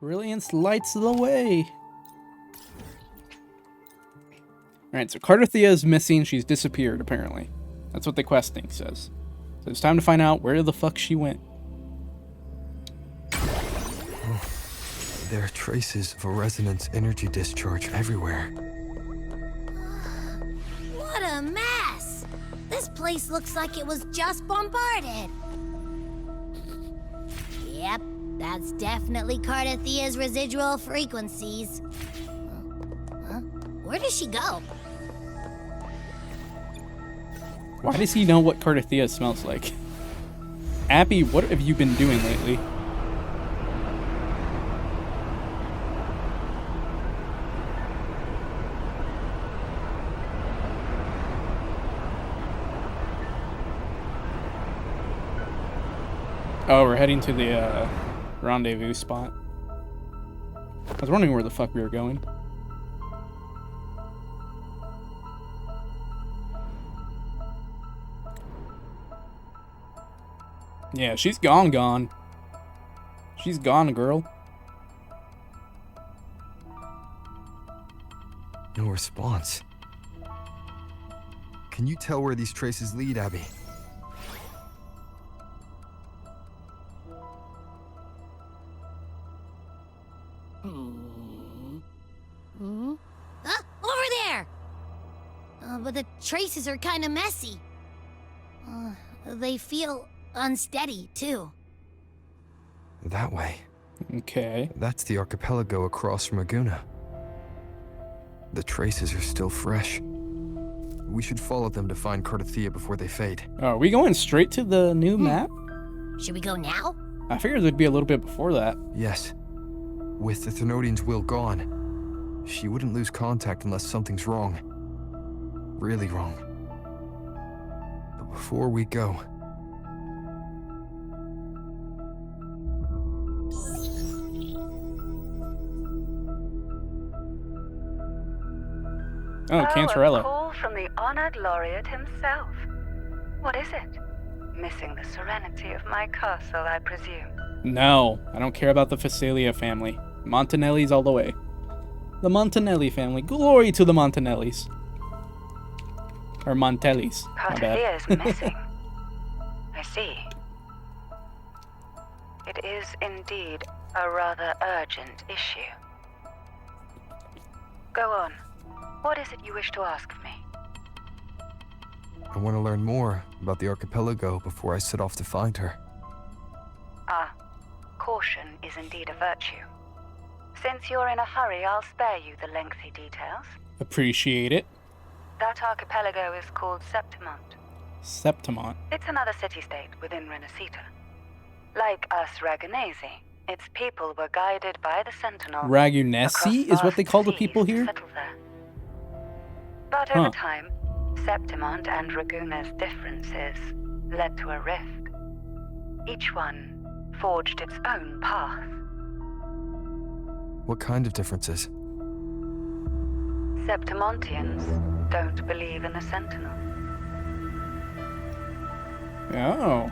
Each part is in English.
Brilliance lights the way. Alright, so Cardothea is missing. She's disappeared, apparently. That's what the quest thing says. So it's time to find out where the fuck she went. There are traces of a resonance energy discharge everywhere. What a mess! This place looks like it was just bombarded. Yep, that's definitely Cardothea's residual frequencies. Huh? Where does she go? Why does he know what Cardothea smells like? Abby, what have you been doing lately? Oh, we're heading to the rendezvous spot. I was wondering where the fuck we were going. Yeah, she's gone. She's gone, girl. No response. Can you tell where these traces lead, Abby? Huh? Over there! But the traces are kind of messy. They feel unsteady, too. That way. Okay. That's the archipelago across from Aguna. The traces are still fresh. We should follow them to find Cardothea before they fade. Oh, are we going straight to the new map? Should we go now? I figured it'd be a little bit before that. Yes. With the Thenodian's will gone, she wouldn't lose contact unless something's wrong. Really wrong. But before we go... Oh, Cantarella. A call from the honored laureate himself. What is it? Missing the serenity of my castle, I presume. No, I don't care about the Facilia family. Montanellis all the way. The Montanelli family. Glory to the Montanellis. Or Montellis. My bad. Cardothea is missing. I see. It is indeed a rather urgent issue. Go on. What is it you wish to ask of me? I want to learn more about the archipelago before I set off to find her. Ah, caution is indeed a virtue. Since you're in a hurry, I'll spare you the lengthy details. Appreciate it. That archipelago is called Septimont. Septimont. It's another city-state within Renacita. Like us Raganesi, its people were guided by the Sentinel. Ragunesi is what they call the people here? But over time, Septimont and Raguna's differences led to a rift. Each one forged its own path. What kind of differences? Septimontians don't believe in the Sentinel. Oh.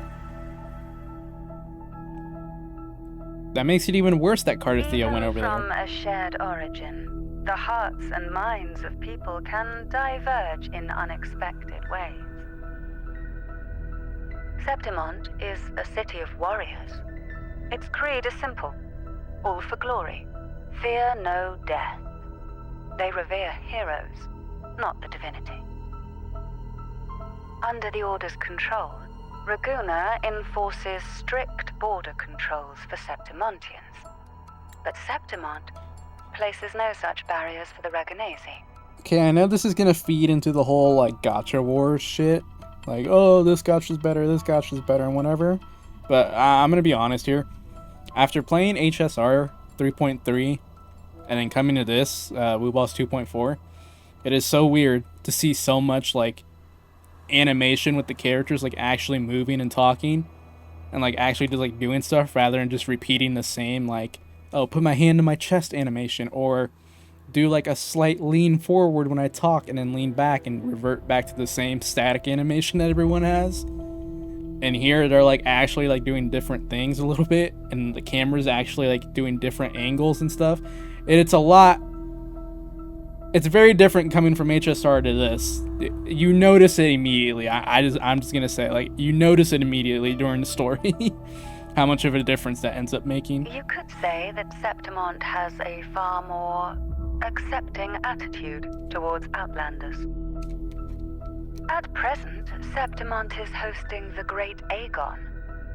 That makes it even worse that Cardothea went over From there. a shared origin, the hearts and minds of people can diverge in unexpected ways. Septimont is a city of warriors. Its creed is simple: all for glory, fear no death. They revere heroes, not the divinity. Under the Order's control, Raguna enforces strict border controls for Septimontians. But Septimont places no such barriers for the Raganesi. Okay, I know this is gonna feed into the whole, like, gacha wars shit. Like, oh, this gacha's better, and whatever. But I'm gonna be honest here. After playing HSR 3.3, and then coming to this, Woo Boss 2.4, it is so weird to see so much, like, animation with the characters, like, actually moving and talking, and, like, actually just, like, doing stuff rather than just repeating the same, like, oh, put my hand in my chest animation, or do, like, a slight lean forward when I talk and then lean back and revert back to the same static animation that everyone has. and here they're like actually like doing different things a little bit, and the camera's actually like doing different angles and stuff. And it's a lot. It's very different coming from HSR to this. You notice it immediately. I'm just gonna say, like, you notice it immediately during the story. How much of a difference that ends up making. You could say that Septimont has a far more accepting attitude towards Outlanders. At present, Septimont is hosting the Great Aegon,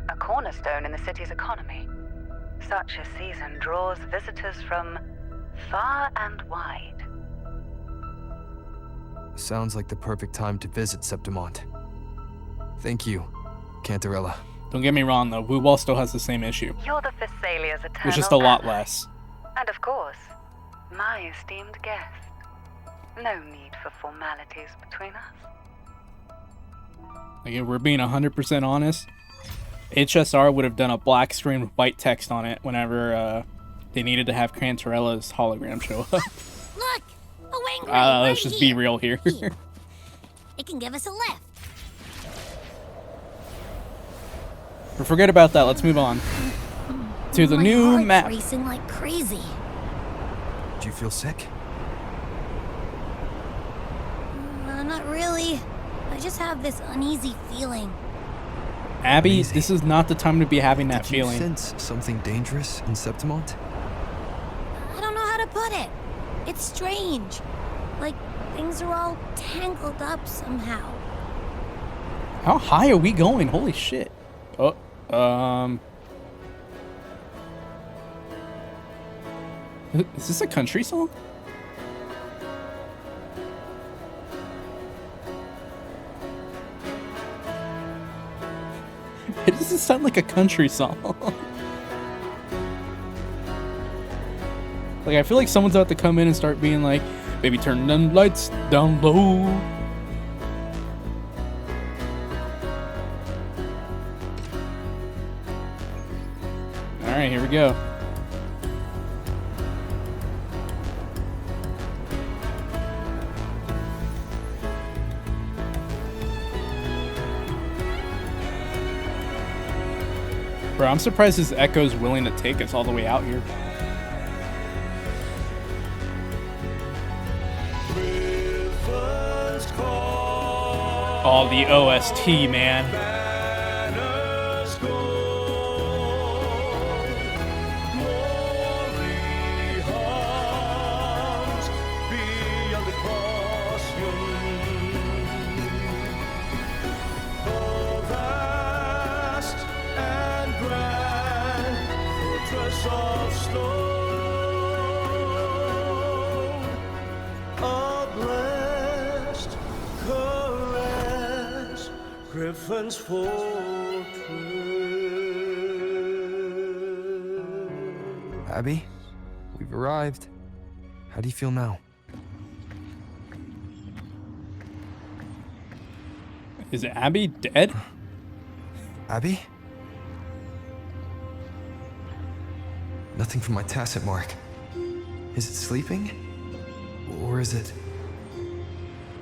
a cornerstone in the city's economy. Such a season draws visitors from far and wide. Sounds like the perfect time to visit Septimont. Thank you, Cantarella. Don't get me wrong though, Wu Wall still has the same issue. You're the Thessalia's eternal It's just a lot ally. less. And of course, my esteemed guest. No need for formalities between us. Like, if we're being 100% honest, HSR would have done a black screen with white text on it whenever they needed to have Cantarella's hologram show up. Look! A wing ray Let's right just here. be real here. Here. It can give us a lift. But forget about that, let's move on. To the My new heart's map. racing like crazy. Do you feel sick? Not really. I just have this uneasy feeling. Abby, Uneasy. this is not the time to be having that Did you feeling. sense something dangerous in Septimont? I don't know how to put it. It's strange. Like things are all tangled up somehow. How high are we going? Holy shit. Oh, is this a country song? It doesn't sound like a country song. Like, I feel like someone's about to come in and start being like, baby, turn them lights down low. Alright, here we go. Bro, I'm surprised this Echo's willing to take us all the way out here. Oh, the OST, man. Griffin's fortress. Abby, we've arrived. How do you feel now? Is Abby dead? Abby? Nothing from my tacit mark. Is it sleeping? Or is it...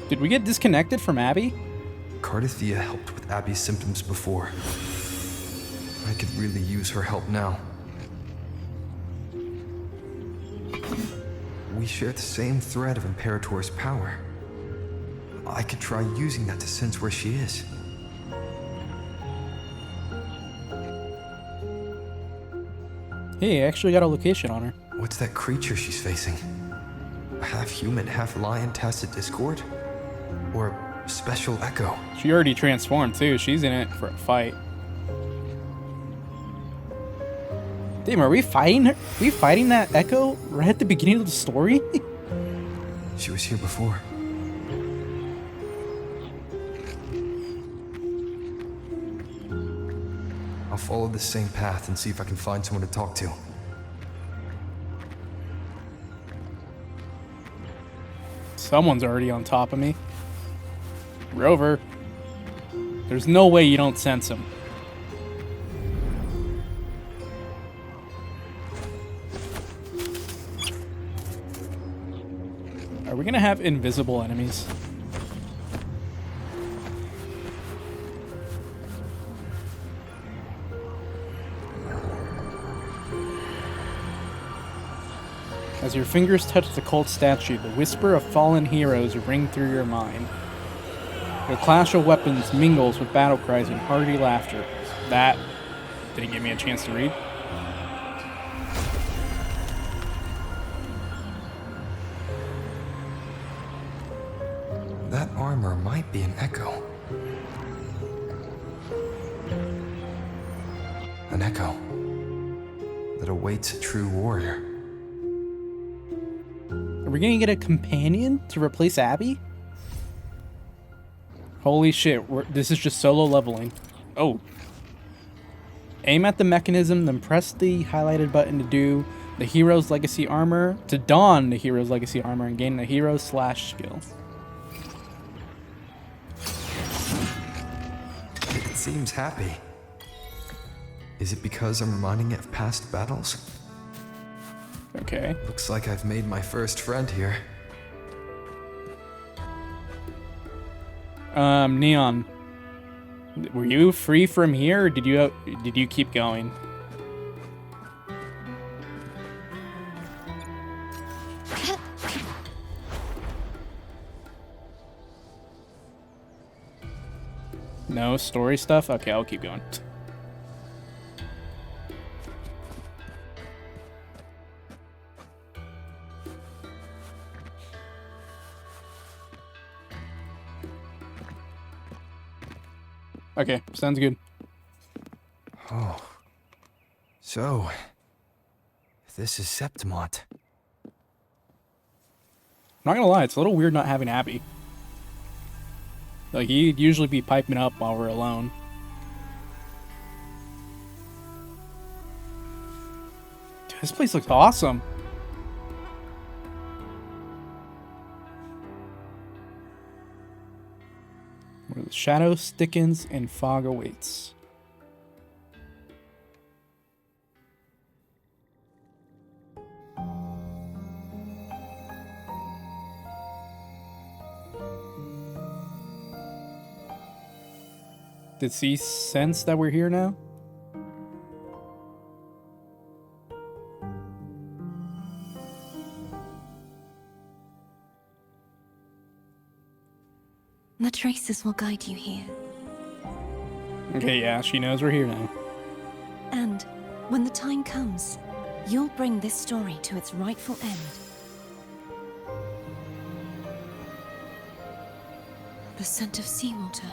Did we get disconnected from Abby? Cardathia helped with Abby's symptoms before. I could really use her help now. We share the same thread of Imperator's power. I could try using that to sense where she is. Hey, I actually got a location on her. What's that creature she's facing? A half-human, half-lion tacit discord? Or a special echo? She already transformed too. She's in it for a fight. Damn, are we fighting her? Are we fighting that Echo right at the beginning of the story? She was here before. I'll follow the same path and see if I can find someone to talk to. Someone's already on top of me. Rover. There's no way you don't sense him. Are we gonna have invisible enemies? As your fingers touch the cold statue, the whisper of fallen heroes ring through your mind. The clash of weapons mingles with battle cries and hearty laughter. That didn't give me a chance to read. That armor might be an echo. An echo that awaits a true warrior. Are we gonna get a companion to replace Abby? Holy shit, this is just solo leveling. Oh. Aim at the mechanism, then press the highlighted button to do the hero's legacy armor, to don the hero's legacy armor and gain the hero slash skill. It seems happy. Is it because I'm reminding it of past battles? Okay. Looks like I've made my first friend here. Neon. Were you free from here, or did you keep going? No story stuff? Okay, I'll keep going. Okay, sounds good. Oh. So, this is Septimont. I'm not gonna lie, it's a little weird not having Abby. Like, he'd usually be piping up while we're alone. Dude, this place looks awesome. Where the shadow thickens and fog awaits. Did he sense that we're here now? The traces will guide you here. Okay, yeah, she knows we're here now. And when the time comes, you'll bring this story to its rightful end. The scent of seawater.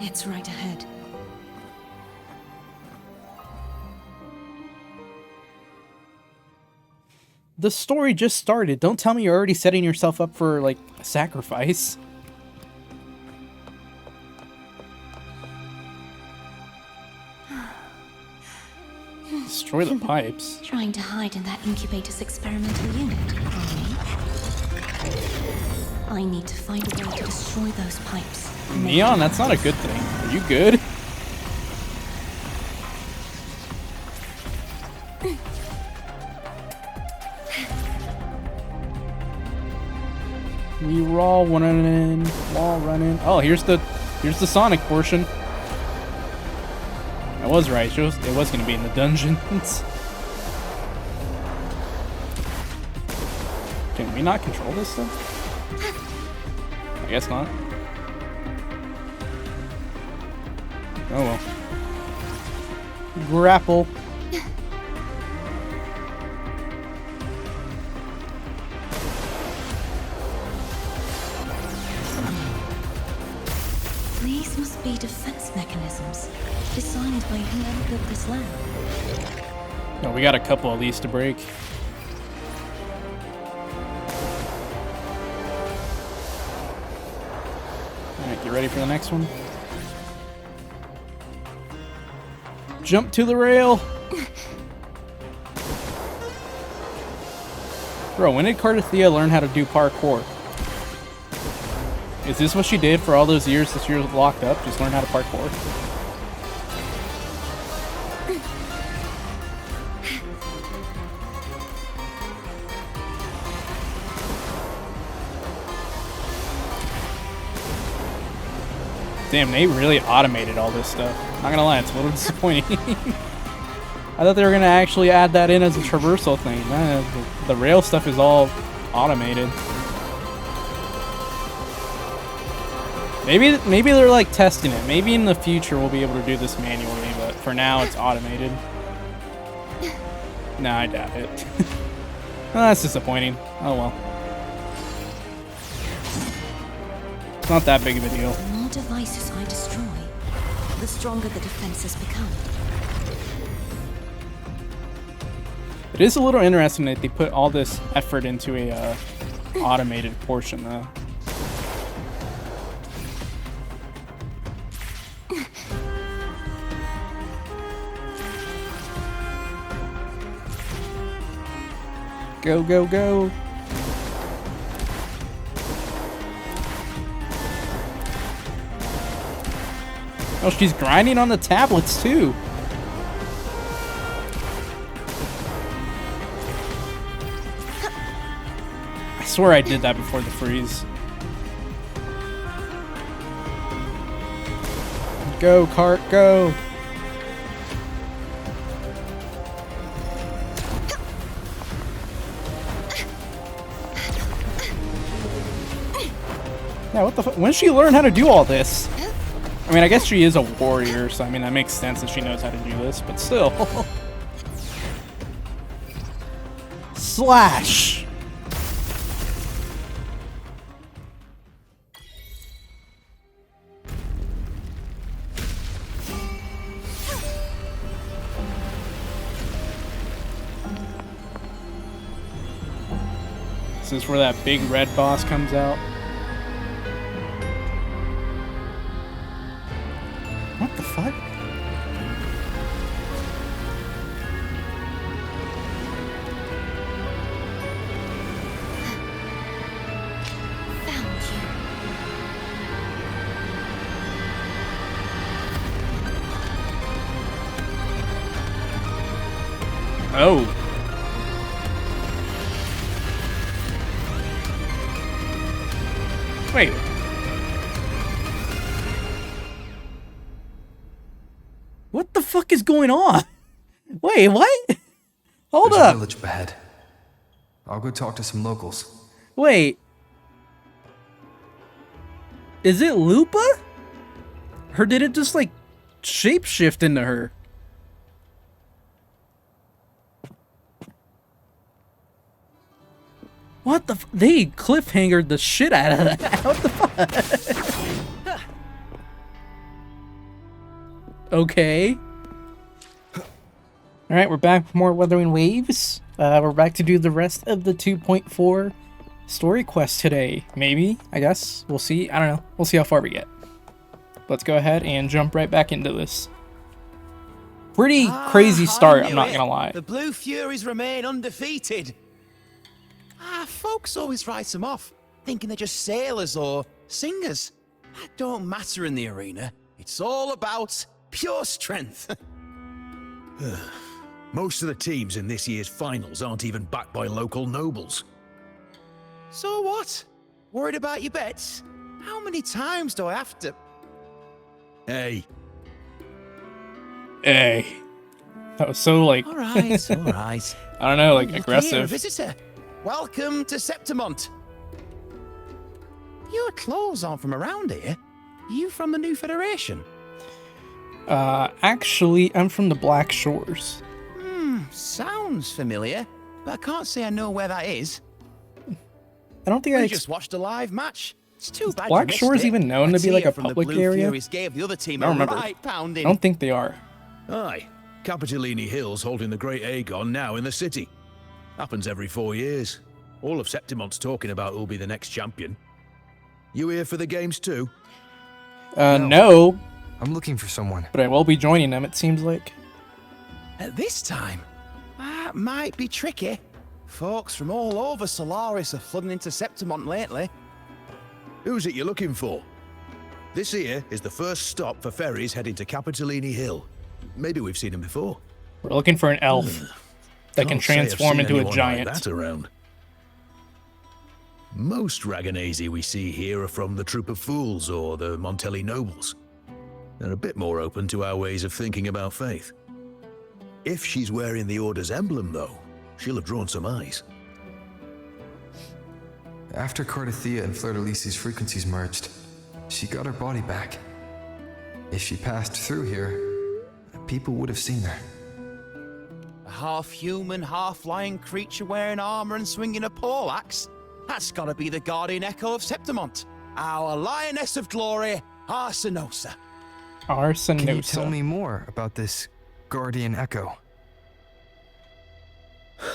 It's right ahead. The story just started. Don't tell me you're already setting yourself up for, like, a sacrifice. Destroy the pipes. Trying to hide in that incubator's experimental unit, Arnie. I need to find a way to destroy those pipes. Neon, that's not a good thing. Are you good? We wall running, wall running. Oh, here's the Sonic portion. I was right. It was gonna be in the dungeons. Can we not control this stuff? I guess not. Oh well. Grapple. These must be defense mechanisms designed by whoever built this land. No, we got a couple of these to break. Alright, get ready for the next one. Jump to the rail! Bro, when did Cardathea learn how to do parkour? Is this what she did for all those years that she was locked up? Just learn how to parkour? Damn, they really automated all this stuff. Not gonna lie, it's a little disappointing. I thought they were gonna actually add that in as a traversal thing. The rail stuff is all automated. Maybe they're like testing it. Maybe in the future we'll be able to do this manually, but for now it's automated. Nah, I doubt it. Oh, that's disappointing. Oh well. It's not that big of a deal. The more devices I destroy, the stronger the defenses become. It is a little interesting that they put all this effort into a automated portion, though. Go, go, go. Oh, she's grinding on the tablets, too. I swear I did that before the freeze. Go, cart, go. Yeah, what the fuck? When did she learn how to do all this? I mean, I guess she is a warrior, so I mean, that makes sense that she knows how to do this, but still. Slash! This is where that big red boss comes out. What the fuck? Found you. Oh. Wait. What the fuck is going on? Wait, what? Hold There's a up. village up ahead. I'll go talk to some locals. Wait. Is it Lupa? Or did it just like shapeshift into her? What the they cliffhangered the shit out of that. What the fuck? Okay. Alright, we're back with more Wuthering Waves. We're back to do the rest of the 2.4 story quest today. Maybe, I guess. We'll see. I don't know. We'll see how far we get. Let's go ahead and jump right back into this. Pretty crazy start, I'm not gonna lie. The Blue Furies remain undefeated. Folks always write them off, thinking they're just sailors or singers. That don't matter in the arena. It's all about pure strength. Most of the teams in this year's finals aren't even backed by local nobles. So what? Worried about your bets? How many times do I have to... Hey, Hey. That was so like, All right, all right. I don't know, like Look here, a aggressive. visitor. Welcome to Septimont. Your clothes aren't from around here. You from the New Federation? Actually, I'm from the Black Shores. Sounds familiar, but I can't say I know where that is. I don't think I I just watched a live match. It's too bad Black you missed Shores it. even known to be Tia like a from the public Blue area? Furies gave the other team I don't a remember. right I pounding. don't think they are. aye. Capitolini Hill's holding the Great Aegon now in the city. Happens every 4 years. All of Septimont's talking about who'll be the next champion. You here for the games too? No, I'm looking for someone. but I will be joining them, it seems like. At this time, that might be tricky. Folks from all over Solaris are flooding into Septimont lately. Who's it you're looking for? This here is the first stop for ferries heading to Capitolini Hill. Maybe we've seen him before. We're looking for an elf that can Can't say I've transform seen into a anyone giant. like that around. Most Raganazi we see here are from the Troop of Fools or the Montelli Nobles. They're a bit more open to our ways of thinking about faith. If she's wearing the Order's emblem, though, she'll have drawn some eyes. After Cardathia and Fleur-de-Lis's frequencies merged, she got her body back. If she passed through here, people would have seen her. A half-human, half-lion creature wearing armor and swinging a poleaxe? That's gotta be the guardian echo of Septimont. Our lioness of glory, Arsinosa. Arsinosa. Can you tell me more about this guardian echo?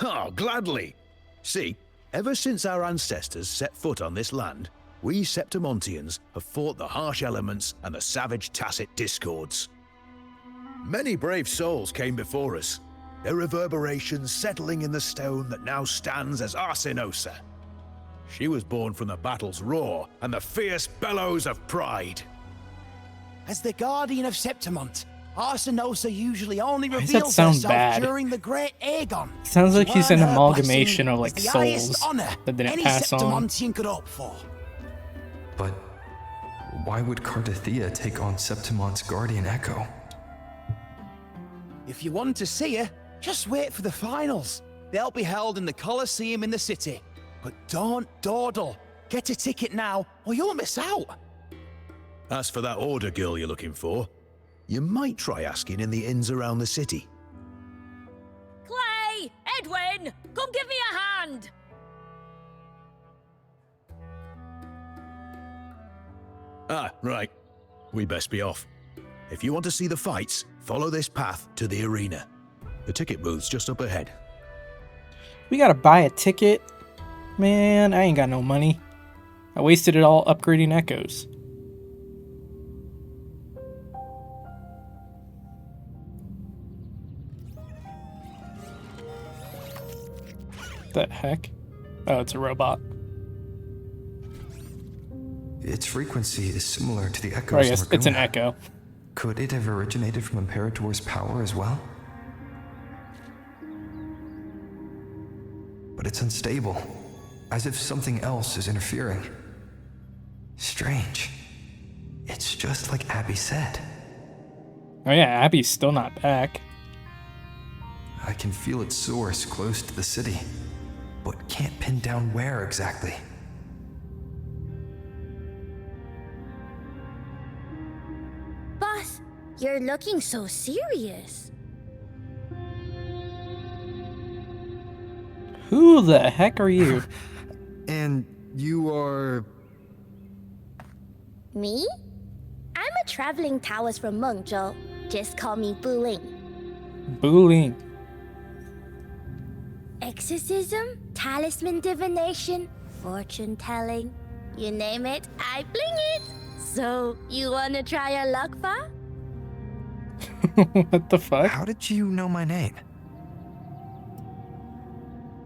Oh, gladly. See, ever since our ancestors set foot on this land, we Septimontians have fought the harsh elements and the savage Tacit discords. Many brave souls came before us, their reverberations settling in the stone that now stands as Arsinosa. She was born from the battle's roar and the fierce bellows of pride. As the guardian of Septimont, Arsinosa usually only Why does that reveals sound herself bad? during the Great Aegon. Sounds like To she's earn an her amalgamation blessing of like is the highest souls honor that didn't any pass on. Septimontian could hope for. But why would Cardathia take on Septimont's guardian echo? If you want to see her, just wait for the finals. They'll be held in the Colosseum in the city. But don't dawdle. Get a ticket now, or you'll miss out. As for that Order girl you're looking for, you might try asking in the inns around the city. Clay! Edwin! Come give me a hand! Ah, right. We best be off. If you want to see the fights, follow this path to the arena. The ticket booth's just up ahead. We gotta buy a ticket? Man, I ain't got no money. I wasted it all upgrading echoes. The heck? Oh, it's a robot. Its frequency is similar to the Or I echoes in guess it's an Raguna. echo. Could it have originated from Imperator's power as well? But it's unstable, as if something else is interfering. Strange. It's just like Abby said. Oh yeah, Abby's still not back. I can feel its source close to the city, but can't pin down where exactly. Boss, you're looking so serious. Who the heck are you? And you are... Me? I'm a traveling Taoist from Mengzhou. Just call me Bu Ling. Booling. Exorcism, talisman divination, fortune telling. You name it, I bling it. So, you wanna try your luck, Fa? What the fuck? How did you know my name?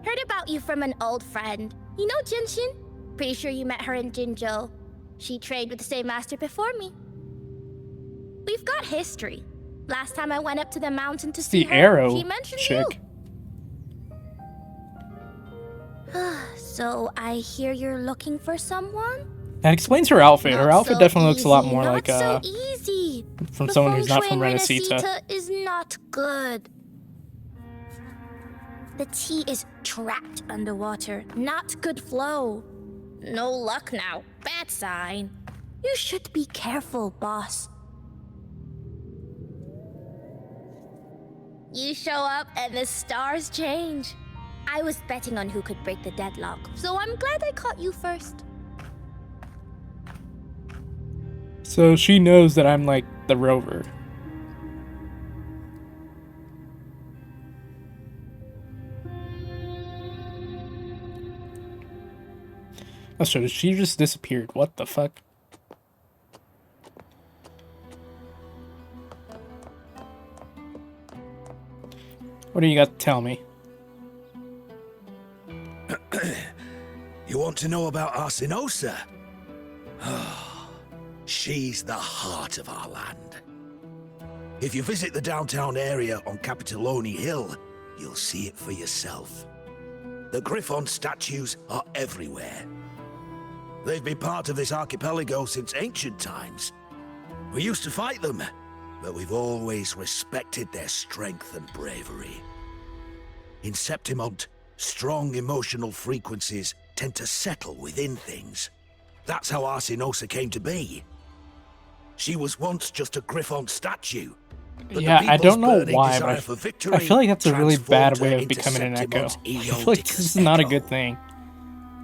Heard about you from an old friend. You know Jinshin? Pretty sure you met her in Jinzhou. She trained with the same master before me. We've got history. Last time I went up to the mountain to see The her, arrow she mentioned chick. you. So I hear you're looking for someone? That explains her outfit. Her Not outfit so definitely looks a lot easy, more not like so easy. from The someone feng who's not shui from in Renacita. Renacita is not good. The tea is trapped underwater. Not good flow. No luck now. Bad sign. You should be careful, boss. You show up and the stars change. I was betting on who could break the deadlock, so I'm glad I caught you first. So she knows that I'm like the rover. Oh, so she just disappeared. What the fuck? What do you got to tell me? You want to know about Arsinosa? She's the heart of our land. If you visit the downtown area on Capitoloni Hill, you'll see it for yourself. The Griffon statues are everywhere. They've been part of this archipelago since ancient times. We used to fight them, but we've always respected their strength and bravery. In Septimont, strong emotional frequencies tend to settle within things. That's how Arsinosa came to be. She was once just a Griffon statue. But the Yeah, I people's don't know burning why, desire but for I victory feel like that's a really transformed bad her way of into becoming an echo. Septimont's I feel like Eodicus this is not a echo. good thing.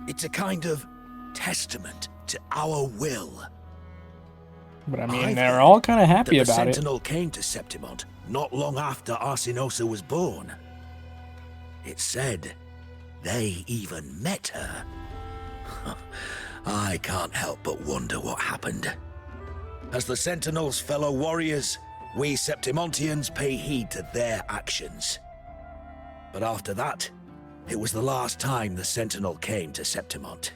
It's a kind of testament to our will. But I mean, I've they're heard all kind of happy that the about it. Sentinel came to Septimont not long after Arsinosa was born. It said they even met her. I can't help but wonder what happened. As the Sentinel's fellow warriors, we Septimontians pay heed to their actions. But after that, it was the last time the Sentinel came to Septimont.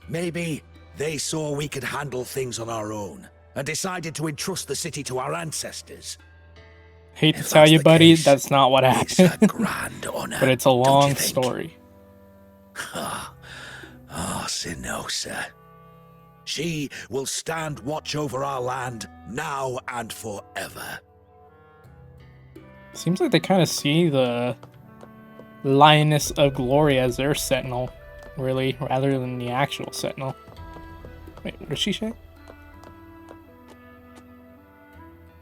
Maybe they saw we could handle things on our own, and decided to entrust the city to our ancestors. Hate to If tell that's you, the buddy, case, that's not what it's a happened. grand honor, But it's a don't you long think? story. Arsinosa. She will stand watch over our land now and forever. Seems like they kind of see the Lioness of Glory as their sentinel, really, rather than the actual sentinel. Wait, what did she say?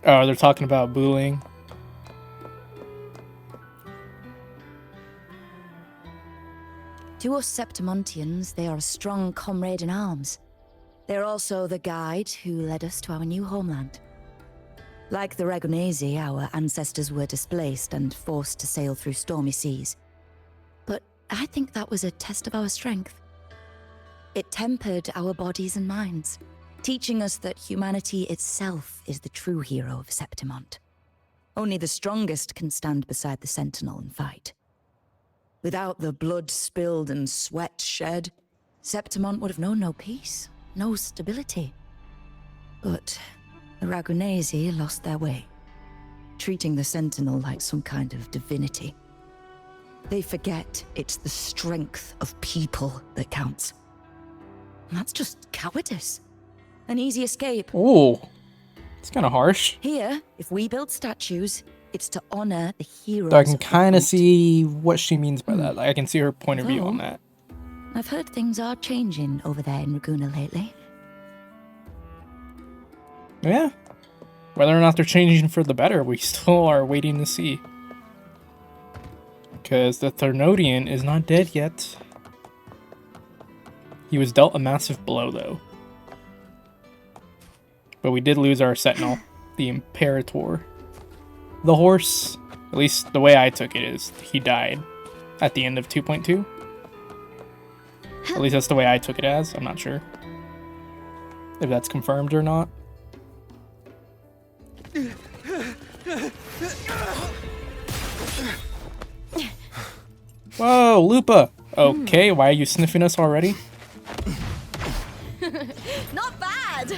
Oh, they're talking about bullying. To us Septimontians, they are a strong comrade in arms. They're also the guide who led us to our new homeland. Like the Ragonesi, our ancestors were displaced and forced to sail through stormy seas. But I think that was a test of our strength. It tempered our bodies and minds, teaching us that humanity itself is the true hero of Septimont. Only the strongest can stand beside the Sentinel and fight. Without the blood spilled and sweat shed, Septimont would have known no peace, no stability. But the Ragonesi lost their way, treating the Sentinel like some kind of divinity. They forget it's the strength of people that counts. And that's just cowardice. An easy escape. Ooh, it's kind of harsh. Here, if we build statues, it's to honor the heroes. So I can of the kind of fight. see what she means by that. Like, I can see her point of view on that. I've heard things are changing over there in Raguna lately. Yeah. Whether or not they're changing for the better, we still are waiting to see. Because the Thernotian is not dead yet. He was dealt a massive blow, though. But we did lose our Sentinel, the Imperator. The horse, at least the way I took it, is he died at the end of 2.2. At least that's the way I took it as. I'm not sure if that's confirmed or not. Whoa, Lupa! Okay, why are you sniffing us already? Not bad!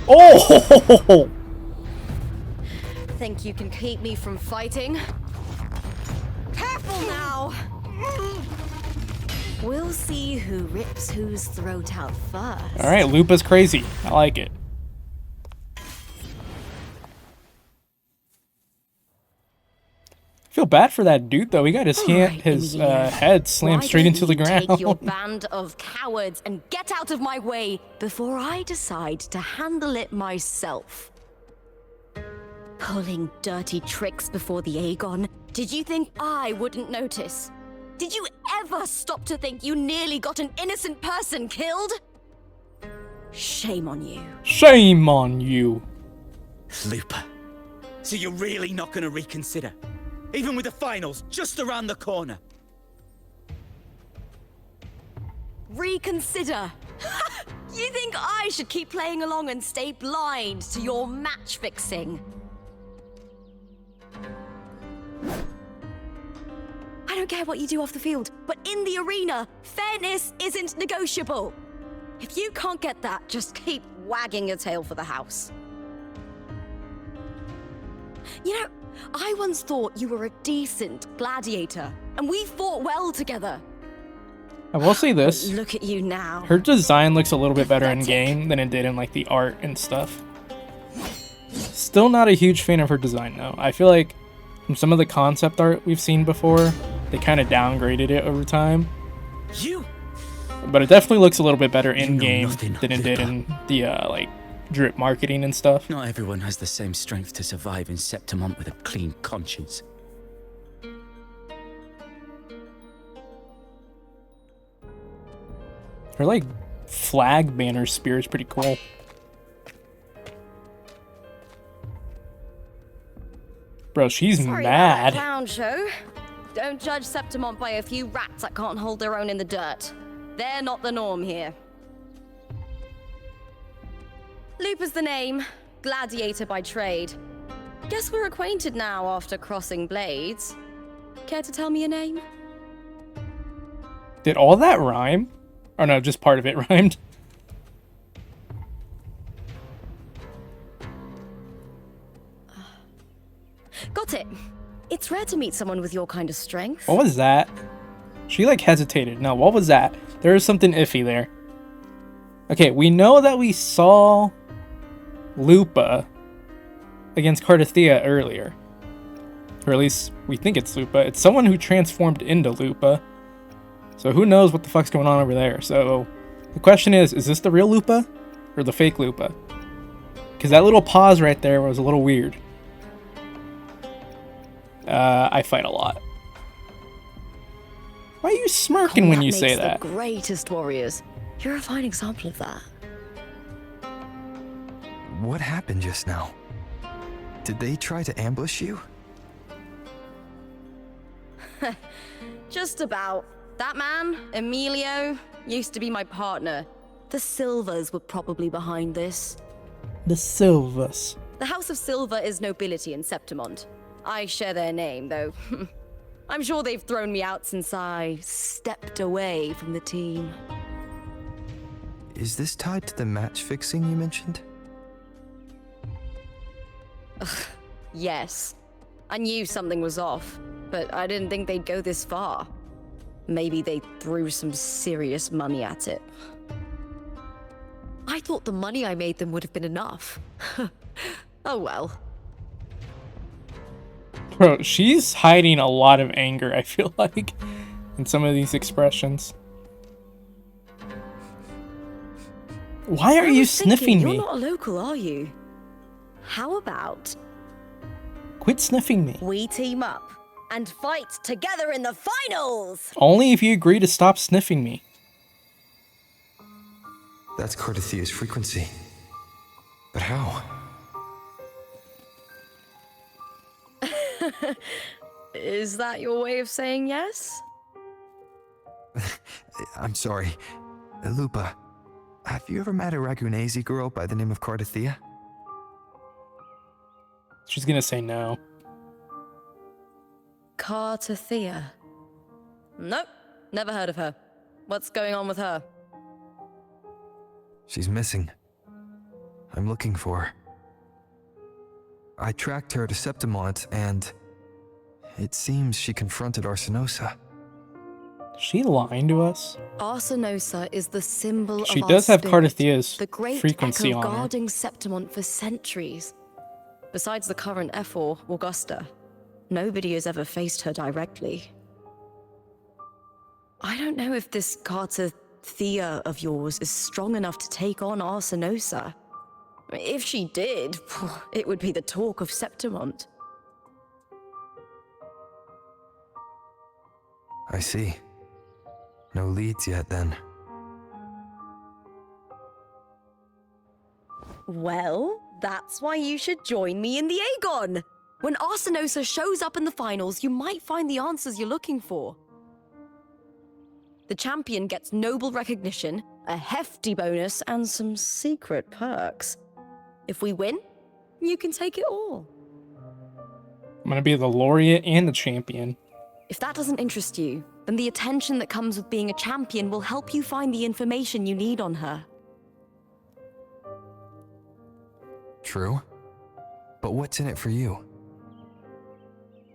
Oh! Think you can keep me from fighting? Careful now! We'll see who rips whose throat out first. Alright, Lupa's crazy. I like it. Feel bad for that dude though. He got his head slammed straight into the ground. Take your band of cowards and get out of my way before I decide to handle it myself. Pulling dirty tricks before the Aegon. Did you think I wouldn't notice? Did you ever stop to think you nearly got an innocent person killed? Shame on you. Shame on you. Lupa, so you're really not gonna reconsider? Even with the finals just around the corner? Reconsider. You think I should keep playing along and stay blind to your match fixing? I don't care what you do off the field, but in the arena, fairness isn't negotiable. If you can't get that, just keep wagging your tail for the house. You know, I once thought you were a decent gladiator, And we fought well together. I will say this. But look at you now. Her design looks a little bit better in Pathetic. game than it did in like the art and stuff. Still not a huge fan of her design though. I feel like from some of the concept art we've seen before, they kind of downgraded it over time. You? But it definitely looks a little bit better in know game nothing, than it did Lupa. in the like drip marketing and stuff. Not everyone has the same strength to survive in Septimont with a clean conscience. Her like flag banner spear is pretty cool. Bro, she's Sorry about that mad. clown show. Don't judge Septimont by a few rats that can't hold their own in the dirt. They're not the norm here. Lupa's the name. Gladiator by trade. Guess we're acquainted now after crossing blades. Care to tell me your name? Did all that rhyme? Or no, just part of it rhymed. Got it. It's rare to meet someone with your kind of strength. What was that? She like hesitated. No, what was that? There was something iffy there. Okay, we know that we saw Lupa against Cardathea earlier. Or at least we think it's Lupa. It's someone who transformed into Lupa. So who knows what the fuck's going on over there. So the question is this the real Lupa or the fake Lupa? Because that little pause right there was a little weird. I fight a lot. Why are you smirking when you say that? The greatest warriors. You're a fine example of that. What happened just now? Did they try to ambush you? Just about. That man, Emilio, used to be my partner. The Silvers were probably behind this. The Silvers. The House of Silver is nobility in Septimont. I share their name, though. I'm sure they've thrown me out since I stepped away from the team. Is this tied to the match fixing you mentioned? Yes. I knew something was off, but I didn't think they'd go this far. Maybe they threw some serious money at it. I thought the money I made them would have been enough. Oh well. Bro, she's hiding a lot of anger, I feel like, in some of these expressions. Why are you sniffing me? You're not a local, are you? How about Quit sniffing me. we team up and fight together in the finals? Only if you agree to stop sniffing me. That's Cardathea's frequency. But how? Is that your way of saying yes? I'm sorry. Lupa, have you ever met a Ragunese girl by the name of Cardathea? She's gonna say no. Cardathea. Nope, never heard of her. What's going on with her? She's missing. I'm looking for her. I tracked her to Septimont, and it seems she confronted Arsinosa. Is she lying to us? Arsinosa is the symbol She of does our have spirit, Cardathea's the great frequency echo on her. guarding Septimont for centuries. Besides the current F4, Augusta, nobody has ever faced her directly. I don't know if this Cardathea of yours is strong enough to take on Arsinosa. If she did, it would be the talk of Septimont. I see. No leads yet, then. Well, that's why you should join me in the Aegon. When Arsinosa shows up in the finals, you might find the answers you're looking for. The champion gets noble recognition, a hefty bonus, and some secret perks. If we win, you can take it all. I'm gonna be the laureate and the champion. If that doesn't interest you, then the attention that comes with being a champion will help you find the information you need on her. True. But what's in it for you?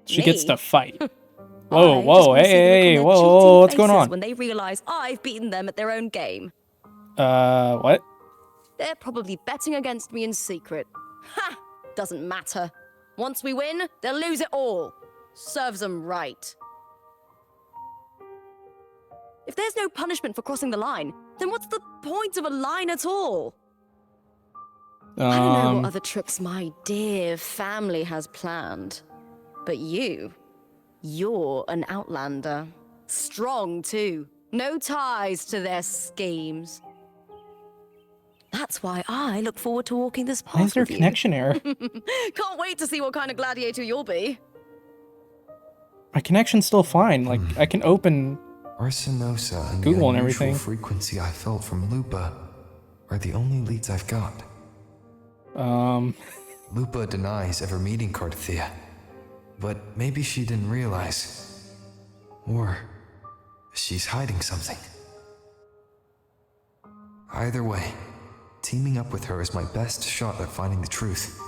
She gets Me? to fight. Whoa, I whoa, just wanna see the look on hey, their whoa, cheating what's going faces on? when they realize I've beaten them at their own game. What? They're probably betting against me in secret. Ha! Doesn't matter. Once we win, they'll lose it all. Serves them right. If there's no punishment for crossing the line, then what's the point of a line at all? I don't know what other tricks my dear family has planned. But you're an outlander. Strong, too. No ties to their schemes. That's why I look forward to walking this path Why is there a with you. connection error? Can't wait to see what kind of gladiator you'll be. My connection's still fine. Like, I can open Arsenosa and Google the and unusual everything. frequency I felt from Lupa are the only leads I've got. Lupa denies ever meeting Cardathia, but maybe she didn't realize. Or she's hiding something. Either way, teaming up with her is my best shot at finding the truth.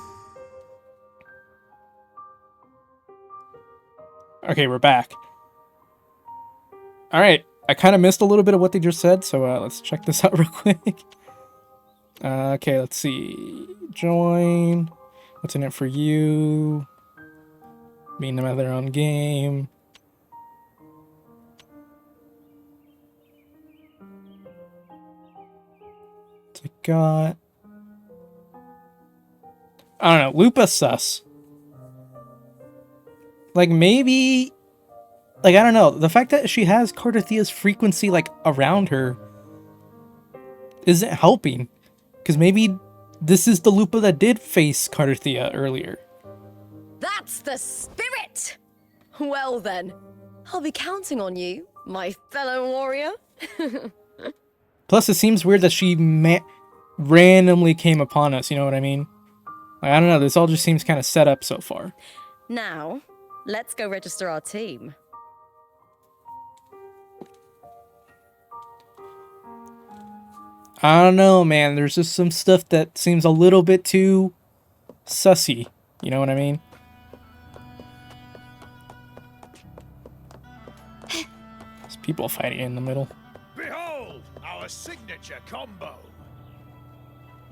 Okay, we're back. Alright, I kind of missed a little bit of what they just said, so let's check this out real quick. Okay, let's see. Join. What's in it for you? Meeting them at their own game. What's I got? I don't know. Lupa sus. Like, maybe... Like, I don't know. The fact that she has Cardathia's frequency, like, around her isn't helping. Because maybe this is the Lupa that did face Cardathia earlier. That's the spirit! Well then, I'll be counting on you, my fellow warrior. Plus, it seems weird that she randomly came upon us, you know what I mean? Like, I don't know, this all just seems kind of set up so far. Now, let's go register our team. I don't know, man. There's just some stuff that seems a little bit too sussy. You know what I mean? There's people fighting in the middle. Behold, our signature combo.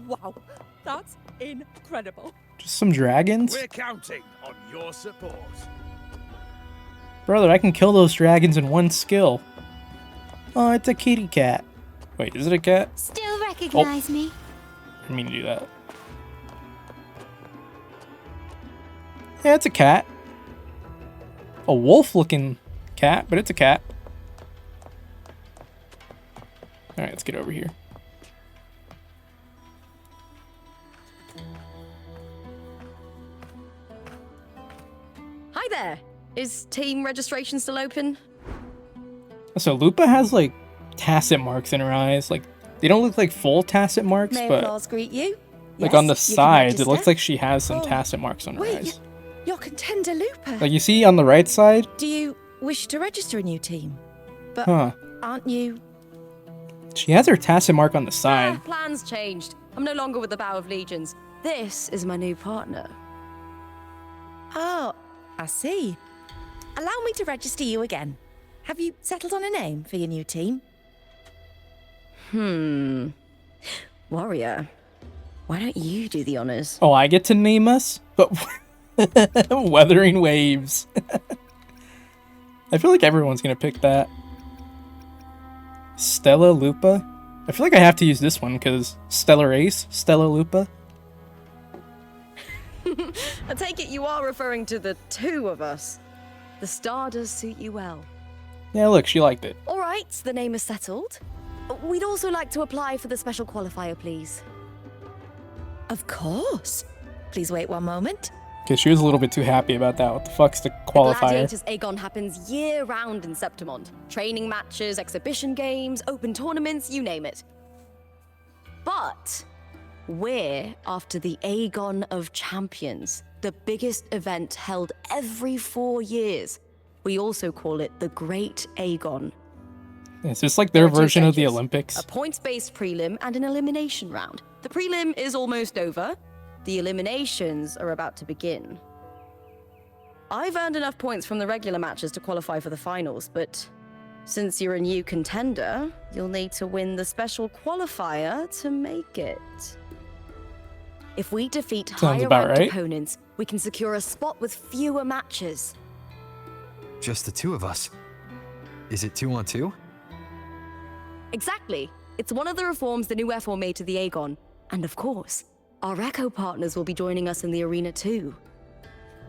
Wow, that's incredible. Just some dragons? We're counting on your support. Brother, I can kill those dragons in one skill. Oh, it's a kitty cat. Wait, is it a cat? Still recognize me? I didn't mean to do that. Yeah, it's a cat. A wolf-looking cat, but it's a cat. Alright, let's get over here. Hi there. Is team registration still open? So Lupa has, like, tacet marks in her eyes. Like, they don't look like full tacet marks, May but applause greet you? like Yes, on the you can sides, it register. looks like she has some Oh, tacet marks on her wait, eyes. You're Contender Looper. Like, you see on the right side? Do you wish to register a new team? But Huh. aren't you? She has her tacet mark on the side. Ah, plans changed. I'm no longer with the Bow of Legions. This is my new partner. Oh, I see. Allow me to register you again. Have you settled on a name for your new team? Warrior, why don't you do the honors? Oh, I get to name us? But Wuthering Waves. I feel like everyone's gonna pick that. Stella Lupa? I feel like I have to use this one because Stellar Ace, Stella Lupa. I take it you are referring to the two of us. The star does suit you well. Yeah, look, she liked it. All right, the name is settled. We'd also like to apply for the special qualifier, please. Of course. Please wait one moment. Because she was a little bit too happy about that. What the fuck's the qualifier? Gladiators Aegon happens year-round in Septimont. Training matches, exhibition games, open tournaments, you name it. But we're after the Aegon of Champions, the biggest event held every 4 years. We also call it the Great Aegon. It's just like their There are two version of the stages, Olympics. A points-based prelim and an elimination round. The prelim is almost over. The eliminations are about to begin. I've earned enough points from the regular matches to qualify for the finals, but since you're a new contender, you'll need to win the special qualifier to make it. If we defeat Sounds about higher-ranked right. opponents, we can secure a spot with fewer matches. Just the two of us. Is it 2-on-2? Exactly. It's one of the reforms the new FO made to the Aegon. And of course, our Echo partners will be joining us in the arena too.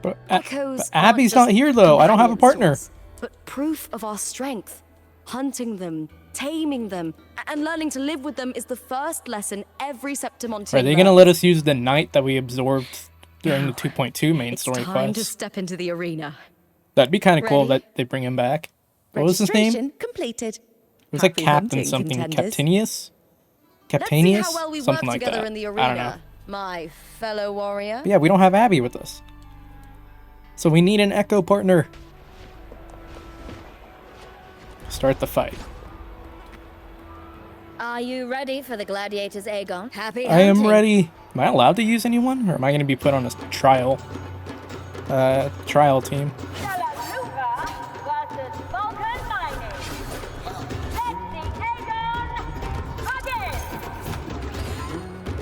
But, Echoes but Abby's aren't not just here though. I don't have a partner. companions to us, but proof of our strength. Hunting them, taming them, and learning to live with them is the first lesson every Septimontian Are they gonna learns. let us use the knight that we absorbed during the 2.2 main It's story time to quest? step into the arena. That'd be kind of cool Ready? that they bring him back. What was his name? Registration completed. It was like Happy Captain hunting, something. contenders. Captinius? Let's see Captanius? how well we work Something like together that. in the I don't know. arena, my fellow warrior. But yeah, we don't have Abby with us. So we need an Echo partner. Start the fight. Are you ready for the gladiators, Aegon? Happy I am hunting. ready. Am I allowed to use anyone? Or am I going to be put on a trial? Trial team.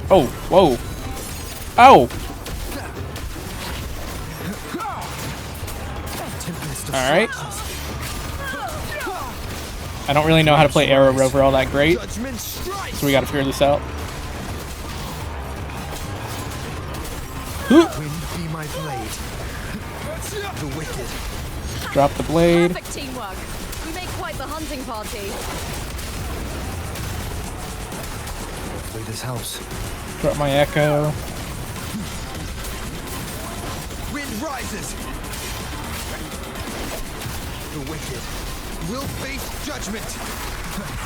Oh, whoa. Oh! Alright. I don't really know how to play Arrow Rover all that great, so we gotta figure this out. Wind be my blade. The wicked. Drop the blade. Perfect teamwork. We make quite the hunting party. Hopefully this helps. Drop my Echo. Wind rises. The wicked will face judgment.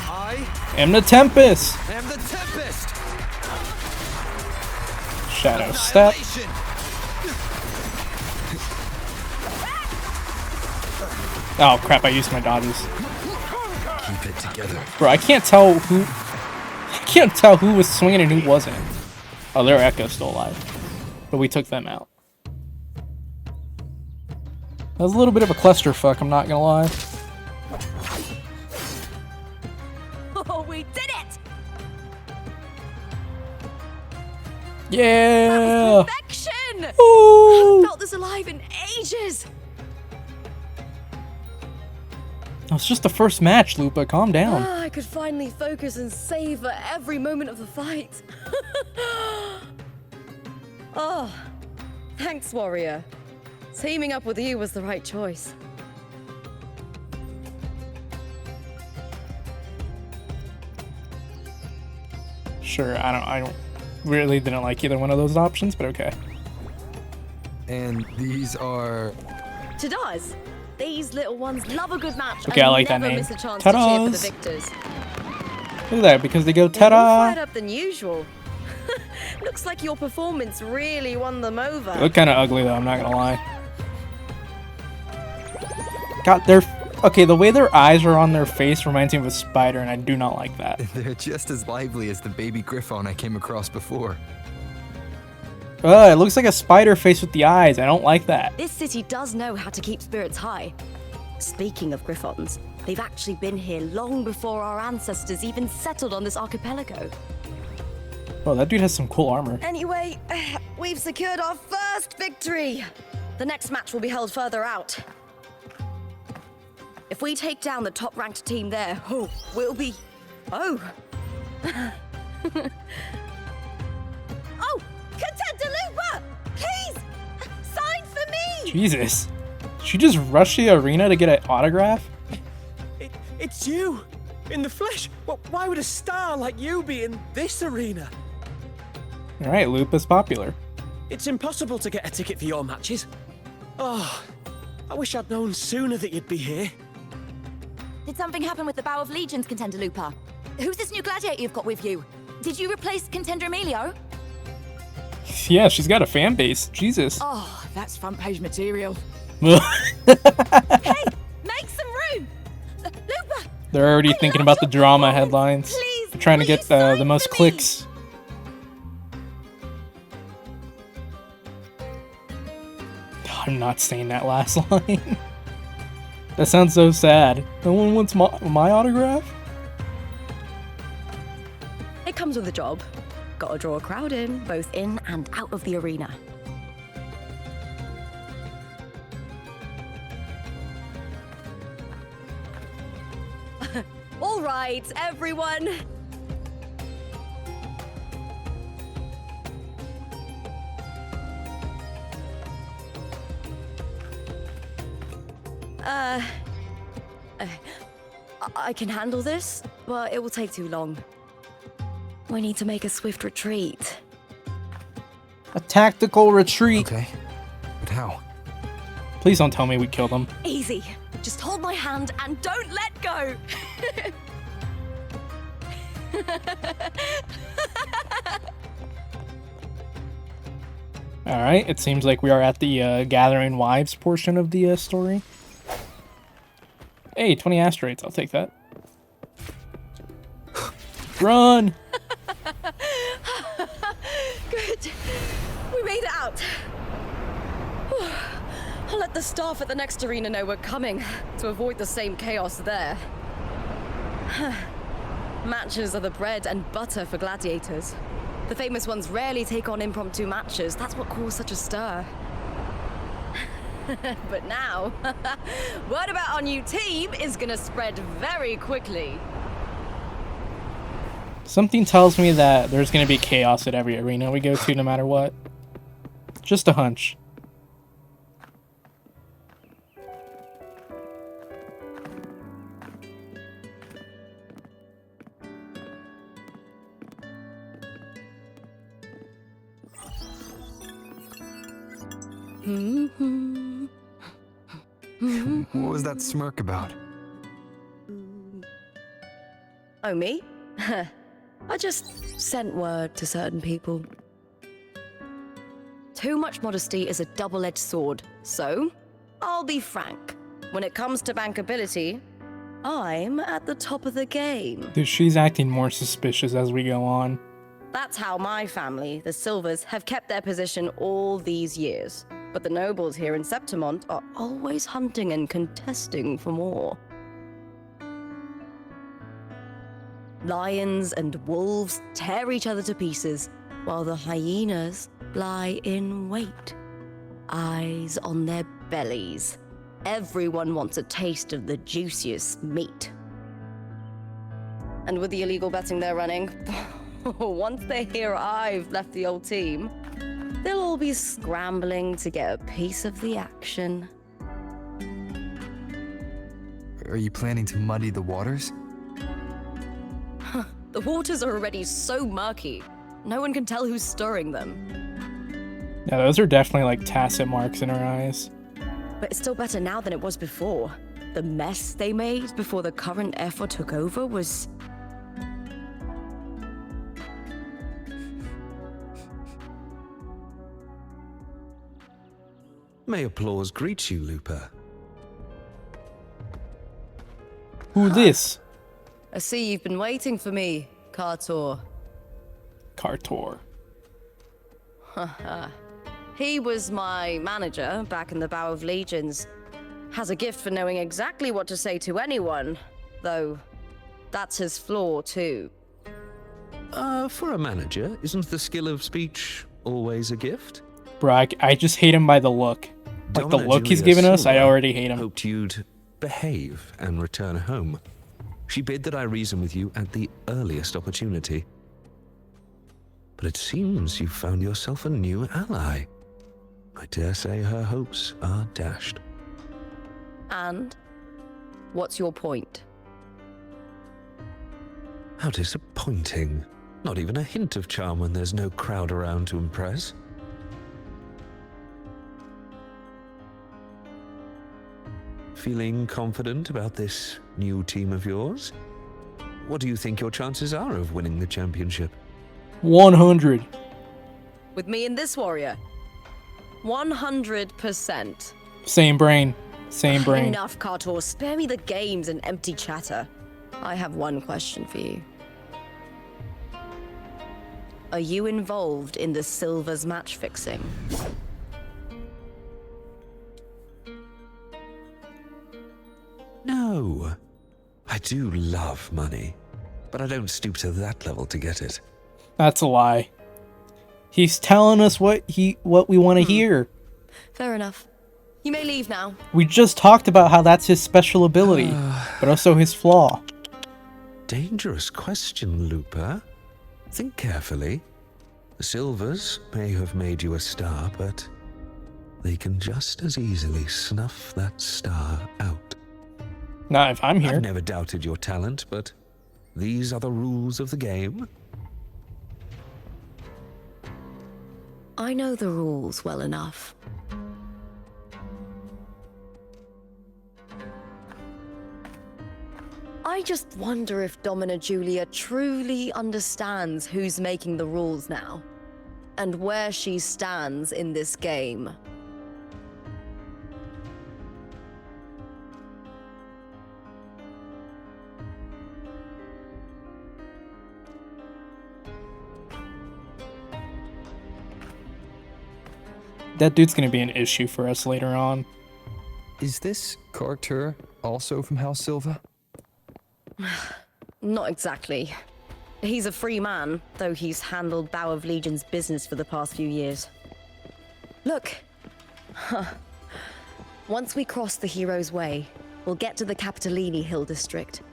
I Am the Tempest! am the tempest. Shadow Step. Annihilation. Oh crap, I used my dodges. Keep it together. Bro, I can't tell who was swinging and who wasn't. Oh, their Echo's still alive. But we took them out. That was a little bit of a clusterfuck, I'm not gonna lie. Oh, we did it! Yeah! Perfection! Ooh! I felt this alive in ages. It's just the first match, Lupa. Calm down. I could finally focus and savor every moment of the fight. Oh, thanks, warrior. Teaming up with you was the right choice. Sure, I don't really didn't like either one of those options, but okay. And these are Tadaz, these little ones love a good match Okay, and I like that never name. miss a chance to cheer for the Tadaz. victors. Look at that, because they go They're more ta-da! fired up than usual. Looks like your performance really won them over. They look kind of ugly though, I'm not gonna lie. God, they're... Okay, the way their eyes are on their face reminds me of a spider, and I do not like that. they're just as lively as the baby griffon I came across before. It looks like a spider face with the eyes. I don't like that. This city does know how to keep spirits high. Speaking of griffons, they've actually been here long before our ancestors even settled on this archipelago. Oh, that dude has some cool armor. Anyway, we've secured our first victory. The next match will be held further out. If we take down the top-ranked team there, we'll be... Oh! Oh! Contender Lupa! Please! Sign for me! Jesus. Did she just rush the arena to get an autograph? It's you! In the flesh! Why would a star like you be in this arena? Alright, Lupa's popular. It's impossible to get a ticket for your matches. Oh, I wish I'd known sooner that you'd be here. Did something happen with the Bow of Legions, Contender Lupa? Who's this new gladiator you've got with you? Did you replace Contender Emilio? Yeah, she's got a fan base. Jesus. Oh, that's front page material. Hey! Make some room! Lupa! They're already thinking about the drama headlines. Please, They're trying to will get you sign the most for me? clicks. I'm not saying that last line. That sounds so sad. No one wants my autograph? It comes with a job. Gotta draw a crowd in, both in and out of the arena. All right, everyone. I can handle this, but it will take too long. We need to make a swift retreat. A tactical retreat. Okay, but how? Please don't tell me we killed him. Easy. Just hold my hand and don't let go. Alright, it seems like we are at the Gathering Wives portion of the story. Hey, 20 asteroids. I'll take that. Run! Good. We made it out. Whew. I'll let the staff at the next arena know we're coming to avoid the same chaos there. Matches are the bread and butter for gladiators. The famous ones rarely take on impromptu matches. That's what caused such a stir. But now, word about our new team is gonna spread very quickly. Something tells me that there's going to be chaos at every arena we go to, no matter what. Just a hunch. What was that smirk about? Oh, me? I just sent word to certain people. Too much modesty is a double-edged sword, so I'll be frank. When it comes to bankability, I'm at the top of the game. Dude, she's acting more suspicious as we go on. That's how my family, the Silvers, have kept their position all these years. But the nobles here in Septimont are always hunting and contesting for more. Lions and wolves tear each other to pieces, while the hyenas lie in wait, eyes on their bellies. Everyone wants a taste of the juiciest meat. And with the illegal betting they're running, once they hear I've left the old team, they'll all be scrambling to get a piece of the action. Are you planning to muddy the waters? The waters are already so murky, no one can tell who's stirring them. Yeah, those are definitely like tacit marks in her eyes. But it's still better now than it was before. The mess they made before the current effort took over was... May applause greet you, Lupa. Who this? I see you've been waiting for me, Kartor. Kartor. He was my manager back in the Bow of Legions. Has a gift for knowing exactly what to say to anyone, though that's his flaw too. For a manager, isn't the skill of speech always a gift? Bro, I just hate him by the look. Like the Donna look he's Julia giving us, I Silva already hate him. Hoped you'd behave and return home. She bid that I reason with you at the earliest opportunity. But it seems you've found yourself a new ally. I dare say her hopes are dashed. And? What's your point? How disappointing. Not even a hint of charm when there's no crowd around to impress. Feeling confident about this new team of yours? What do you think your chances are of winning the championship? 100. With me and this warrior? 100%. Same brain. Same brain. Enough, Kartor. Spare me the games and empty chatter. I have one question for you. Are you involved in the Silver's match fixing? No. I do love money, but I don't stoop to that level to get it. That's a lie. He's telling us what we want to hear. Fair enough. You may leave now. We just talked about how that's his special ability, but also his flaw. Dangerous question, Looper. Think carefully. The Silvers may have made you a star, but they can just as easily snuff that star out. Not if I'm here. I've never doubted your talent, but these are the rules of the game. I know the rules well enough. I just wonder if Domina Julia truly understands who's making the rules now, and where she stands in this game. That dude's gonna be an issue for us later on. Is this character also from House Silva? Not exactly. He's a free man, though he's handled Bow of Legion's business for the past few years. Look. Once we cross the Hero's Way, we'll get to the Capitolini Hill district.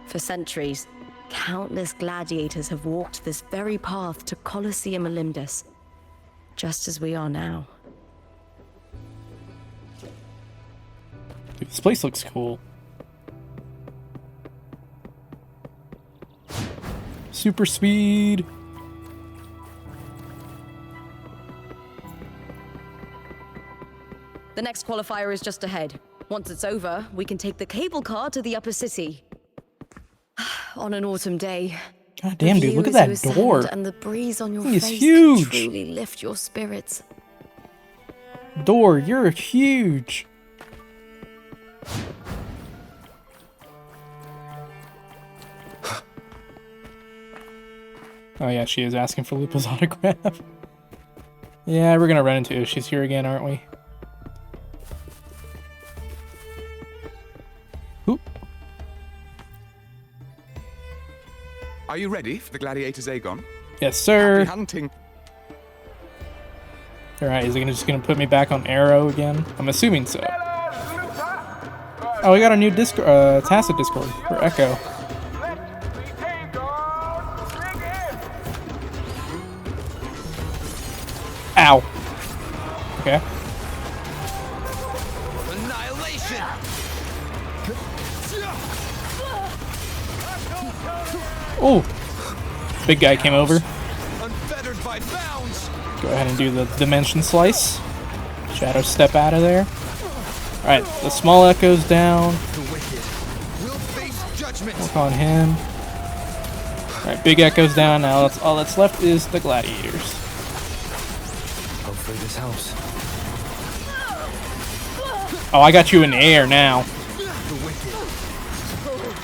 For centuries, countless gladiators have walked this very path to Colosseum Olympus, just as we are now. Dude, this place looks cool. Super speed. The next qualifier is just ahead. Once it's over, we can take the cable car to the upper city. On an autumn day. God damn, dude, look at that door. And the breeze on your It's face huge. can truly lift your spirits. Door, you're huge. Oh yeah, she is asking for Lupa's autograph. Yeah, we're gonna run into issues here again, aren't we? Oop. Are you ready for the gladiators, Aegon? Yes, sir. Happy hunting. Alright, is he just gonna put me back on Arrow again? I'm assuming so. Oh, we got a new Discord, Tacit Discord for Echo. Ow. Okay. Annihilation! Oh, big guy came over. Unfettered by bounds! Go ahead and do the Dimension Slice. Shadow step out of there. Alright, the small echo's down. The wicked will face judgment. Work on him. Alright, big echo's down. Now all that's left is the gladiators. Hopefully this helps. Oh, I got you in the air now.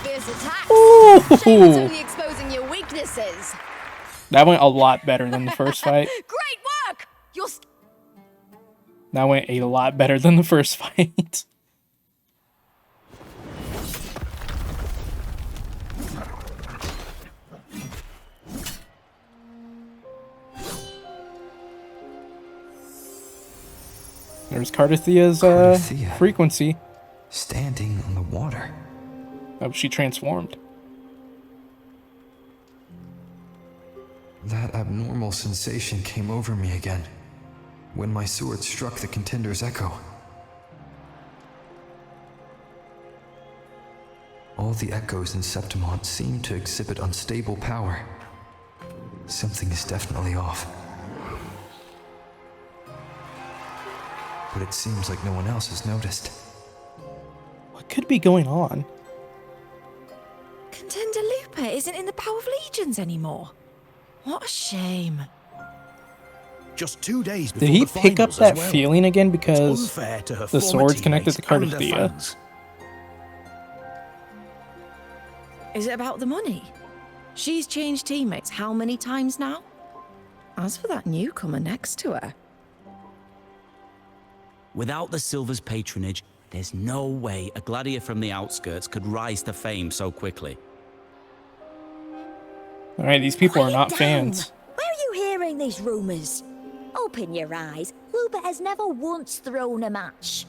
Fierce attacks. Ooh. Shame it's only exposing your weaknesses. That went a lot better than the first fight. Great work! You're That went a lot better than the first fight. There's Cardathia's Cardathia. frequency. Standing on the water. Oh, she transformed. That abnormal sensation came over me again when my sword struck the contender's echo. All the echoes in Septimont seem to exhibit unstable power. Something is definitely off. But it seems like no one else has noticed. What could be going on? Contender Lupa isn't in the Bow of Legions anymore. What a shame. Just 2 days before Did he the pick up finals that as well. feeling again It's because unfair to her the former sword's connected to teammates and her Cardathia? fans. Is it about the money? She's changed teammates how many times now? As for that newcomer next to her, Without the Silver's patronage, There's no way a gladiator from the outskirts could rise to fame so quickly. Alright, these people are not Down. fans. Where are you hearing these rumours? Open your eyes. Lupa has never once thrown a match.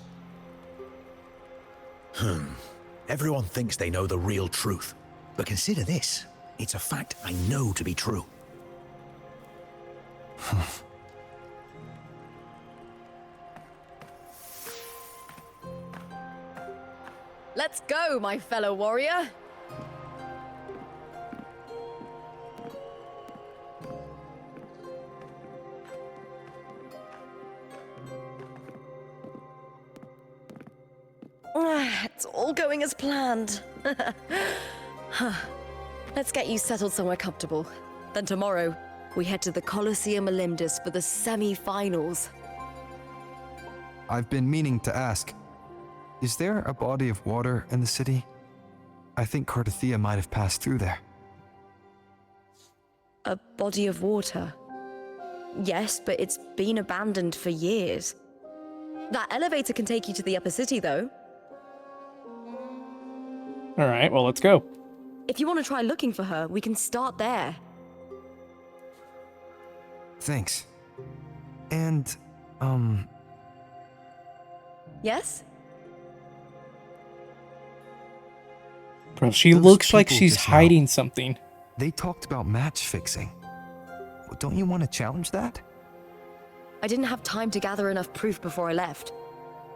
Everyone thinks they know the real truth. But consider this. It's a fact I know to be true. Let's go, my fellow warrior. It's all going as planned. Let's get you settled somewhere comfortable. Then tomorrow, we head to the Colosseum Olympus for the semi-finals. I've been meaning to ask, is there a body of water in the city? I think Cardathia might have passed through there. A body of water? Yes, but it's been abandoned for years. That elevator can take you to the upper city, though. Alright, well, let's go. If you want to try looking for her, we can start there. Thanks. And, Yes? Bro, she those looks like people she's just now, hiding something. they talked about match fixing. Don't you want to challenge that? I didn't have time to gather enough proof before I left.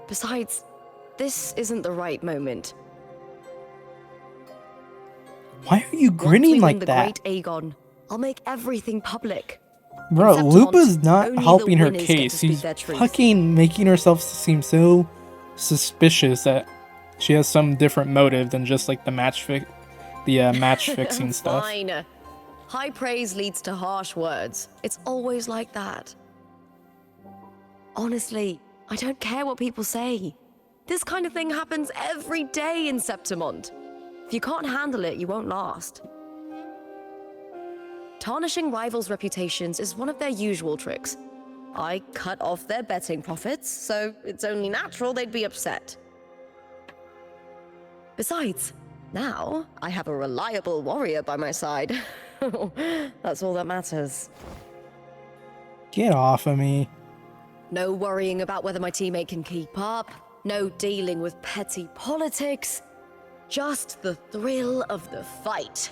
Besides, this isn't the right moment. Why are you Once grinning we like win the that? Great Aegon, I'll make everything public. Bro, Except Lupa's once, not only the helping her winners get to case. speak She's their truth. fucking making herself seem so suspicious that she has some different motive than just like the match fixing stuff. Fine. High praise leads to harsh words. It's always like that. Honestly, I don't care what people say. This kind of thing happens every day in Septimont. If you can't handle it, you won't last. Tarnishing rivals' reputations is one of their usual tricks. I cut off their betting profits, so it's only natural they'd be upset. Besides, now I have a reliable warrior by my side. That's all that matters. Get off of me. No worrying about whether my teammate can keep up. No dealing with petty politics. Just the thrill of the fight.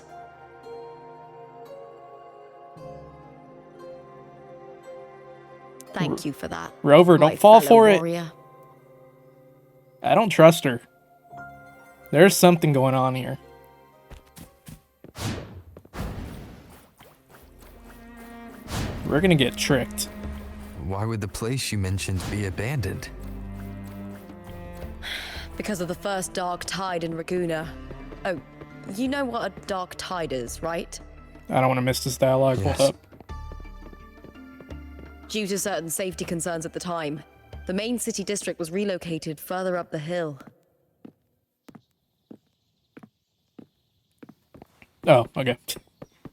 Thank you for that. Rover, my don't fall fellow for it. warrior. I don't trust her. There's something going on here. We're gonna get tricked. Why would the place you mentioned be abandoned? Because of the first dark tide in Raguna. Oh, you know what a dark tide is, right? I don't want to miss this dialogue. Yes. Hold up. Due to certain safety concerns at the time, the main city district was relocated further up the hill. Oh, okay. Do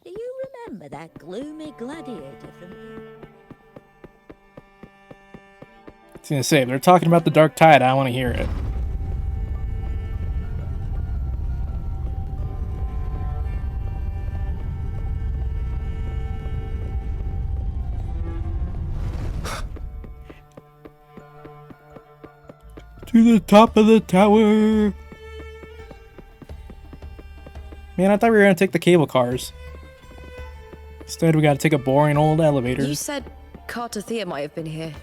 you remember that gloomy gladiator from... I was gonna say, if they're talking about the dark tide, I want to hear it. To the top of the tower. Man, I thought we were gonna take the cable cars. Instead, we gotta take a boring old elevator. You said Cardathia might have been here.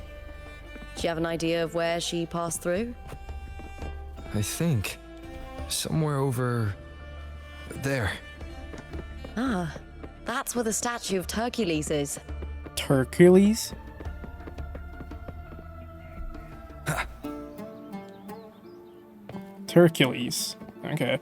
Do you have an idea of where she passed through? I think somewhere over there. Ah, that's where the statue of Hercules is. Hercules? Hercules. Okay.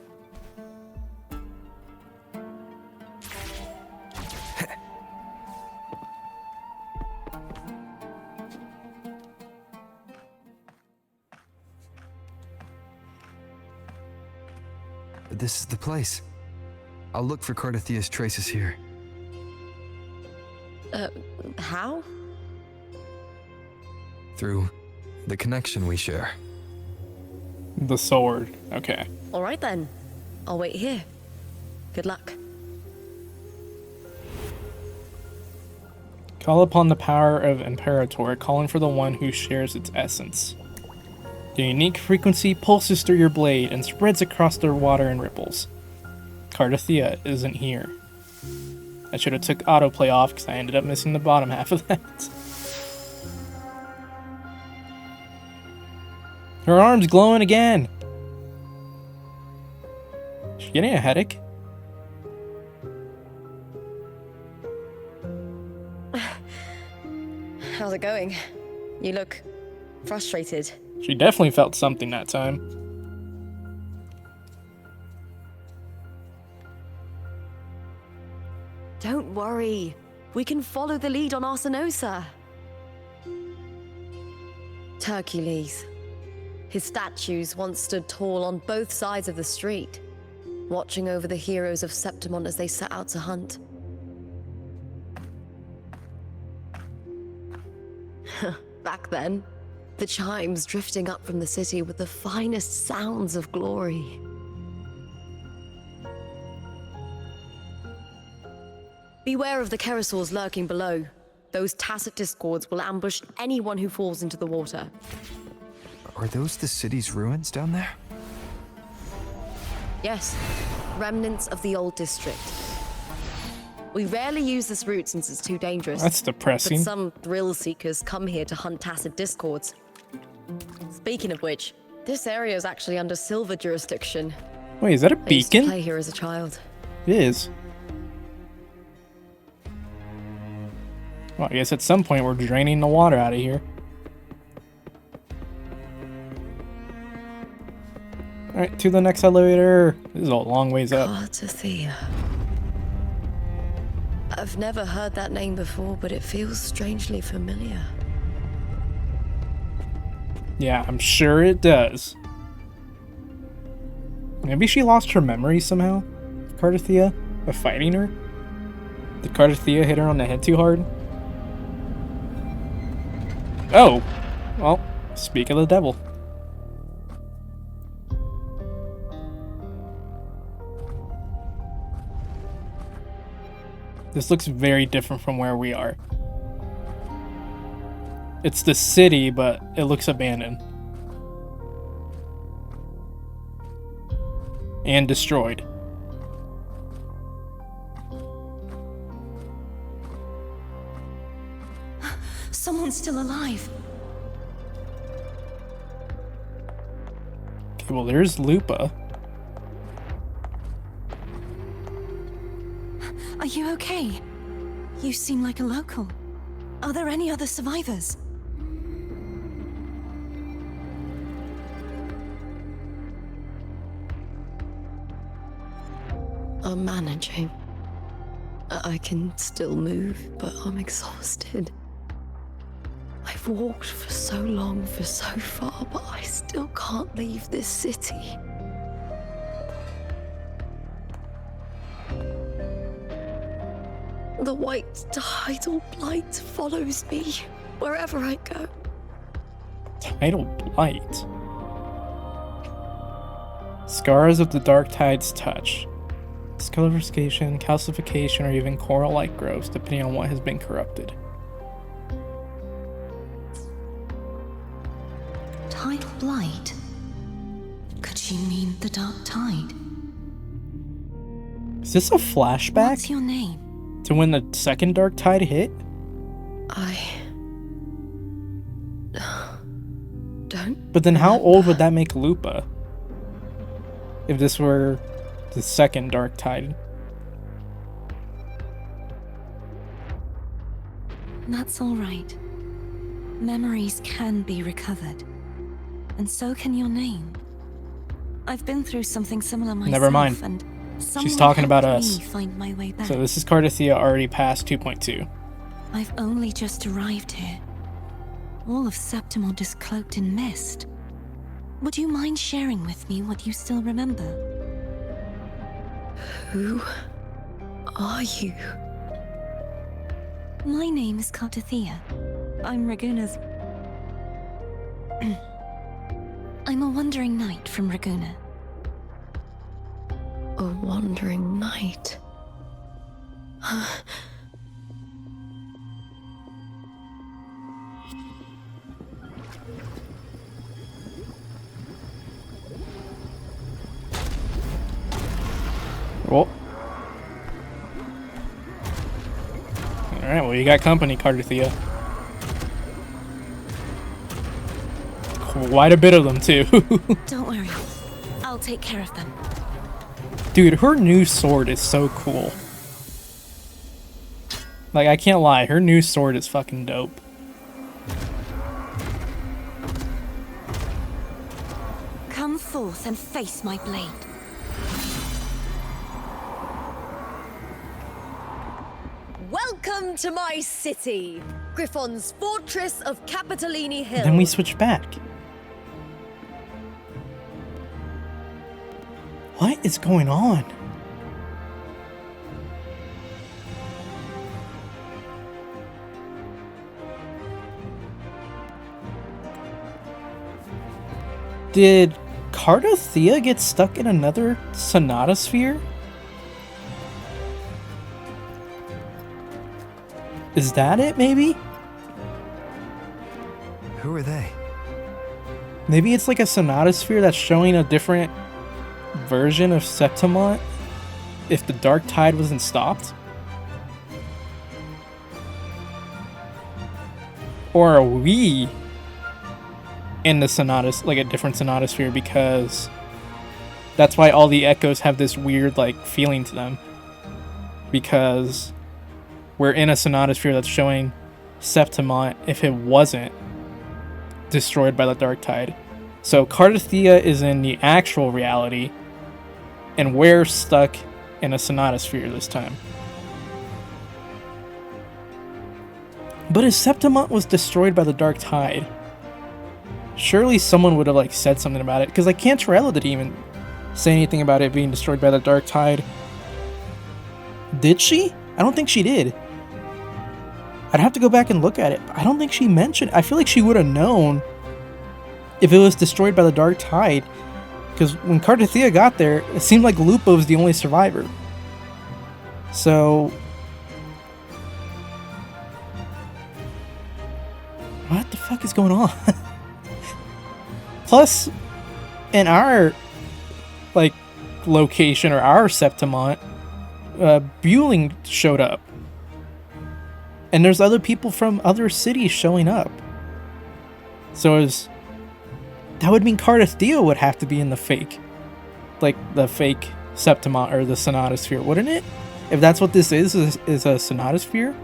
This is the place. I'll look for Cardathia's traces here. How? Through the connection we share. The sword. Okay. All right then. I'll wait here. Good luck. Call upon the power of Imperator, calling for the one who shares its essence. The unique frequency pulses through your blade and spreads across the water in ripples. Cardathea isn't here. I should have took autoplay off because I ended up missing the bottom half of that. Her arm's glowing again! Is she getting a headache? How's it going? You look frustrated. She definitely felt something that time. Don't worry. We can follow the lead on Arsenosa. Hercules. His statues once stood tall on both sides of the street, watching over the heroes of Septimon as they set out to hunt. Back then, the chimes drifting up from the city with the finest sounds of glory. Beware of the Kerosaurs lurking below. Those tacit discords will ambush anyone who falls into the water. Are those the city's ruins down there? Yes, remnants of the old district. We rarely use this route since it's too dangerous. That's depressing. But some thrill seekers come here to hunt tacit discords. Speaking of which, this area is actually under Silver jurisdiction. Wait, is that a I used to beacon? play here as a child. It is. Well, I guess at some point we're draining the water out of here. Alright, to the next elevator. This is a long ways up. Cardathea. I've never heard that name before, but it feels strangely familiar. Yeah, I'm sure it does. Maybe she lost her memory somehow? Cardathea? By fighting her? Did Cardathea hit her on the head too hard? Oh! Well, speak of the devil. This looks very different from where we are. It's the city, but it looks abandoned. And destroyed. Someone's still alive. Okay, well, there's Lupa. Are you okay? You seem like a local. Are there any other survivors? I'm managing. I can still move, but I'm exhausted. I've walked for so long, for so far, but I still can't leave this city. The white tidal blight follows me wherever I go. Tidal blight. Scars of the dark tide's touch. Discoloration, calcification, or even coral-like growths, depending on what has been corrupted. Tidal blight? Could she mean the dark tide? Is this a flashback? What's your name? To when the second dark tide hit? Don't. But then how old would that make Lupa? If this were the second dark tide. That's all right. Memories can be recovered. And so can your name. I've been through something similar myself. Never mind. And she's talking about helped us. me find my way back. So this is Cardathea already past 2.2. I've only just arrived here. All of Septimon is cloaked in mist. Would you mind sharing with me what you still remember? Who are you? My name is Cardathea. I'm Raguna's... I'm a wandering knight from Raguna. A wandering knight. Well. Alright, well, you got company, Cardathia. Quite a bit of them, too. Don't worry. I'll take care of them. Dude, her new sword is so cool. Like, I can't lie, her new sword is fucking dope. Come forth and face my blade. Welcome to my city, Griffon's fortress of Capitolini Hill. Then we switch back. What is going on? Did Cardathia get stuck in another Sonata sphere? Is that it, maybe? Who are they? Maybe it's like a Sonata sphere that's showing a different version of Septimont if the Dark Tide wasn't stopped? Or are we in the Sonatas, like a different Sonata sphere, because that's why all the echoes have this weird like feeling to them, because we're in a Sonata sphere that's showing Septimont if it wasn't destroyed by the Dark Tide. So Cardathia is in the actual reality, and we're stuck in a Sonata sphere this time. But if Septimont was destroyed by the Dark Tide, surely someone would have like said something about it, because like Cantarella didn't even say anything about it being destroyed by the Dark Tide. Did she? I don't think she did. I'd have to go back and look at it. I don't think she mentioned. I feel like she would have known if it was destroyed by the Dark Tide, because when Cardathia got there, it seemed like Lupo was the only survivor. So what the fuck is going on? Plus, in our like location or our Septimont, Bueling showed up. And there's other people from other cities showing up. So that would mean Cardathia would have to be in the fake. Like the fake Septimont or the Sonata sphere, wouldn't it? If that's what this is a Sonata sphere?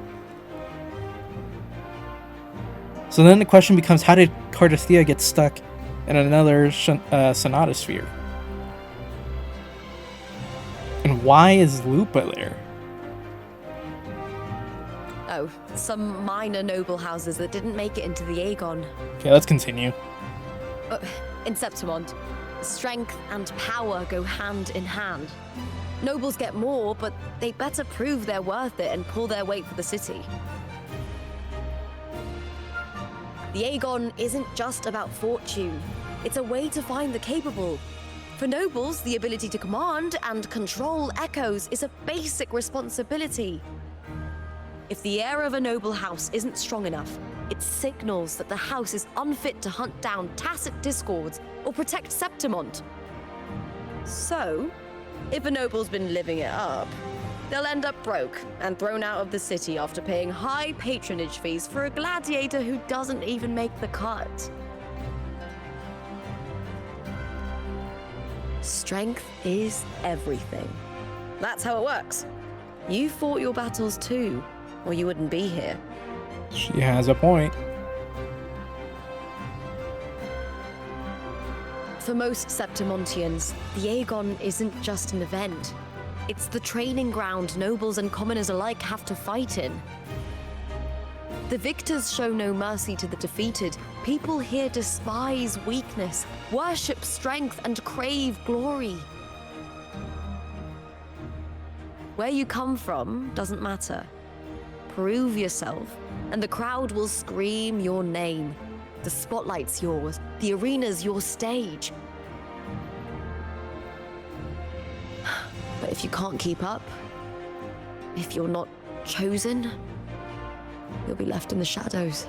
So then the question becomes, how did Cardathia get stuck in another Sonata sphere? And why is Lupa there? Oh, some minor noble houses that didn't make it into the Aegon. Okay, let's continue. In Septimont, strength and power go hand in hand. Nobles get more, but they better prove they're worth it and pull their weight for the city. The Aegon isn't just about fortune. It's a way to find the capable. For nobles, the ability to command and control echoes is a basic responsibility. If the heir of a noble house isn't strong enough, it signals that the house is unfit to hunt down tacit discords or protect Septimont. So, if a noble's been living it up, they'll end up broke and thrown out of the city after paying high patronage fees for a gladiator who doesn't even make the cut. Strength is everything. That's how it works. You fought your battles too, or you wouldn't be here. She has a point. For most Septimontians, the Aegon isn't just an event. It's the training ground nobles and commoners alike have to fight in. The victors show no mercy to the defeated. People here despise weakness, worship strength, and crave glory. Where you come from doesn't matter. Prove yourself, and the crowd will scream your name. The spotlight's yours. The arena's your stage. But if you can't keep up, if you're not chosen, you'll be left in the shadows.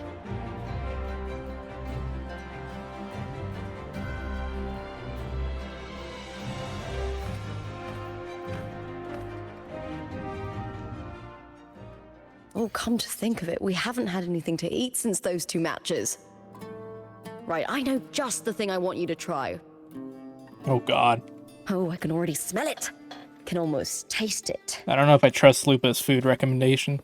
Oh, come to think of it, we haven't had anything to eat since those 2 matches. Right, I know just the thing I want you to try. Oh god. Oh, I can already smell it. Can almost taste it. I don't know if I trust Lupa's food recommendation.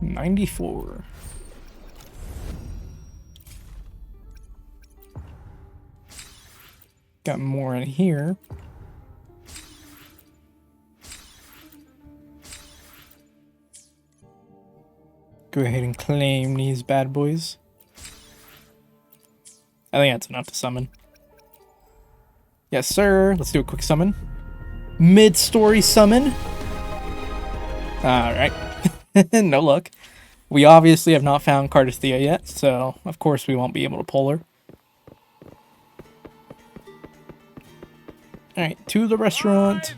$94. Got more in here. Go ahead and claim these bad boys. I think that's enough to summon. Yes, sir. Let's do a quick summon. Mid-story summon. Alright. No luck. We obviously have not found Cardithea yet, so of course we won't be able to pull her. Alright, to the restaurant.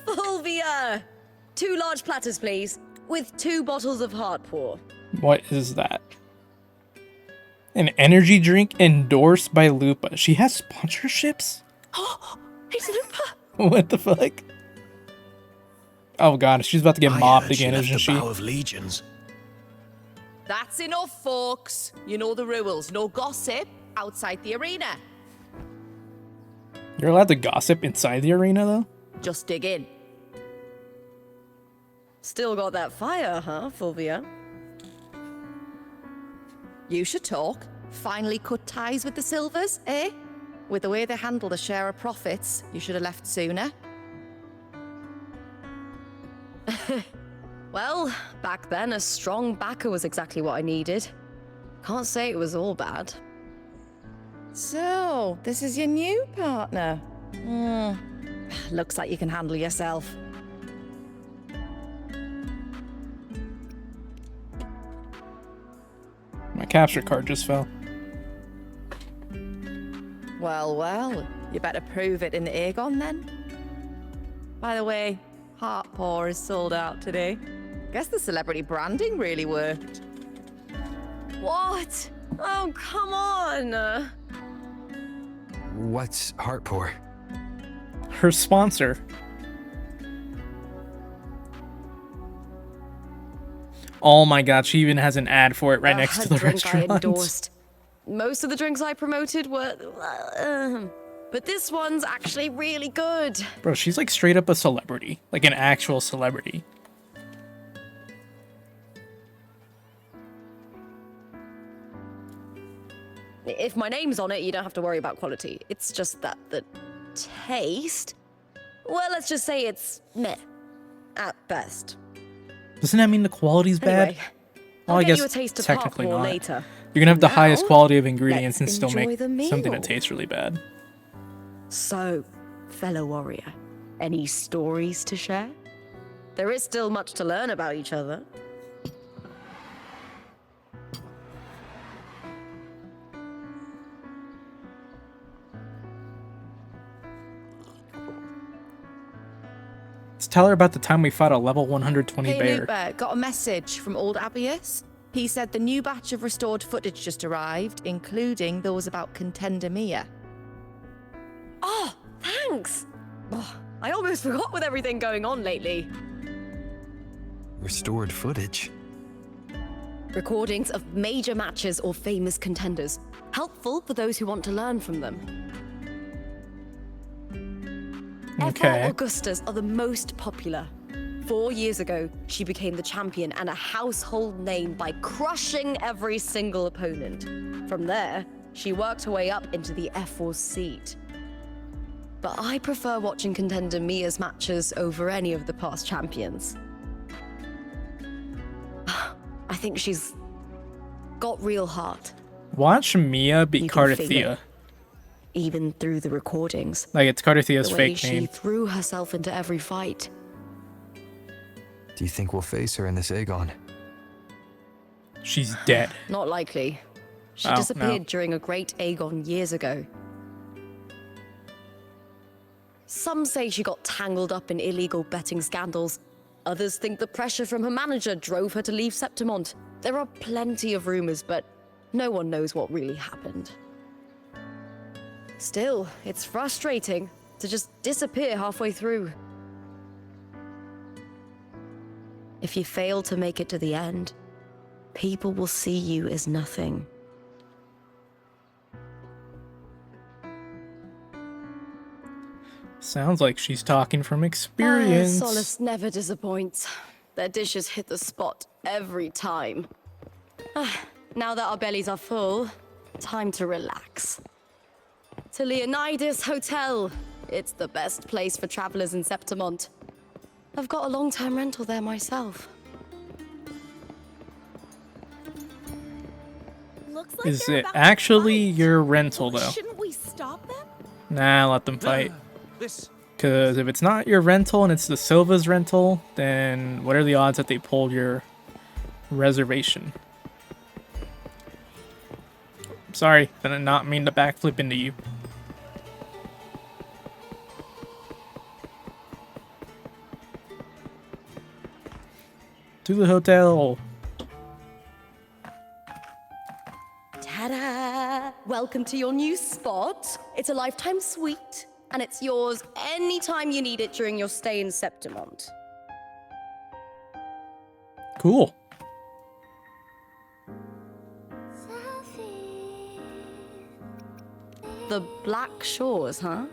Fulvia! 2 large platters, please, with 2 bottles of hard pour. What is that? An energy drink endorsed by Lupa. She has sponsorships? Oh, it's Lupa! What the fuck? Oh god, she's about to get mobbed again, isn't she? Bow of Legions. That's enough, folks. You know the rules. No gossip outside the arena. You're allowed to gossip inside the arena, though? Just dig in. Still got that fire, huh, Fulvia? You should talk. Finally cut ties with the Silvers, eh? With the way they handle the share of profits, you should have left sooner. Well, back then, a strong backer was exactly what I needed. Can't say it was all bad. So, this is your new partner. Looks like you can handle yourself. My capture card just fell. Well, well, you better prove it in the Aegon then. By the way, Heart Pour is sold out today. Guess the celebrity branding really worked. What? Oh, come on! What's Heartpour? Her sponsor. Oh my god, she even has an ad for it right next to the drink restaurant. I endorsed. Most of the drinks I promoted were... but this one's actually really good. Bro, she's like straight up a celebrity. Like an actual celebrity. If my name's on it, you don't have to worry about quality. It's just that the taste... Well, let's just say it's meh. At best. Doesn't that mean the quality's bad? Anyway, Well, I'll I get guess you a taste of technically Heartpour not. later. You can have the Now, highest quality of ingredients and let's still make enjoy the something meal. that tastes really bad. So, fellow warrior, any stories to share? There is still much to learn about each other. Let's tell her about the time we fought a level 120 Hey, bear. Lupa, got a message from old Abius. He said the new batch of restored footage just arrived, including those about Contender Mia. Oh, thanks! Oh, I almost forgot with everything going on lately. Restored footage. Recordings of major matches or famous contenders. Helpful for those who want to learn from them. Okay. Augustas are the most popular. 4 years ago, she became the champion and a household name by crushing every single opponent. From there, she worked her way up into the F4 seat. But I prefer watching Contender Mia's matches over any of the past champions. I think she's got real heart. Watch Mia be You can feel Cardathea. it, even through the recordings. Like, it's Cardathea's The way fake she name. threw herself into every fight. Do you think we'll face her in this Aegon? She's dead. Not likely. She Oh, disappeared no. during a great Aegon years ago. Some say she got tangled up in illegal betting scandals. Others think the pressure from her manager drove her to leave Septimont. There are plenty of rumors, but no one knows what really happened. Still, it's frustrating to just disappear halfway through. If you fail to make it to the end, people will see you as nothing. Sounds like she's talking from experience. Solace never disappoints. Their dishes hit the spot every time. Now that our bellies are full, time to relax. To Leonidas Hotel. It's the best place for travelers in Septimont. I've got a long-term rental there myself. Looks like Is they're it about to actually fight. your rental, though? Shouldn't we stop them? Nah, let them fight. This. Because if it's not your rental and it's the Silva's rental, then what are the odds that they pulled your reservation? Sorry, did I not mean to backflip into you. To the hotel. Ta-da! Welcome to your new spot. It's a lifetime suite, and it's yours anytime you need it during your stay in Septimont. Cool. The Black Shores, huh?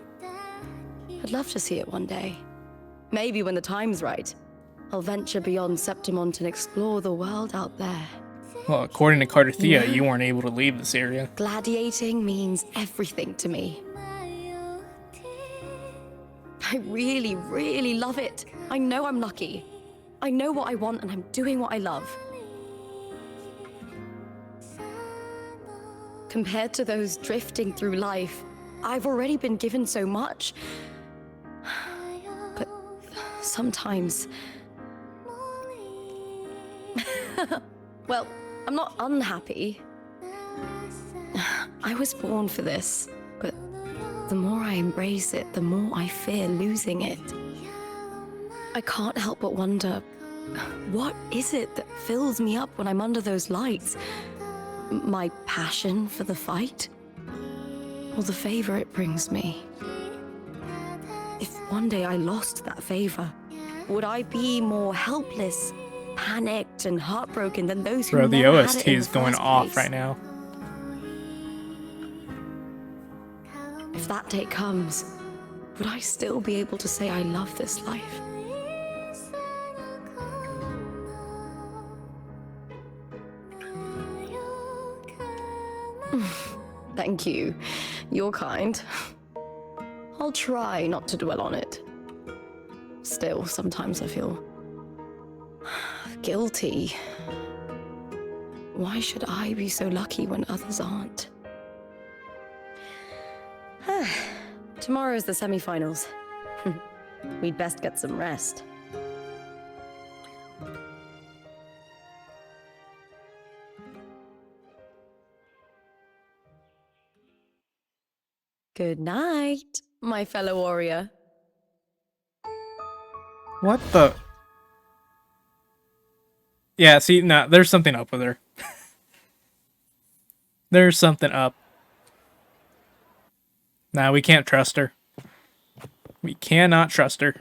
I'd love to see it one day. Maybe when the time's right, I'll venture beyond Septimont and explore the world out there. Well, according to Cardathea, Yeah. you weren't able to leave this area. Gladiating means everything to me. I really, really love it. I know I'm lucky. I know what I want and I'm doing what I love. Compared to those drifting through life, I've already been given so much. But sometimes... Well, I'm not unhappy. I was born for this, but the more I embrace it, the more I fear losing it. I can't help but wonder, what is it that fills me up when I'm under those lights? My passion for the fight? Or the favor it brings me? If one day I lost that favor, would I be more helpless, panicked, and heartbroken than those who Bro, the never had OST it in is the going first off place? right now. If that day comes, would I still be able to say I love this life? Thank you. You're kind. I'll try not to dwell on it. Still, sometimes I feel guilty. Why should I be so lucky when others aren't? Tomorrow's the semi-finals. We'd best get some rest. Good night, my fellow warrior. What the? Yeah, see, nah, there's something up with her. There's something up. Nah, we can't trust her. We cannot trust her.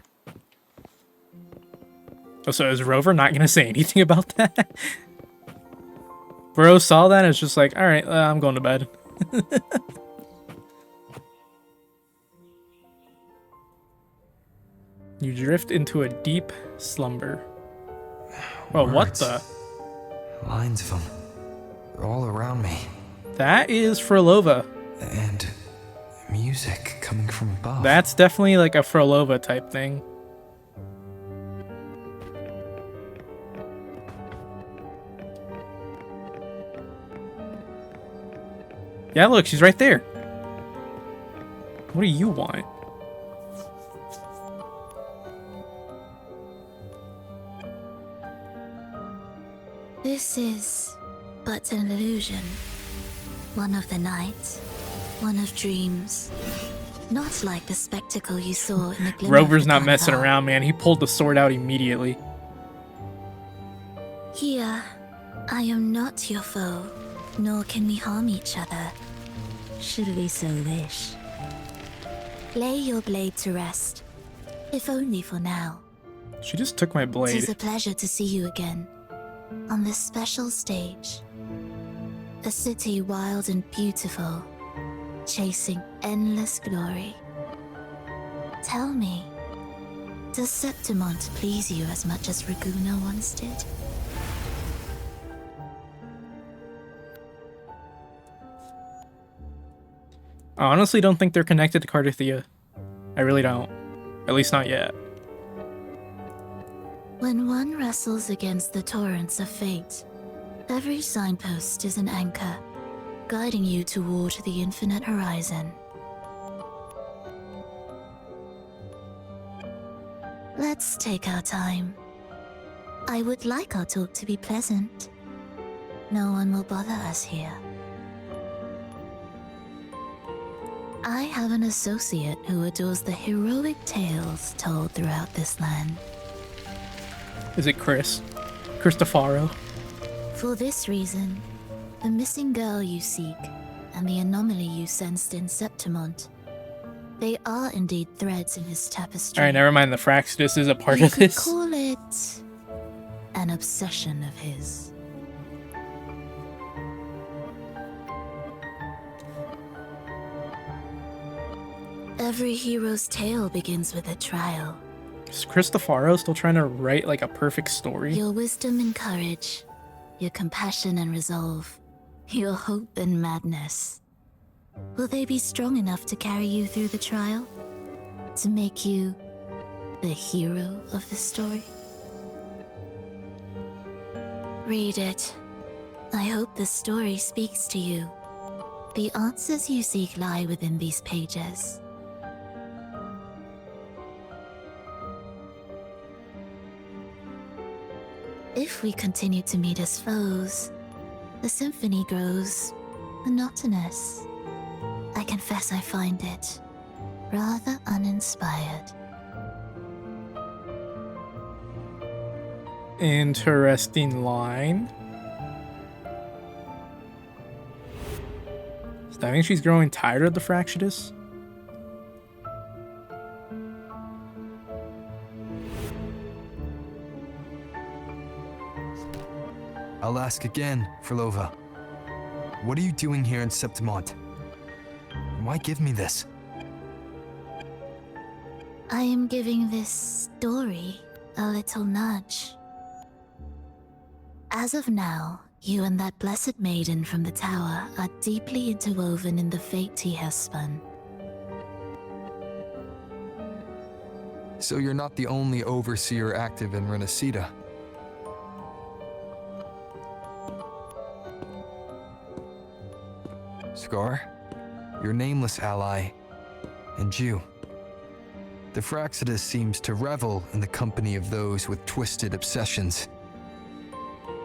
Oh, so is Rover not gonna say anything about that? Bro saw that and was just like, alright, I'm going to bed. You drift into a deep slumber. Oh, what Words. the? Lines of them. They're all around me. That is Frolova. And music coming from above. That's definitely like a Frolova type thing. Yeah, look, she's right there. What do you want? This is but an illusion. One of the night, one of dreams. Not like the spectacle you saw in the glimmer Rover's of the not messing carnival. around, man. He pulled the sword out immediately. Here, I am not your foe, nor can we harm each other, should we so wish. Lay your blade to rest, if only for now. She just took my It blade. is a pleasure to see you again, on this special stage. A city wild and beautiful, chasing endless glory. Tell me, does Septimont please you as much as Raguna once did? I honestly don't think they're connected to Cardathia. I really don't. At least not yet. When one wrestles against the torrents of fate, every signpost is an anchor, guiding you toward the infinite horizon. Let's take our time. I would like our talk to be pleasant. No one will bother us here. I have an associate who adores the heroic tales told throughout this land. Is it Chris? Cristofaro? For this reason, the missing girl you seek and the anomaly you sensed in Septimont, they are indeed threads in his tapestry. Alright, never mind. The Fraxidus is a part You of could this. call it an obsession of his. Every hero's tale begins with a trial. Is Cristofaro still trying to write like a perfect story? Your wisdom and courage, your compassion and resolve, your hope and madness. Will they be strong enough to carry you through the trial? To make you the hero of the story? Read it. I hope the story speaks to you. The answers you seek lie within these pages. If we continue to meet as foes, the symphony grows monotonous. I confess I find it rather uninspired. Interesting line. Does that mean she's growing tired of the Fraxidus? I'll ask again, Frolova. What are you doing here in Septimont? Why give me this? I am giving this story a little nudge. As of now, you and that blessed maiden from the tower are deeply interwoven in the fate he has spun. So you're not the only overseer active in Renacida. Scar, your nameless ally, and you. The Fraxidus seems to revel in the company of those with twisted obsessions.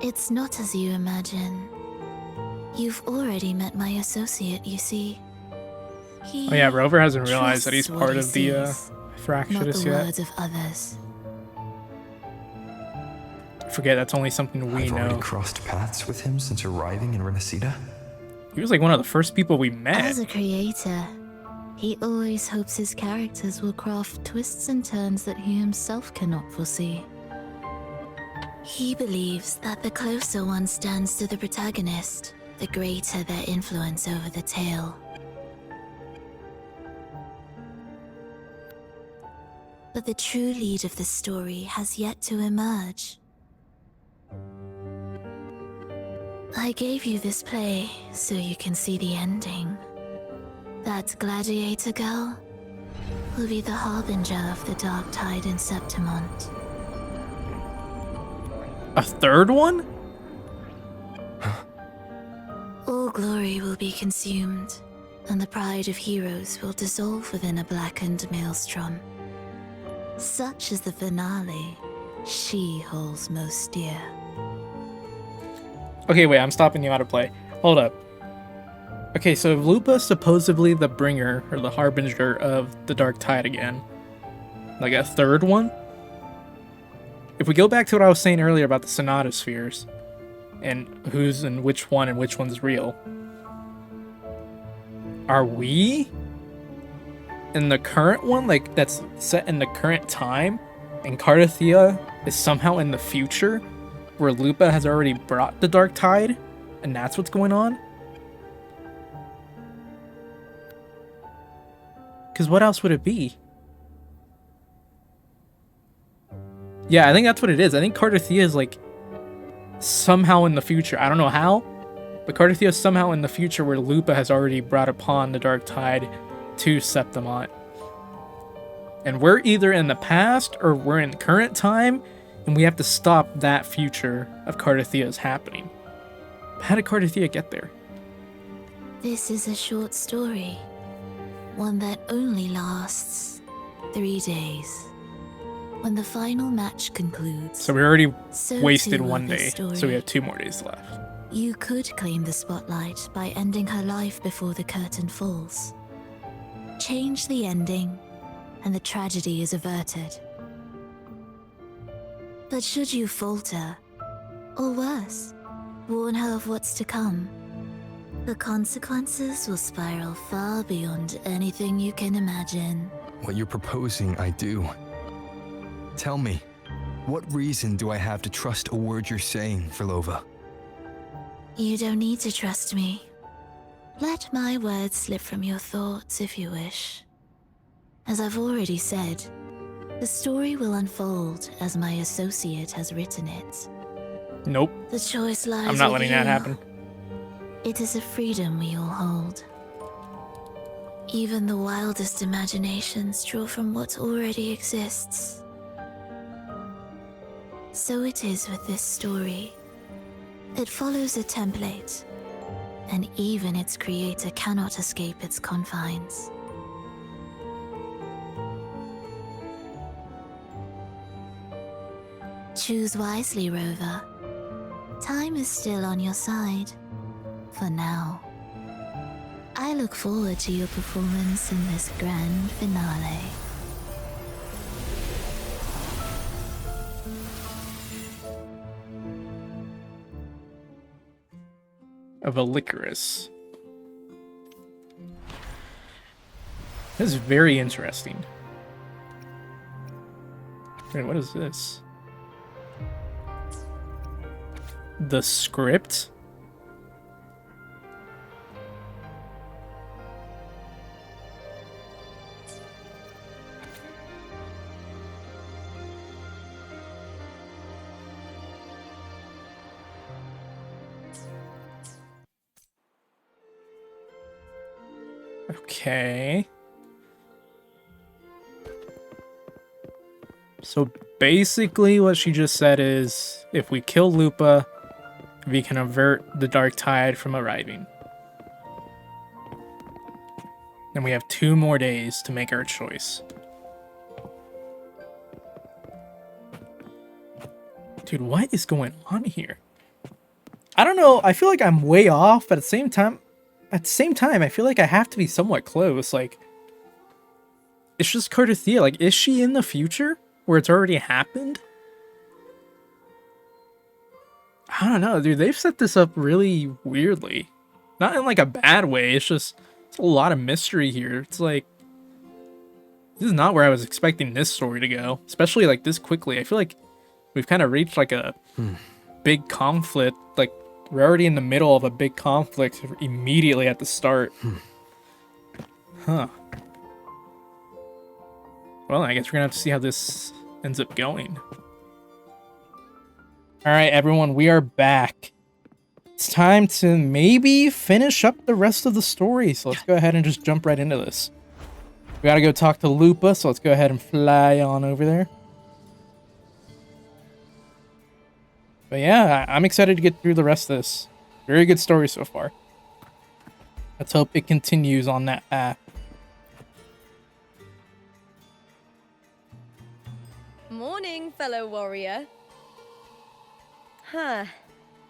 It's not as you imagine. You've already met my associate, you see. He Oh yeah, Rover hasn't realized that he's trusts part what of he the sees, not Fraxidus the yet. words of others. Forget that's only something we I've know. already crossed paths with him since arriving in Renacida. He was like one of the first people we met. As a creator, he always hopes his characters will craft twists and turns that he himself cannot foresee. He believes that the closer one stands to the protagonist, the greater their influence over the tale. But the true lead of the story has yet to emerge. I gave you this play so you can see the ending. That gladiator girl will be the harbinger of the dark tide in Septimont. A third one? All glory will be consumed, and the pride of heroes will dissolve within a blackened maelstrom. Such is the finale she holds most dear. Okay, wait, I'm stopping you out of play. Hold up. Okay, so Lupa's supposedly the bringer, or the harbinger of the Dark Tide again. Like a third one? If we go back to what I was saying earlier about the Sonata spheres, and who's in which one and which one's real, are we in the current one, like that's set in the current time, and Cardathia is somehow in the future, where Lupa has already brought the Dark Tide, and that's what's going on? Because what else would it be? Yeah, I think that's what it is. I think Cardathia is like somehow in the future. I don't know how, but Cardathia is somehow in the future where Lupa has already brought upon the Dark Tide to Septimont. And we're either in the past or we're in current time, and we have to stop that future of Cardathia's happening. How did Cardathia get there? This is a short story, one that only lasts 3 days. When the final match concludes, So we already so wasted too will 1 the day, story. so we have 2 more days left. You could claim the spotlight by ending her life before the curtain falls. Change the ending, and the tragedy is averted. But should you falter, or worse, warn her of what's to come, the consequences will spiral far beyond anything you can imagine. What you're proposing, I do. Tell me, what reason do I have to trust a word you're saying, Firlova? You don't need to trust me. Let my words slip from your thoughts if you wish. As I've already said, the story will unfold as my associate has written it. Nope. The choice lies I'm not with letting you. that happen. It is a freedom we all hold. Even the wildest imaginations draw from what already exists. So it is with this story. It follows a template, and even its creator cannot escape its confines. Choose wisely, Rover. Time is still on your side. For now. I look forward to your performance in this grand finale. Of a licorice. This is very interesting. Wait, what is this? The script? Okay. So basically what she just said is, if we kill Lupa, we can avert the Dark Tide from arriving. And we have 2 more days to make our choice. Dude, what is going on here? I don't know, I feel like I'm way off, but at the same time, I feel like I have to be somewhat close. Like, it's just Cardathia. Like, is she in the future where it's already happened? I don't know, dude. They've set this up really weirdly. Not in like a bad way. It's just, it's a lot of mystery here. It's like, this is not where I was expecting this story to go, especially like this quickly. I feel like we've kind of reached like a big conflict. Like, we're already in the middle of a big conflict immediately at the start. Huh. Well, I guess we're gonna have to see how this ends up going. Alright, everyone, we are back. It's time to maybe finish up the rest of the story, so let's go ahead and just jump right into this. We gotta go talk to Lupa, so let's go ahead and fly on over there. But yeah, I'm excited to get through the rest of this. Very good story so far. Let's hope it continues on that path. Morning, fellow warrior. Huh.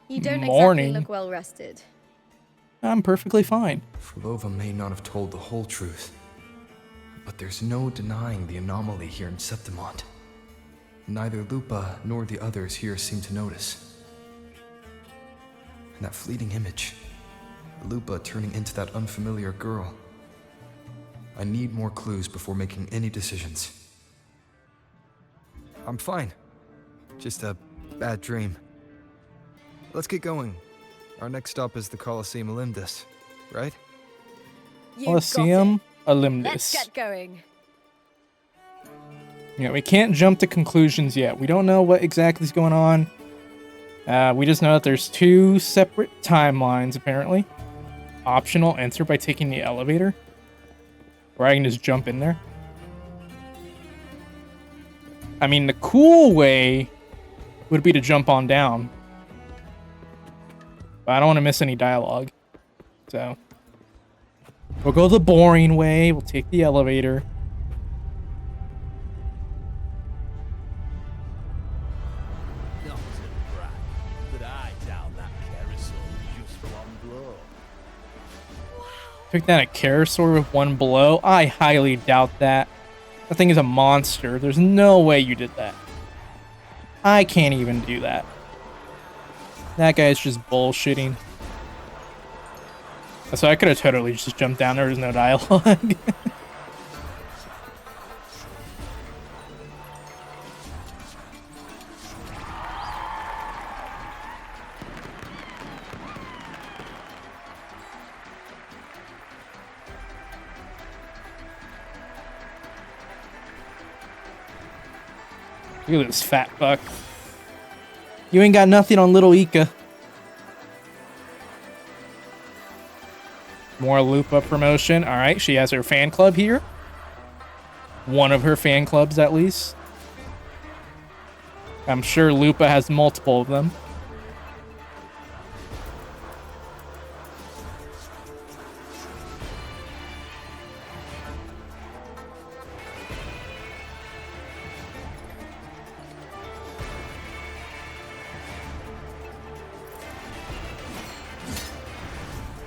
You don't Morning. exactly look well rested. I'm perfectly fine. Frolova may not have told the whole truth, but there's no denying the anomaly here in Septimont. Neither Lupa nor the others here seem to notice. And that fleeting image, Lupa turning into that unfamiliar girl. I need more clues before making any decisions. I'm fine. Just a bad dream. Let's get going. Our next stop is the Colosseum Olympus, right? Colosseum Olympus. Let's get going. Yeah, we can't jump to conclusions yet. We don't know what exactly is going on. We just know that there's 2 separate timelines, apparently. Optional, enter by taking the elevator. Or I can just jump in there. I mean, the cool way would be to jump on down. But I don't want to miss any dialogue. So, we'll go the boring way. We'll take the elevator. Not to brag, but I down that carousel just one blow. Took down a Karasaur with 1 blow? I highly doubt that. That thing is a monster. There's no way you did that. I can't even do that. That guy's just bullshitting. So I could have totally just jumped down. There was no dialogue. Look at this fat fuck. You ain't got nothing on little Ika. More Lupa promotion. Alright, she has her fan club here. One of her fan clubs, at least. I'm sure Lupa has multiple of them.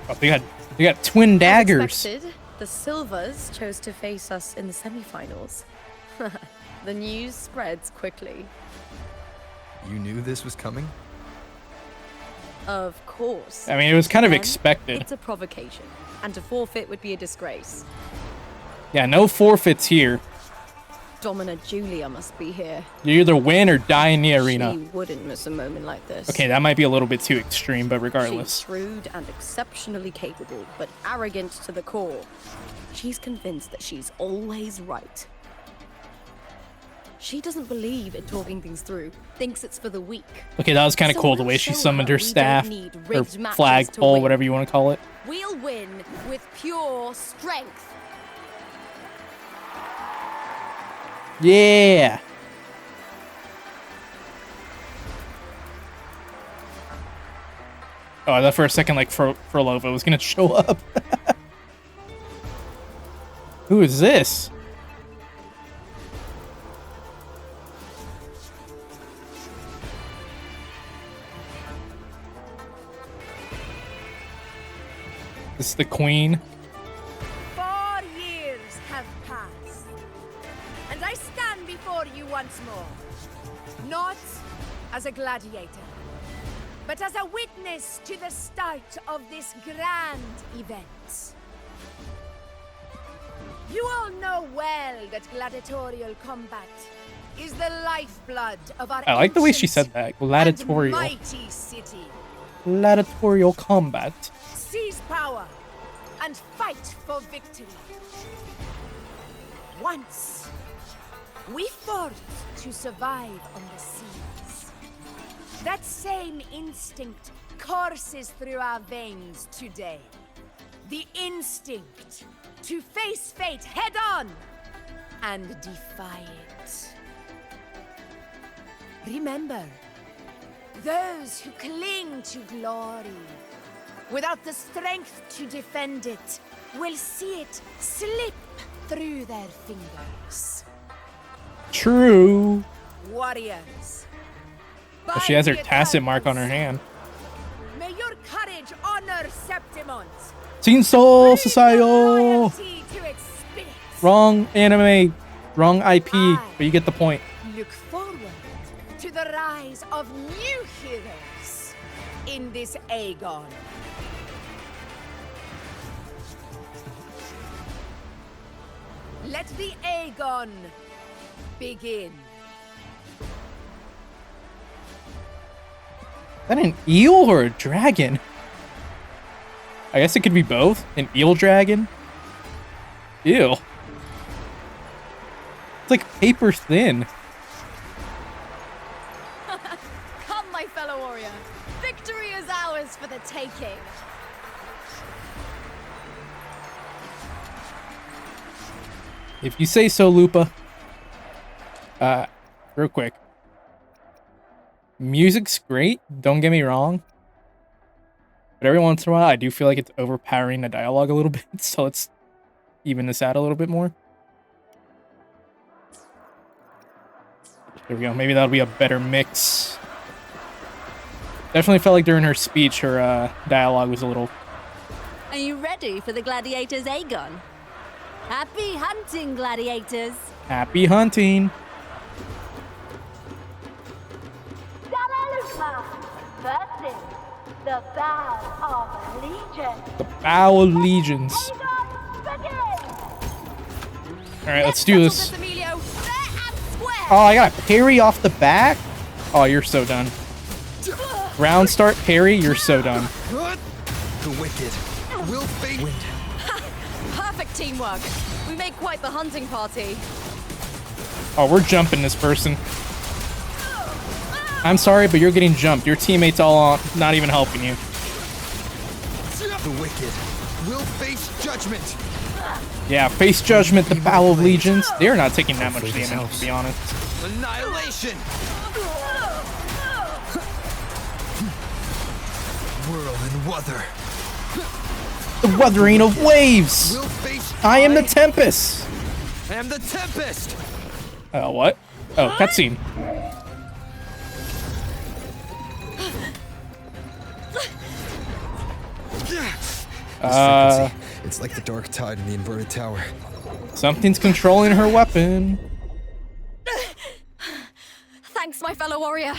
Oh, they got twin daggers. As expected, the Silvers chose to face us in the semifinals. The news spreads quickly. You knew this was coming? Of course. I mean, it was kind of Then, expected. It's a provocation, and to forfeit would be a disgrace. Yeah, no forfeits here. Domina Julia must be here. You either win or die in the arena. She wouldn't miss a moment like this. Okay, that might be a little bit too extreme, but regardless. She's shrewd and exceptionally capable, but arrogant to the core. She's convinced that she's always right. She doesn't believe in talking things through, thinks it's for the weak. Okay, that was kind of So cool, the we'll way she show summoned her her we don't staff, need or rigged matches to flagpole, win. whatever you want to call it. We'll win with pure strength. Yeah! Oh, I thought for a second, like, Frolova was gonna show up. Who is this? This is the queen. 4 years have passed, and I stand before you once more, not as a gladiator, but as a witness to the start of this grand event. You all know well that gladiatorial combat is the lifeblood of our I like the way she ancient said that. and Gladiatorial. mighty city. Gladiatorial combat. Seize power and fight for victory. Once, we fought to survive on the seas. That same instinct courses through our veins today. The instinct to face fate head on and defy it. Remember, those who cling to glory without the strength to defend it, will see it slip through their fingers. True. Warriors. Well, she has her by the tacit mark on her eternals, hand. may your courage honor Septimont. Sin Soul Societal. Loyalty to its spirit. Wrong anime, wrong IP, but you get the point. Look forward to the rise of new heroes in this Aegon. Let the Aegon begin. Is that an eel or a dragon? I guess it could be both. An eel dragon? Ew. It's like paper thin. Come, my fellow warrior. Victory is ours for the taking. If you say so, Lupa. Real quick. Music's great, don't get me wrong. But every once in a while, I do feel like it's overpowering the dialogue a little bit, so let's even this out a little bit more. There we go, maybe that'll be a better mix. Definitely felt like during her speech, her dialogue was a little... Are you ready for the gladiators, Aegon? Happy hunting, gladiators! Happy hunting! Versus the Bow of Allegiance. The Bow of Allegiance. Alright, let's do this. Oh, I got a parry off the back? Oh, you're so done. Round start parry, you're so done. The wicked will fade. Perfect teamwork. We make quite the hunting party. Oh, we're jumping this person. I'm sorry, but you're getting jumped. Your teammates all on, not even helping you. The wicked will face judgment. Yeah, face judgment, the Bow of Allegiance. They're not taking that much damage, to be honest. Annihilation. Whirl and Wuther. The Wuthering of Waves. I am the Tempest. I am the Tempest. What? Oh, cutscene. It's like the dark tide in the inverted tower. Something's controlling her weapon. Thanks, my fellow warrior.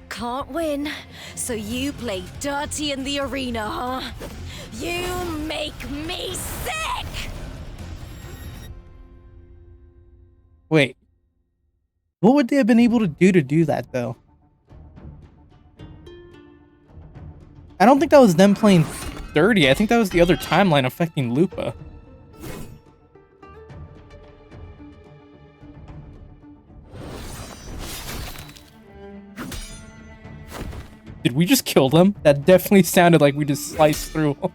Can't win, so you play dirty in the arena, huh? You make me sick! Wait. What would they have been able to do that, though? I don't think that was them playing dirty. I think that was the other timeline affecting Lupa. Did we just kill them? That definitely sounded like we just sliced through them.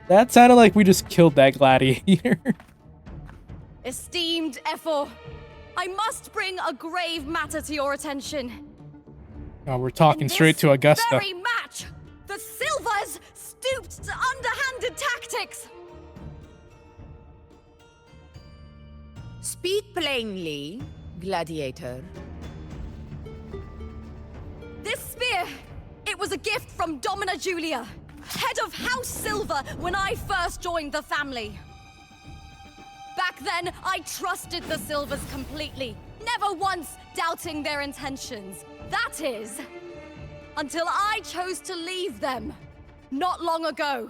That sounded like we just killed that gladiator. Esteemed Ephor, I must bring a grave matter to your attention. Oh, we're talking straight to Augusta. Very match, the Silvers stooped to underhanded tactics. Speak plainly, gladiator. This spear, it was a gift from Domina Julia, head of House Silver when I first joined the family. Back then, I trusted the Silvers completely, never once doubting their intentions. That is, until I chose to leave them, not long ago.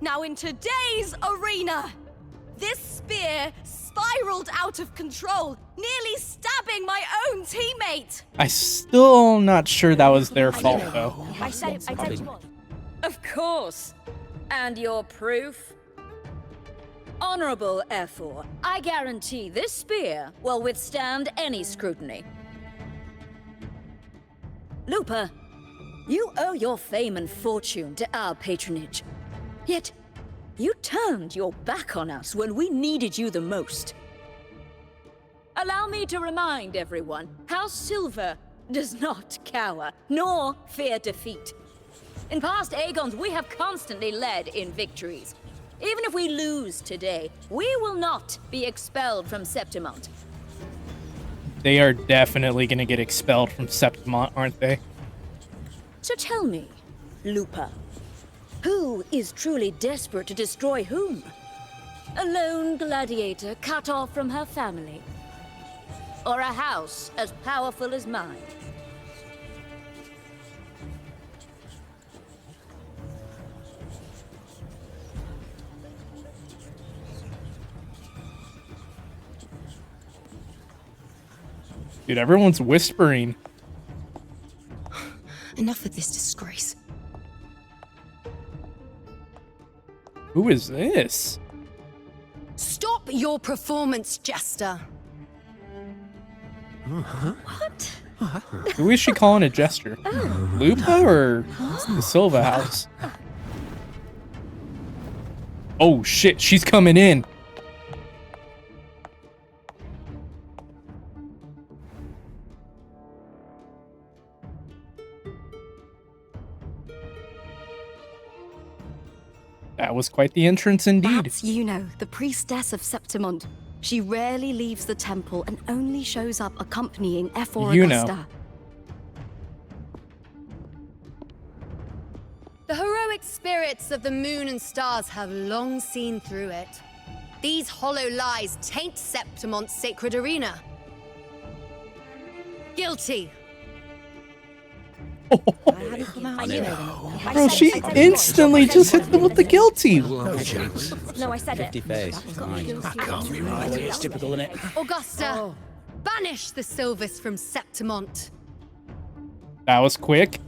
Now in today's arena, this spear spiraled out of control, nearly stabbing my own teammate. I'm still not sure that was their fault, though. I said you what? Of course. And your proof? Honorable Ephor, I guarantee this spear will withstand any scrutiny. Lupa, you owe your fame and fortune to our patronage. Yet, you turned your back on us when we needed you the most. Allow me to remind everyone, House Silver does not cower, nor fear defeat. In past Aegons, we have constantly led in victories. Even if we lose today, we will not be expelled from Septimont. They are definitely gonna get expelled from Septimont, aren't they? So tell me, Lupa, who is truly desperate to destroy whom? A lone gladiator cut off from her family? Or a house as powerful as mine? Dude, everyone's whispering. Enough of this disgrace. Who is this? Stop your performance, Jester. What? Who is she calling a jester? Lupa or the Silva House? Oh shit, she's coming in. That was quite the entrance indeed. That's Yuno, the priestess of Septimont. She rarely leaves the temple and only shows up accompanying Ephor Augusta. The heroic spirits of the moon and stars have long seen through it. These hollow lies taint Septimont's sacred arena. Guilty. Bro, she instantly just hit them with the guilty. No, I said it. That can't be right. It's typical, isn't it? Augusta, banish the Silvus from Septimont. That was quick.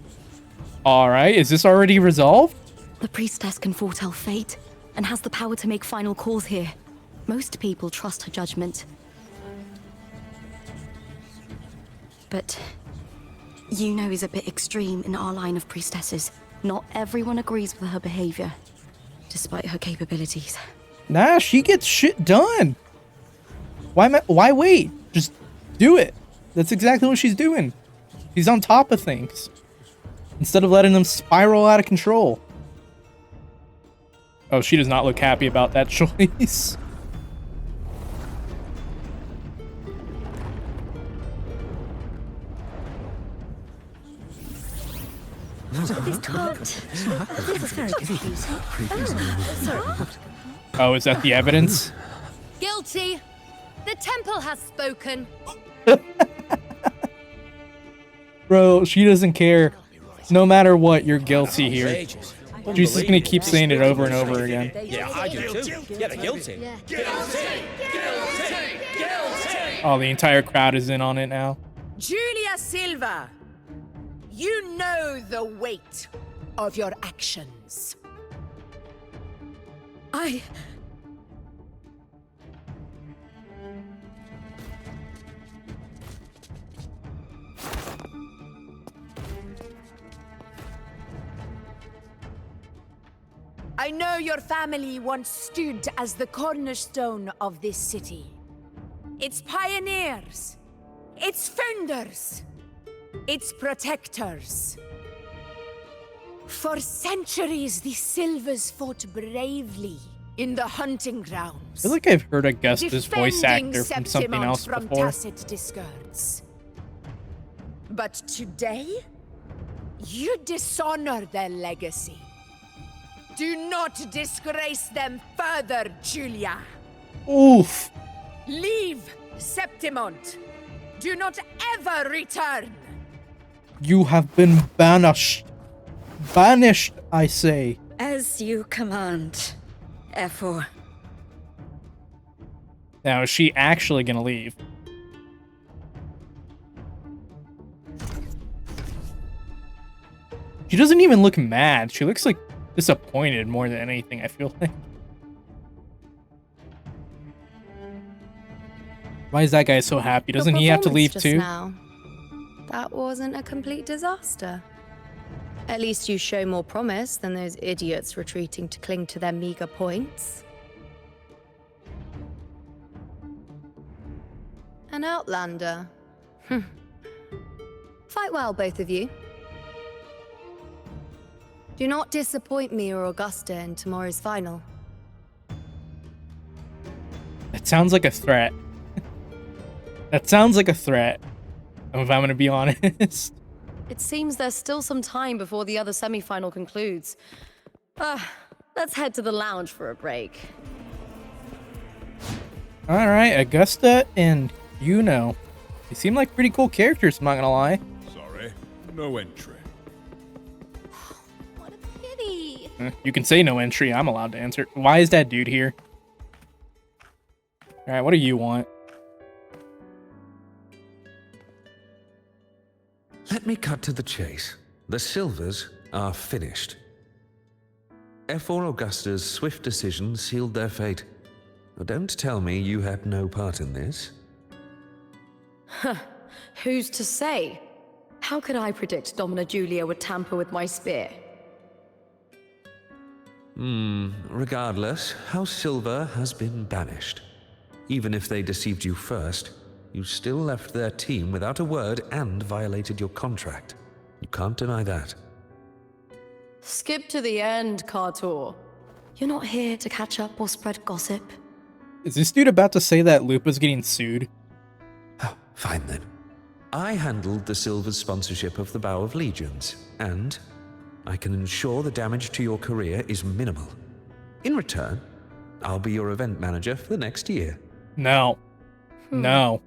Alright, is this already resolved? The priestess can foretell fate and has the power to make final calls here. Most people trust her judgment. But Yuno is a bit extreme in our line of priestesses. Not everyone agrees with her behavior, despite her capabilities. Nah, she gets shit done. Why wait? Just do it. That's exactly what she's doing. She's on top of things. Instead of letting them spiral out of control. Oh, she does not look happy about that choice. Oh, is that the evidence? Guilty. The temple has spoken. Bro, she doesn't care. No matter what, you're guilty here. She's just gonna keep saying it over and over again. Yeah, I do too. Yeah, they're guilty. Guilty! Oh, the entire crowd is in on it now. Julia Silva, you know the weight of your actions. I know your family once stood as the cornerstone of this city. Its pioneers, its founders, its protectors. For centuries, the Silvers fought bravely in the hunting grounds. I feel like I've heard Augusta's voice defending actor from something Septimont else from before. tacit discards. But today, you dishonor their legacy. Do not disgrace them further, Julia. Oof. Leave Septimont. Do not ever return. You have been banished. Banished, I say. As you command, Ephor. Now, is she actually gonna leave? She doesn't even look mad. She looks like disappointed more than anything, I feel like. Why is that guy so happy? Doesn't he have to leave too? Now. That wasn't a complete disaster. At least you show more promise than those idiots retreating to cling to their meager points. An outlander. Fight well, both of you. Do not disappoint me or Augusta in tomorrow's final. That sounds like a threat. That sounds like a threat, if I'm gonna be honest. It seems there's still some time before the other semi-final concludes. Let's head to the lounge for a break. Alright, Augusta and Yuno. They seem like pretty cool characters, I'm not gonna lie. Sorry, no entry. Pity. You can say no entry, I'm allowed to answer. Why is that dude here? Alright, what do you want? Let me cut to the chase. The Silvers are finished. F4 Augusta's swift decision sealed their fate. Don't tell me you had no part in this. Who's to say? How could I predict Domina Julia would tamper with my spear? Regardless, House Silver has been banished. Even if they deceived you first, you still left their team without a word and violated your contract. You can't deny that. Skip to the end, Kartor. You're not here to catch up or spread gossip. Is this dude about to say that Lupa's getting sued? Oh, fine then. I handled the Silver's sponsorship of the Bow of Legions, and I can ensure the damage to your career is minimal. In return, I'll be your event manager for the next year. No. No.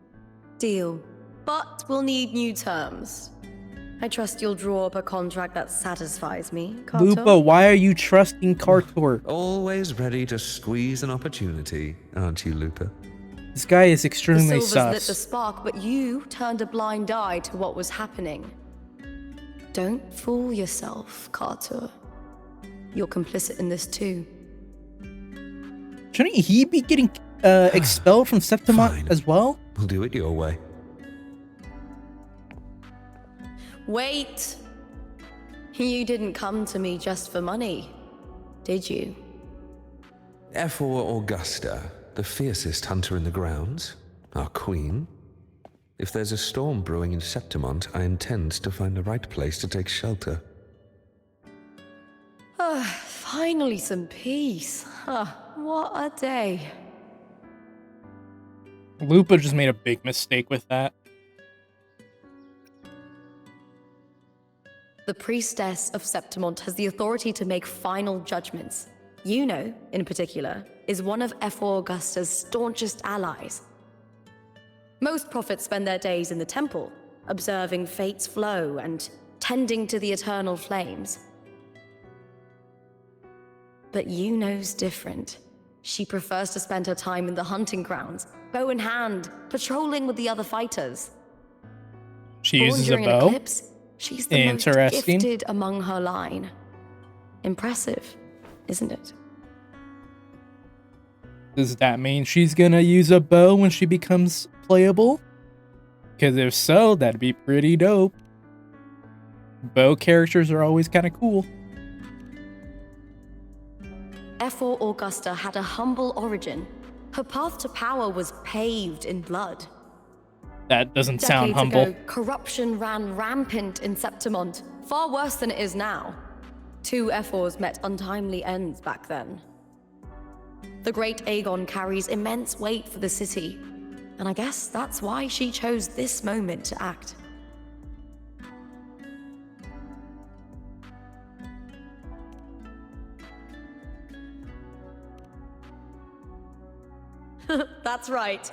Deal. But we'll need new terms. I trust you'll draw up a contract that satisfies me, Kartor. Lupa, why are you trusting Kartor? Always ready to squeeze an opportunity, aren't you, Lupa? This guy is The extremely Silvers lit the sus. spark, but you turned a blind eye to what was happening. Don't fool yourself, Kartor. You're complicit in this too. Shouldn't he be getting expelled from Septimont as well? We'll do it your way. Wait! You didn't come to me just for money, did you? F4 Augusta, the fiercest hunter in the grounds, our queen. If there's a storm brewing in Septimont, I intend to find the right place to take shelter. Finally some peace. What a day. Lupa just made a big mistake with that. The priestess of Septimont has the authority to make final judgments. Yuno, in particular, is one of F4 Augusta's staunchest allies. Most prophets spend their days in the temple, observing fate's flow and tending to the eternal flames. But Yuno's different. She prefers to spend her time in the hunting grounds, bow in hand, patrolling with the other fighters. She Born uses a during an bow? eclipse, she's the most Interesting. gifted among her line. Impressive, isn't it? Does that mean she's gonna use a bow when she becomes playable? Because if so, that'd be pretty dope. Bow characters are always kind of cool. F4 Augusta had a humble origin. Her path to power was paved in blood. That doesn't sound Decades humble. ago, corruption ran rampant in Septimont, far worse than it is now. 2 F4s met untimely ends back then. The great Aegon carries immense weight for the city, and I guess that's why she chose this moment to act. That's right.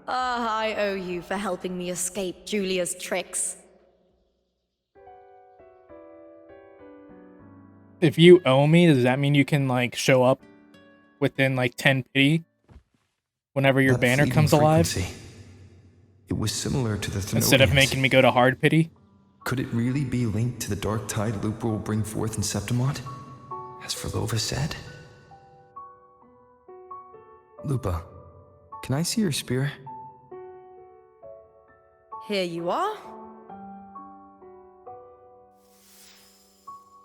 I owe you for helping me escape Julia's tricks. If you owe me, does that mean you can like show up within like 10 pity whenever your That banner fleeting comes alive? frequency. It was similar to the Thenodians. Instead of making me go to hard pity? Could it really be linked to the dark tide Lupa will bring forth in Septimont? As Verlova said? Lupa, can I see your spear? Here you are.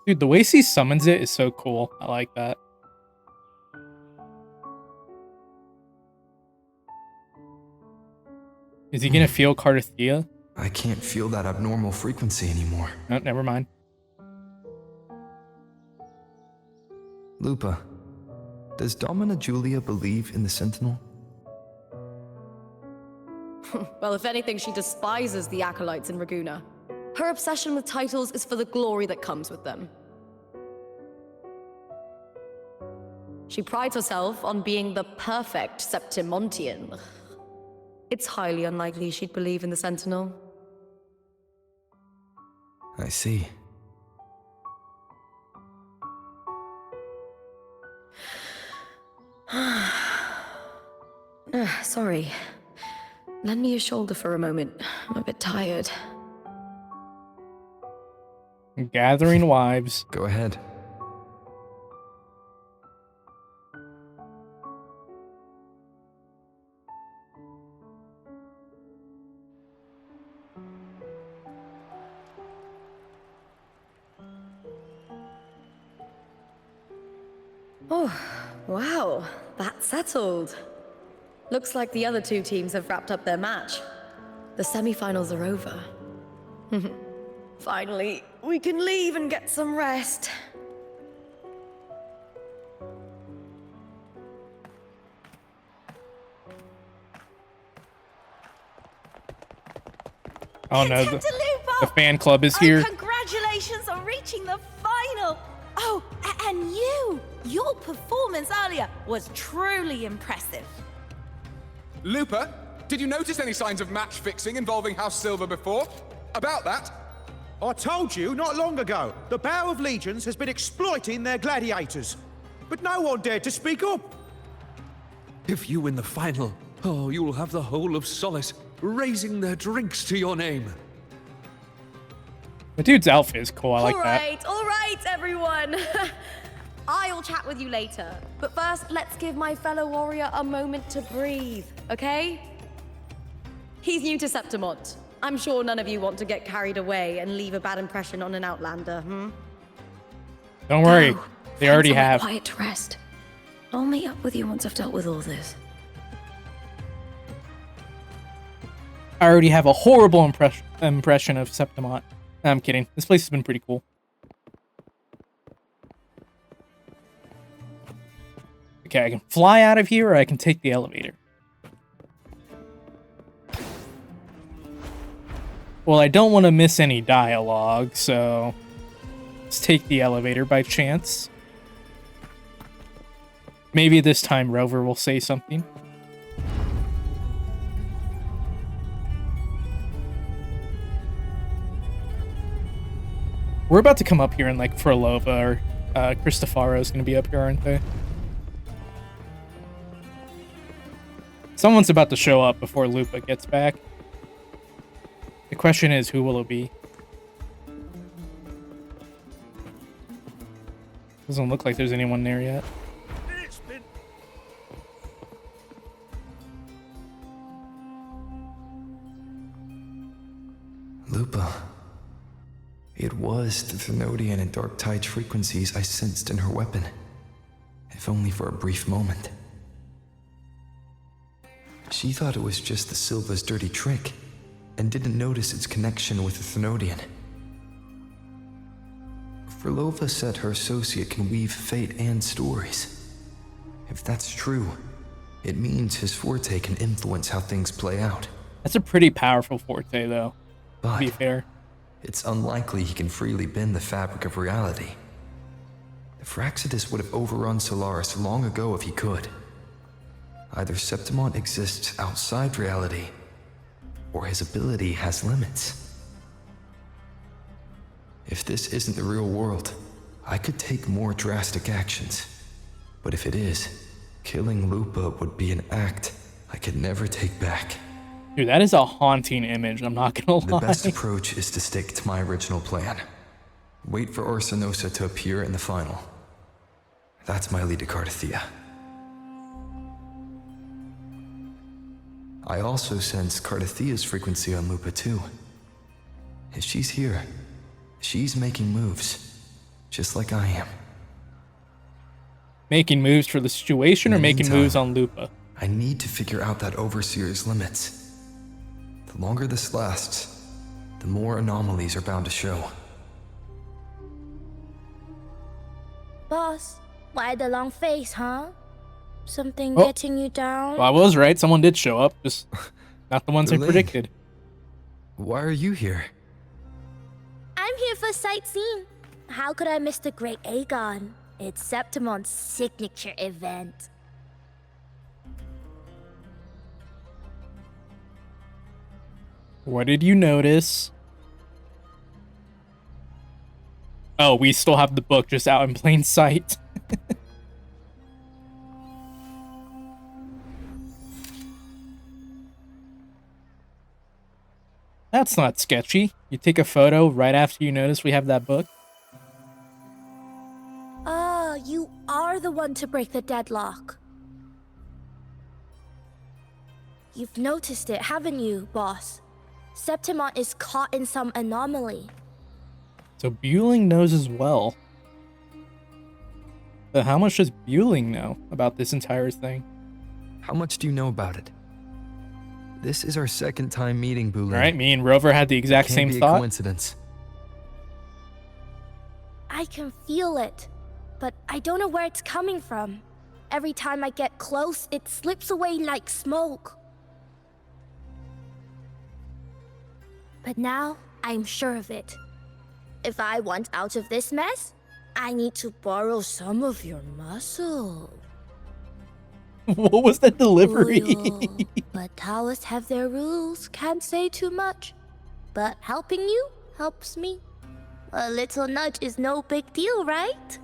Dude, the way she summons it is so cool. I like that. Is he gonna feel Cardathea? I can't feel that abnormal frequency anymore. No, never mind. Lupa, does Domina Julia believe in the Sentinel? Well, if anything, she despises the acolytes in Raguna. Her obsession with titles is for the glory that comes with them. She prides herself on being the perfect Septimontian. It's highly unlikely she'd believe in the Sentinel. I see. Sorry. Lend me your shoulder for a moment. I'm a bit tired. Gathering wives. Go ahead. Oh, wow. That's settled. Looks like the other two teams have wrapped up their match. The semi-finals are over. Finally, we can leave and get some rest. Oh no, the fan club is here. Congratulations on reaching the final! Oh, and your performance earlier was truly impressive. Lupa, did you notice any signs of match fixing involving House Silver before? About that? I told you not long ago, the Bow of Legions has been exploiting their gladiators. But no one dared to speak up. If you win the final, oh, you'll have the whole of Solace raising their drinks to your name. The dude's outfit is cool. I like that. All right, everyone. I'll chat with you later. But first, let's give my fellow warrior a moment to breathe, okay? He's new to Septimont. I'm sure none of you want to get carried away and leave a bad impression on an Outlander, Don't worry. They already Find somewhere have. quiet to rest. I'll meet up with you once I've dealt with all this. I already have a horrible impression of Septimont. I'm kidding. This place has been pretty cool. Okay, I can fly out of here or I can take the elevator. Well, I don't want to miss any dialogue, so let's take the elevator by chance. Maybe this time Rover will say something. We're about to come up here in like Frolova or Cristofaro's gonna be up here, aren't they? Someone's about to show up before Lupa gets back. The question is, who will it be? Doesn't look like there's anyone there yet. Lupa. It was the Thenodian and Dark Tide's frequencies I sensed in her weapon, if only for a brief moment. She thought it was just the Silva's dirty trick, and didn't notice its connection with the Thenodian. Frolova said her associate can weave fate and stories. If that's true, it means his forte can influence how things play out. That's a pretty powerful forte, though, to be fair. It's unlikely he can freely bend the fabric of reality. The Fraxidus would have overrun Solaris long ago if he could. Either Septimont exists outside reality, or his ability has limits. If this isn't the real world, I could take more drastic actions. But if it is, killing Lupa would be an act I could never take back. Dude, that is a haunting image, I'm not gonna lie. The best approach is to stick to my original plan. Wait for Arsenosa to appear in the final. That's my lead to Cardathia. I also sense Cardathia's frequency on Lupa too. If she's here, she's making moves, just like I am. Making moves for the situation or making moves on Lupa? I need to figure out that Overseer's limits. The longer this lasts, the more anomalies are bound to show. Boss, Why the long face, huh? Something Oh. getting you down? Well, I was right. Someone did show up. Just not the ones I Elaine. predicted. Why are you here? I'm here for sightseeing. How could I miss the Great Aegon? It's Septimon's signature event. What did you notice? Oh, we still have the book just out in plain sight. That's not sketchy. You take a photo right after you notice we have that book. Ah, you are the one to break the deadlock. You've noticed it, haven't you, boss? Septimon is caught in some anomaly. So Bueling knows as well. But how much does Bueling know about this entire thing? How much do you know about it? This is our second time meeting, Bueling. Alright, me and Rover had the exact Can't same be thought. a coincidence. I can feel it, but I don't know where it's coming from. Every time I get close, it slips away like smoke. But now, I'm sure of it. If I want out of this mess, I need to borrow some of your muscle. What was that delivery? But Taoists have their rules, can't say too much. But helping you helps me. A little nudge is no big deal, right?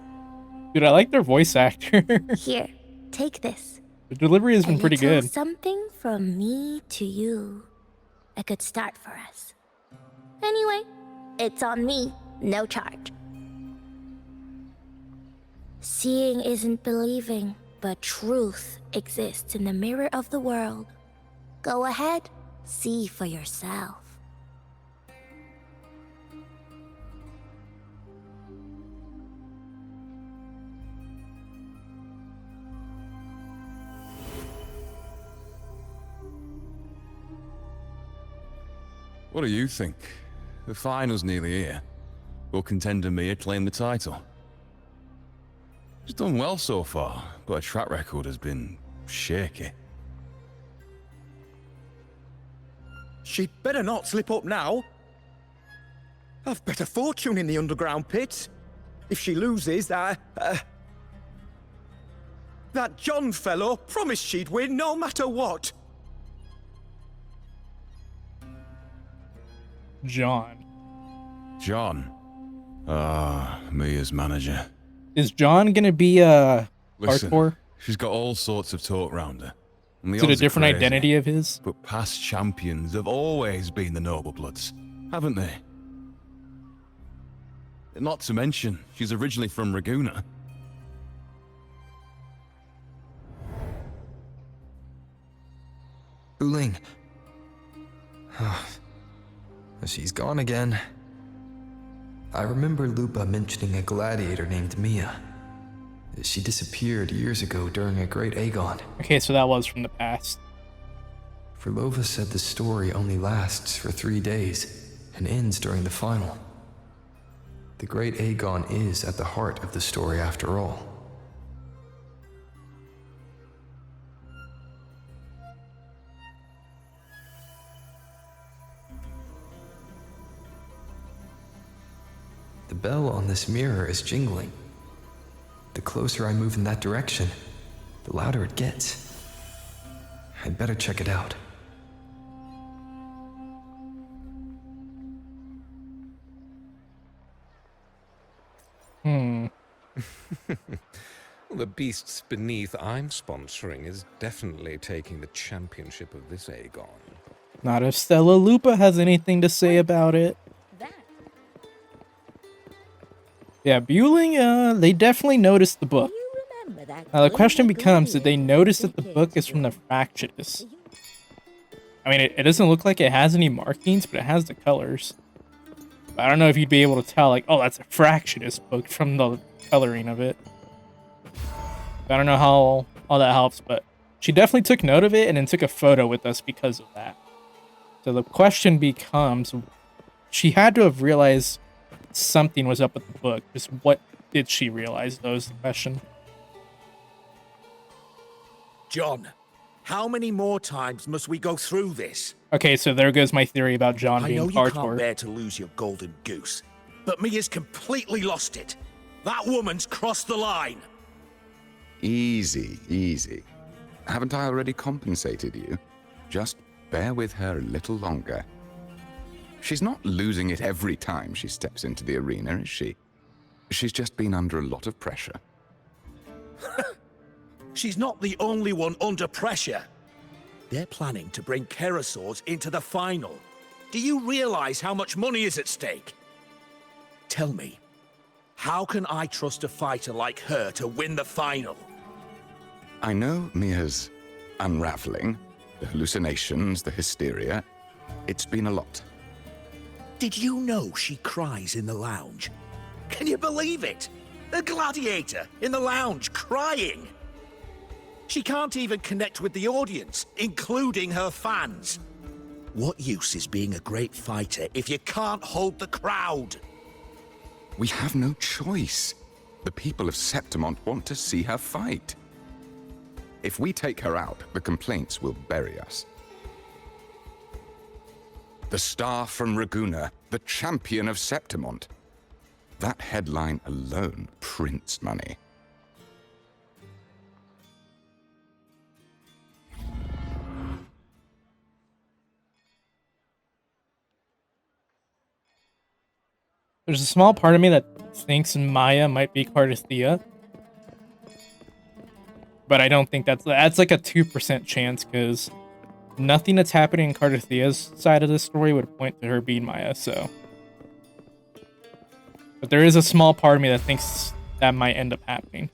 Dude, I like their voice actor. Here, take this. The delivery has been pretty good. Something from me to you. A good start for us. Anyway, it's on me, no charge. Seeing isn't believing, but truth exists in the mirror of the world. Go ahead, see for yourself. What do you think? The final's nearly here. Will contender Mia claim the title? She's done well so far, but her track record has been shaky. She'd better not slip up now. I've better fortune in the underground pits. If she loses, that John fellow promised she'd win no matter what. John. John. Mia's manager. Is John gonna be Listen, hardcore? she's got all sorts of talk round her. And the Is it a odds are different crazy. identity of his? But past champions have always been the noble bloods, haven't they? Not to mention, she's originally from Raguna. Bueling. She's gone again. I remember Lupa mentioning a gladiator named Mia. She disappeared years ago during a great Aegon. Okay, so that was from the past. Furlova said the story only lasts for 3 days and ends during the final. The great Aegon is at the heart of the story after all. The bell on this mirror is jingling. The closer I move in that direction, the louder it gets. I'd better check it out. Well, the beasts beneath I'm sponsoring is definitely taking the championship of this Aegon. Not if Stella Lupa has anything to say about it. Yeah, Bueling, they definitely noticed the book. Now the question becomes, did they notice that the book is from the Fractious? I mean, it doesn't look like it has any markings, but it has the colors. But I don't know if you'd be able to tell, like, oh, that's a Fractious book from the coloring of it. I don't know how all that helps, but she definitely took note of it and then took a photo with us because of that. So the question becomes, she had to have realized something was up with the book. Just what did she realize, though, is the question. John, how many more times must we go through this? Okay, so there goes my theory about John I being know you Partor. can't bear to lose your golden goose, but Mia's completely lost it. That woman's crossed the line. Easy, easy. Haven't I already compensated you? Just bear with her a little longer. She's not losing it every time she steps into the arena, is she? She's just been under a lot of pressure. She's not the only one under pressure. They're planning to bring Kerasaurs into the final. Do you realize how much money is at stake? Tell me, how can I trust a fighter like her to win the final? I know Mia's unraveling, the hallucinations, the hysteria. It's been a lot. Did you know she cries in the lounge? Can you believe it? A gladiator in the lounge crying. She can't even connect with the audience, including her fans. What use is being a great fighter if you can't hold the crowd? We have no choice. The people of Septimont want to see her fight. If we take her out, the complaints will bury us. The star from Raguna, the champion of Septimont. That headline alone prints money. There's a small part of me that thinks Maya might be Cardathea. But I don't think that's like a 2% chance, because nothing that's happening in Cardathea's side of the story would point to her being Maya, so. But there is a small part of me that thinks that might end up happening.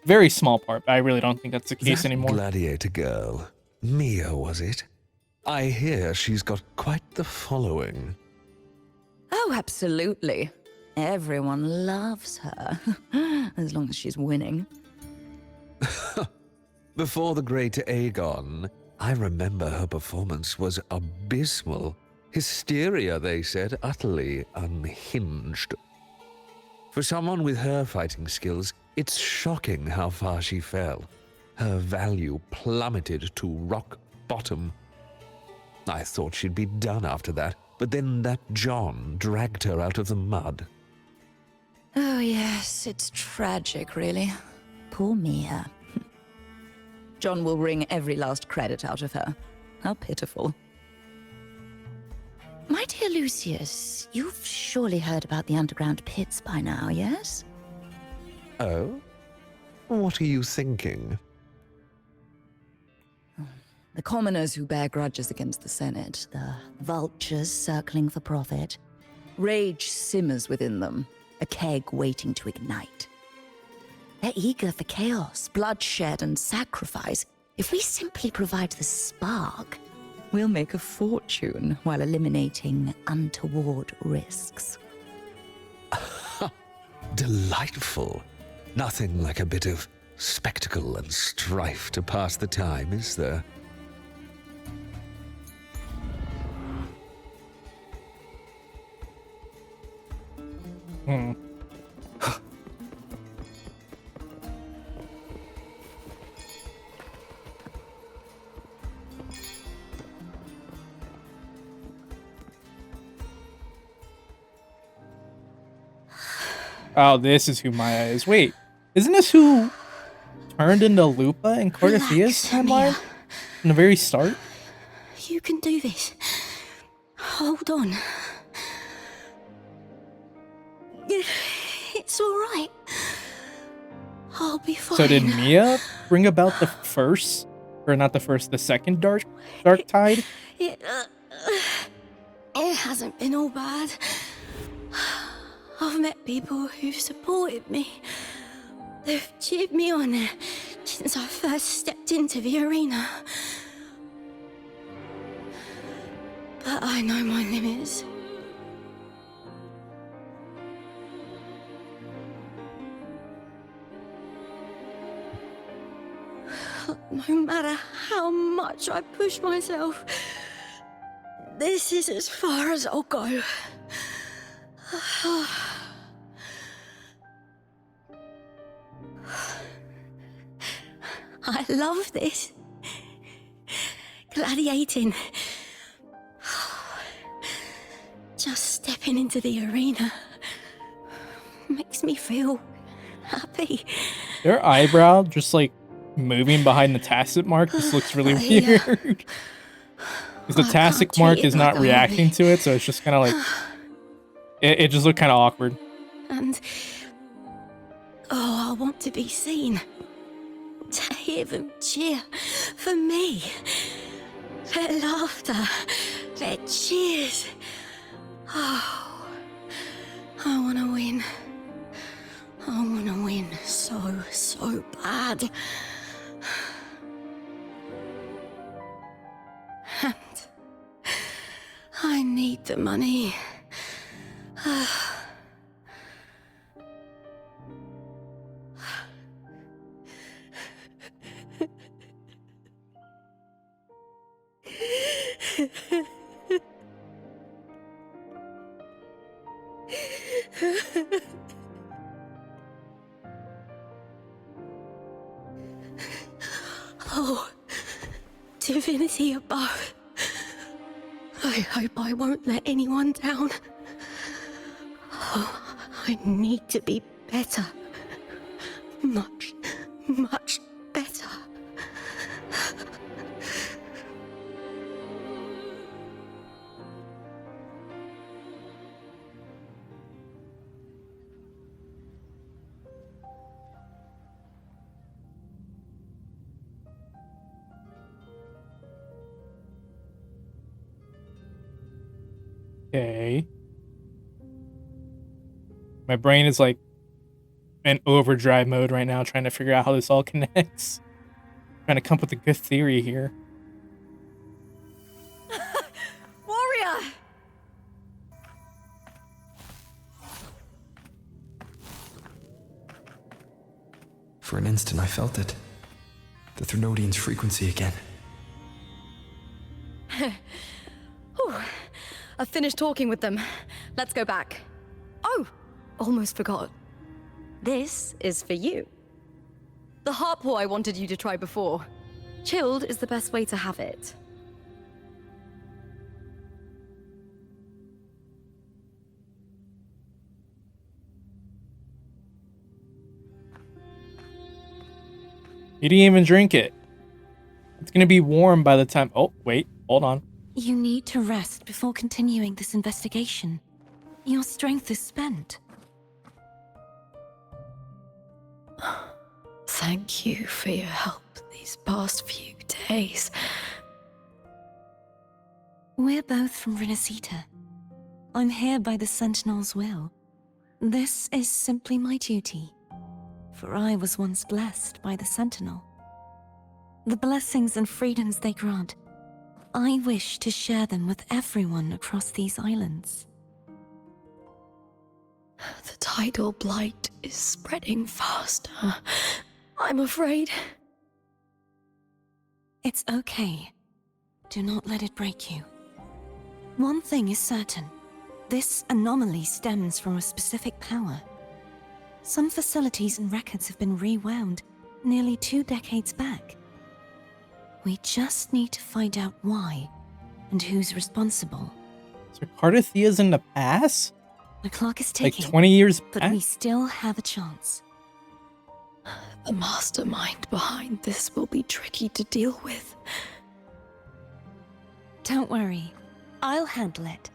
Very small part, but I really don't think that's the case anymore. Gladiator girl. Mia, was it? I hear she's got quite the following. Oh, absolutely. Everyone loves her, as long as she's winning. Before the great Aegon, I remember her performance was abysmal. Hysteria, they said, utterly unhinged. For someone with her fighting skills, it's shocking how far she fell. Her value plummeted to rock bottom. I thought she'd be done after that, but then that John dragged her out of the mud. Oh yes, it's tragic, really. Poor Mia. John will wring every last credit out of her. How pitiful. My dear Lucius, you've surely heard about the underground pits by now, yes? Oh? What are you thinking? The commoners who bear grudges against the Senate, the vultures circling for profit. Rage simmers within them, a keg waiting to ignite. They're eager for chaos, bloodshed, and sacrifice. If we simply provide the spark, we'll make a fortune while eliminating untoward risks. Delightful. Nothing like a bit of spectacle and strife to pass the time, is there? Oh, this is who Maya is. Wait, isn't this who turned into Lupa in Cardathea's timeline from the very start? You can do this. Hold on. It's all right. I'll be fine. So did Mia bring about the first, or not the first, the second dark tide? It hasn't been all bad. I've met people who've supported me. They've cheered me on since I first stepped into the arena. But I know my limits. No matter how much I push myself, this is as far as I'll go. I love this. Gladiating. Just stepping into the arena makes me feel happy. Their eyebrow just like moving behind the tacit mark just looks really weird. Because the tacit mark is not reacting to it, so it's just kind of like it just looked kind of awkward. And oh, I want to be seen. To hear them cheer for me. Their laughter, their cheers. Oh, I want to win. I want to win so bad. And I need the money. Oh, divinity above. I hope I won't let anyone down. Oh, I need to be better. Much better. Okay. My brain is like in overdrive mode right now, trying to figure out how this all connects. Trying to come up with a good theory here. Warrior! For an instant, I felt it. The Threnodian's frequency again. Whew. I've finished talking with them. Let's go back. Oh, almost forgot. This is for you. The harpor I wanted you to try before. Chilled is the best way to have it. You didn't even drink it. It's gonna be warm by the time. Oh, wait, hold on. You need to rest before continuing this investigation. Your strength is spent. Thank you for your help these past few days. We're both from Renacita. I'm here by the Sentinel's will. This is simply my duty, for I was once blessed by the Sentinel. The blessings and freedoms they grant, I wish to share them with everyone across these islands. The tidal blight is spreading faster. I'm afraid. It's okay. Do not let it break you. One thing is certain. This anomaly stems from a specific power. Some facilities and records have been rewound nearly 2 decades back. We just need to find out why and who's responsible. So Cardathia's in the past? The clock is ticking. Like 20 years but back? we still have a chance. The mastermind behind this will be tricky to deal with. Don't worry. I'll handle it.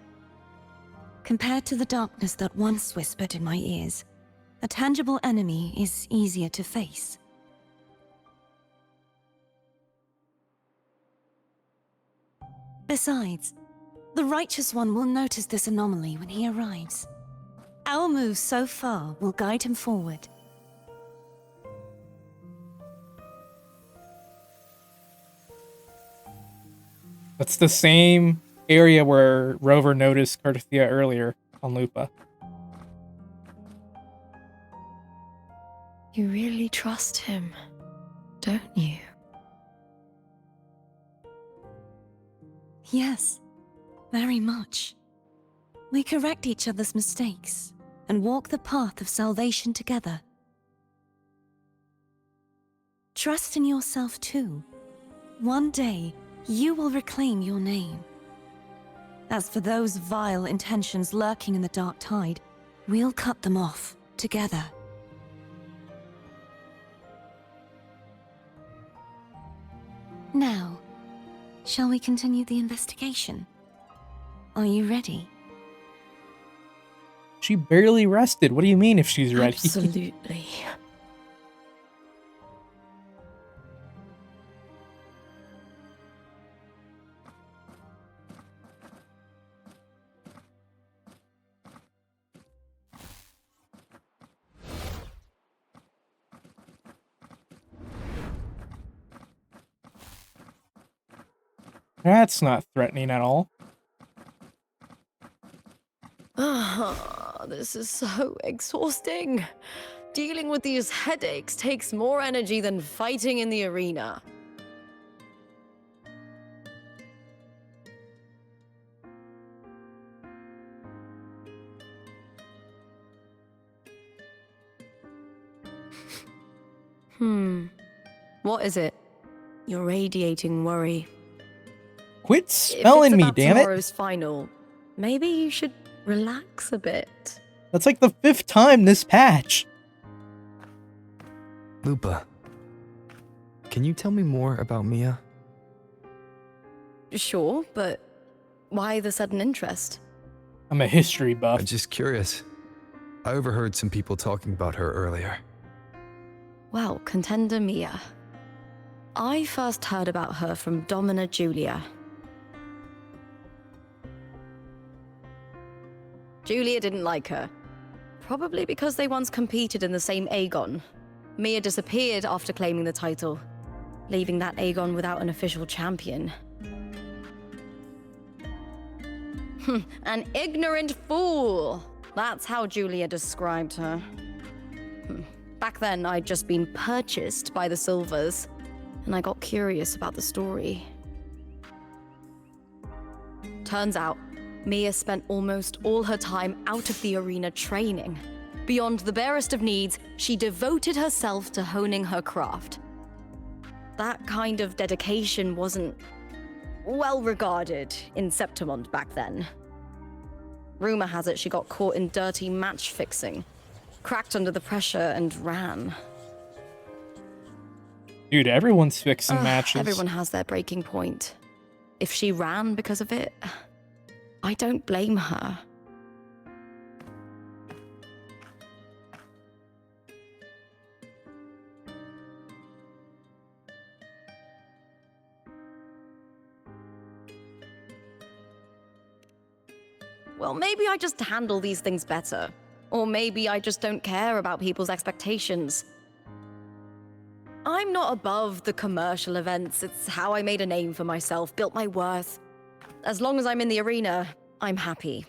Compared to the darkness that once whispered in my ears, a tangible enemy is easier to face. Besides, the Righteous One will notice this anomaly when he arrives. Our moves so far will guide him forward. That's the same area where Rover noticed Cardathia earlier on Lupa. You really trust him, don't you? Yes, very much. We correct each other's mistakes and walk the path of salvation together. Trust in yourself too. One day, you will reclaim your name. As for those vile intentions lurking in the dark tide, we'll cut them off together. Now, shall we continue the investigation? Are you ready? She barely rested. What do you mean if she's ready? Absolutely. That's not threatening at all. This is so exhausting. Dealing with these headaches takes more energy than fighting in the arena. What is it? You're radiating worry. Quit spelling me, damn it! Tomorrow's final, maybe you should relax a bit. That's like the 5th time this patch. Lupa, can you tell me more about Mia? Sure, but why the sudden interest? I'm a history buff. I'm just curious. I overheard some people talking about her earlier. Well, contender Mia. I first heard about her from Domina Julia. Julia didn't like her. Probably because they once competed in the same Aegon. Mia disappeared after claiming the title, leaving that Aegon without an official champion. An ignorant fool! That's how Julia described her. Back then, I'd just been purchased by the Silvers, and I got curious about the story. Turns out, Mia spent almost all her time out of the arena training. Beyond the barest of needs, she devoted herself to honing her craft. That kind of dedication wasn't well regarded in Septimont back then. Rumor has it she got caught in dirty match fixing, cracked under the pressure and ran. Dude, everyone's fixing matches. Everyone has their breaking point. If she ran because of it, I don't blame her. Well, maybe I just handle these things better. Or maybe I just don't care about people's expectations. I'm not above the commercial events. It's how I made a name for myself, built my worth. As long as I'm in the arena, I'm happy.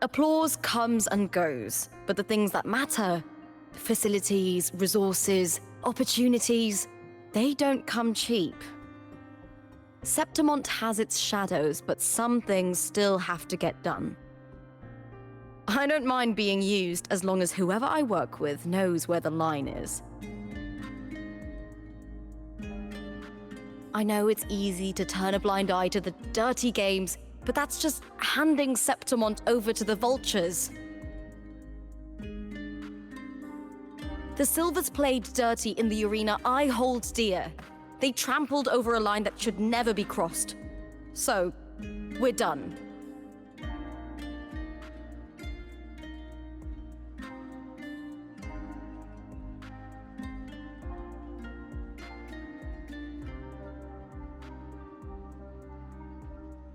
Applause comes and goes, but the things that matter, facilities, resources, opportunities, they don't come cheap. Septimont has its shadows, but some things still have to get done. I don't mind being used as long as whoever I work with knows where the line is. I know it's easy to turn a blind eye to the dirty games, but that's just handing Septimont over to the vultures. The Silvers played dirty in the arena I hold dear. They trampled over a line that should never be crossed. So, we're done.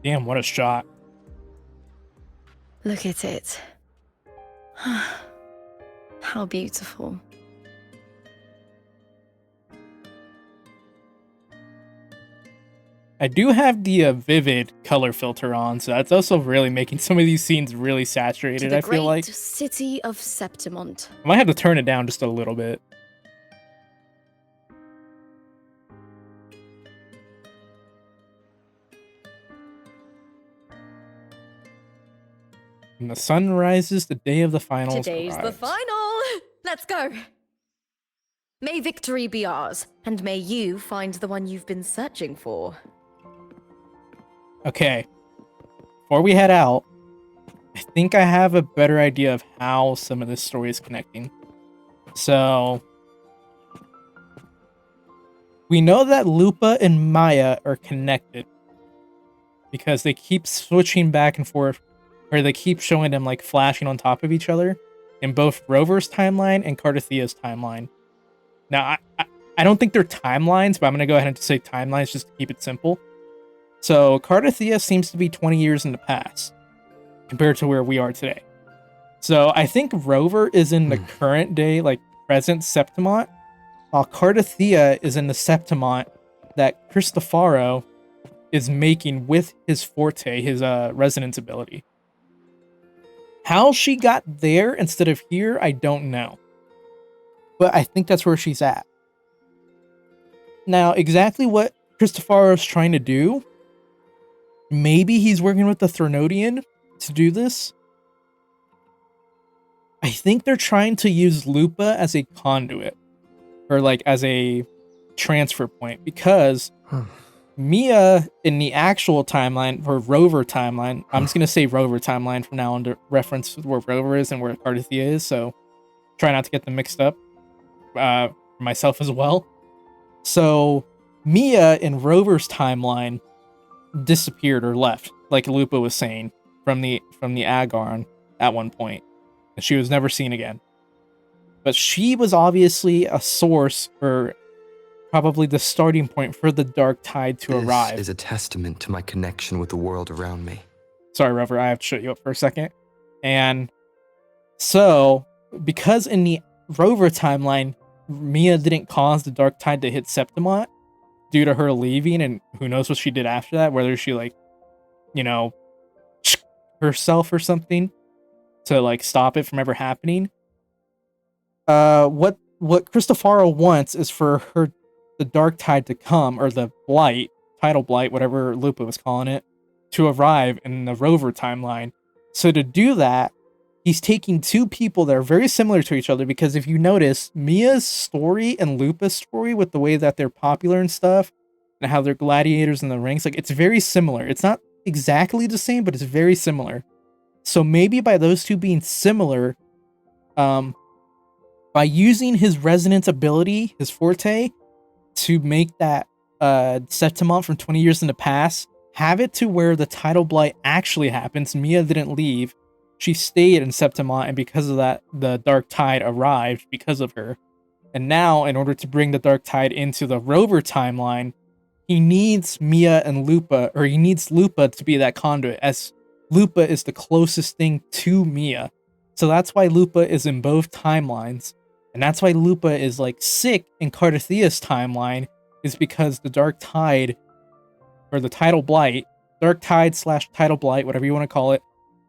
Damn, what a shot. Look at it. How beautiful. I do have the vivid color filter on, so that's also really making some of these scenes really saturated, I feel like. To the great city of Septimont. I might have to turn it down just a little bit. When the sun rises, the day of the finals Today's the arrives. final! Let's go! May victory be ours, and may you find the one you've been searching for. Okay. Before we head out, I think I have a better idea of how some of this story is connecting. So, we know that Lupa and Maya are connected because they keep switching back and forth, or they keep showing them like flashing on top of each other in both Rover's timeline and Cardathia's timeline. Now, I don't think they're timelines, but I'm going to go ahead and just say timelines just to keep it simple. So, Cardathia seems to be 20 years in the past compared to where we are today. So, I think Rover is in the current day, like present Septimont, while Cardathia is in the Septimont that Cristofaro is making with his forte, his resonance ability. How she got there instead of here, I don't know. But I think that's where she's at. Now, exactly what Cristofaro is trying to do, maybe he's working with the Threnodian to do this. I think they're trying to use Lupa as a conduit, or like as a transfer point, because Mia in the actual timeline, or Rover timeline, I'm just going to say Rover timeline from now on to reference where Rover is and where Cardathia is, so try not to get them mixed up. Myself as well. So Mia in Rover's timeline disappeared or left, like Lupa was saying, from the Agarn at one point, and she was never seen again. But she was obviously a source, or probably the starting point for the Dark Tide to arrive. This is a testament to my connection with the world around me. Sorry, Rover, I have to shut you up for a second. And so, because in the Rover timeline, Mia didn't cause the Dark Tide to hit Septimont due to her leaving, and who knows what she did after that, whether she, like, you know, herself or something to, like, stop it from ever happening. What Cristofaro wants is for the Dark Tide to come, or the Blight, Tidal Blight, whatever Lupa was calling it, to arrive in the Rover timeline. So to do that, he's taking two people that are very similar to each other, because if you notice, Mia's story and Lupa's story, with the way that they're popular and stuff, and how they're gladiators in the ranks, like, it's very similar. It's not exactly the same, but it's very similar. So maybe by those two being similar, by using his resonance ability, his forte, to make that Septimont from 20 years in the past, have it to where the Tidal Blight actually happens. Mia didn't leave. She stayed in Septimont, and because of that, the Dark Tide arrived because of her. And now, in order to bring the Dark Tide into the Rover timeline, he needs Mia and Lupa, or he needs Lupa to be that conduit, as Lupa is the closest thing to Mia. So that's why Lupa is in both timelines. And that's why Lupa is, like, sick in Cardathia's timeline, is because the Dark Tide, or the Tidal Blight, Dark Tide / Tidal Blight, whatever you want to call it,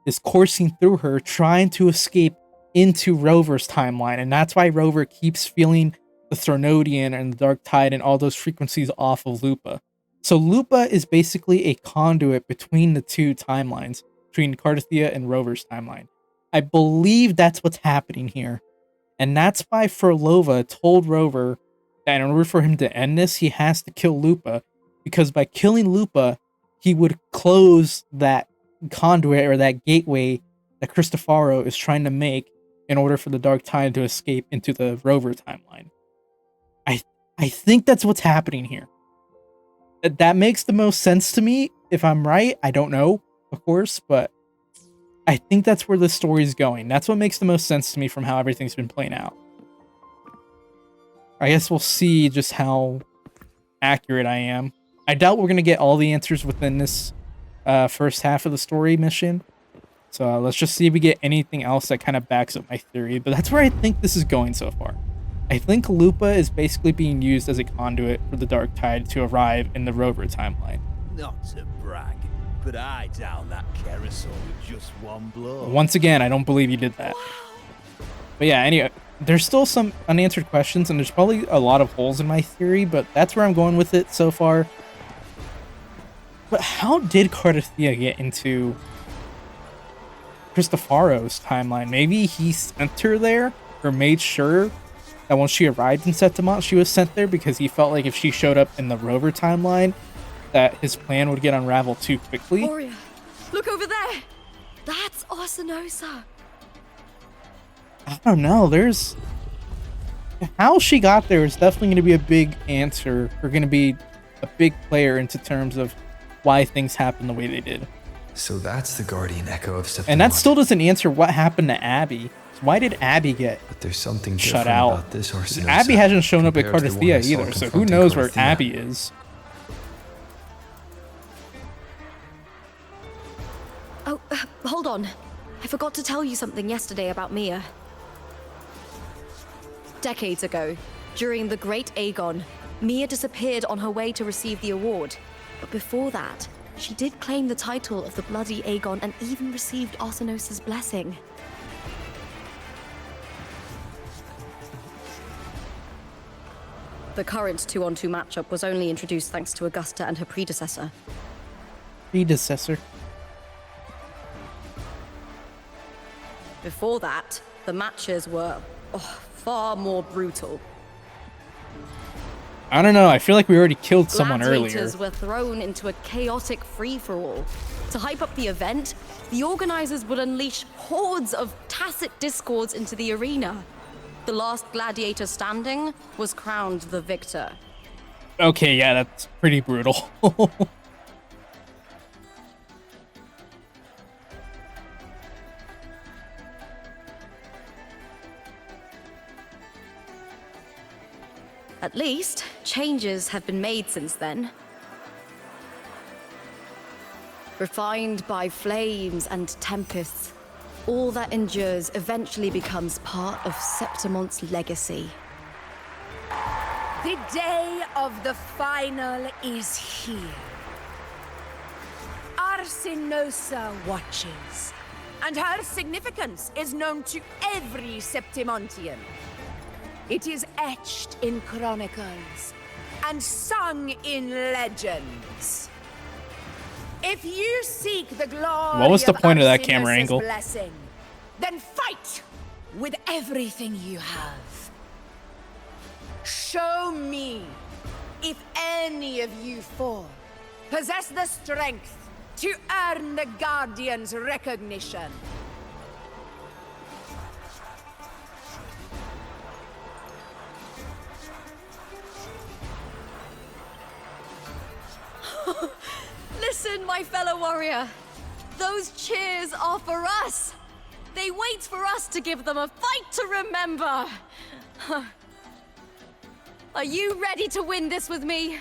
is coursing through her, trying to escape into Rover's timeline. And that's why Rover keeps feeling the Threnodian and the Dark Tide and all those frequencies off of Lupa. So Lupa is basically a conduit between the two timelines, between Cardathia and Rover's timeline. I believe that's what's happening here. And that's why Frolova told Rover that in order for him to end this, he has to kill Lupa, because by killing Lupa, he would close that conduit, or that gateway that Cristofaro is trying to make in order for the Dark Tide to escape into the Rover timeline. I think that's what's happening here. That makes the most sense to me. If I'm right, I don't know, of course, but I think that's where the story's going. That's what makes the most sense to me from how everything's been playing out. I guess we'll see just how accurate I am. I doubt we're going to get all the answers within this first half of the story mission. So let's just see if we get anything else that kind of backs up my theory. But that's where I think this is going so far. I think Lupa is basically being used as a conduit for the Dark Tide to arrive in the Rover timeline. Not to brag, but I downed that carousel with just one blow. Once again, I don't believe you did that. But yeah, anyway, there's still some unanswered questions, and there's probably a lot of holes in my theory, but that's where I'm going with it so far. But how did Cardathia get into Cristofaro's timeline. Maybe he sent her there or made sure that when she arrived in Septimont, she was sent there because he felt like if she showed up in the Rover timeline, that his plan would get unraveled too quickly. Warrior, look over there. That's Arsinosa. I don't know. There's how she got there is definitely going to be a big answer, or going to be a big player into terms of why things happen the way they did. So that's the guardian echo of Septimont. And that still doesn't answer what happened to Abby. Why did Abby get There's something shut different out? about this Arsinosa Abby hasn't shown up at compared to the one I Cardathia saw either, so who confronting knows where Cardathia. Abby is? Oh, hold on. I forgot to tell you something yesterday about Mia. Decades ago, during the Great Aegon, Mia disappeared on her way to receive the award. But before that, she did claim the title of the Bloody Aegon and even received Arsinosa's blessing. The current 2-on-2 matchup was only introduced thanks to Augusta and her predecessor. Predecessor. Before that, the matches were far more brutal. I don't know. I feel like we already killed someone earlier. Gladiators were thrown into a chaotic free-for-all. To hype up the event, the organizers would unleash hordes of tacit discords into the arena. The last gladiator standing was crowned the victor. Okay, yeah, that's pretty brutal. At least, changes have been made since then. Refined by flames and tempests, all that endures eventually becomes part of Septimont's legacy. The day of the final is here. Arsinosa watches, and her significance is known to every Septimontian. It is etched in chronicles and sung in legends. If you seek the glory What was the point of that Arsinosa's camera angle? blessing, then fight with everything you have. Show me if any of you four possess the strength to earn the Guardian's recognition. Listen, my fellow warrior. Those cheers are for us. They wait for us to give them a fight to remember. Are you ready to win this with me?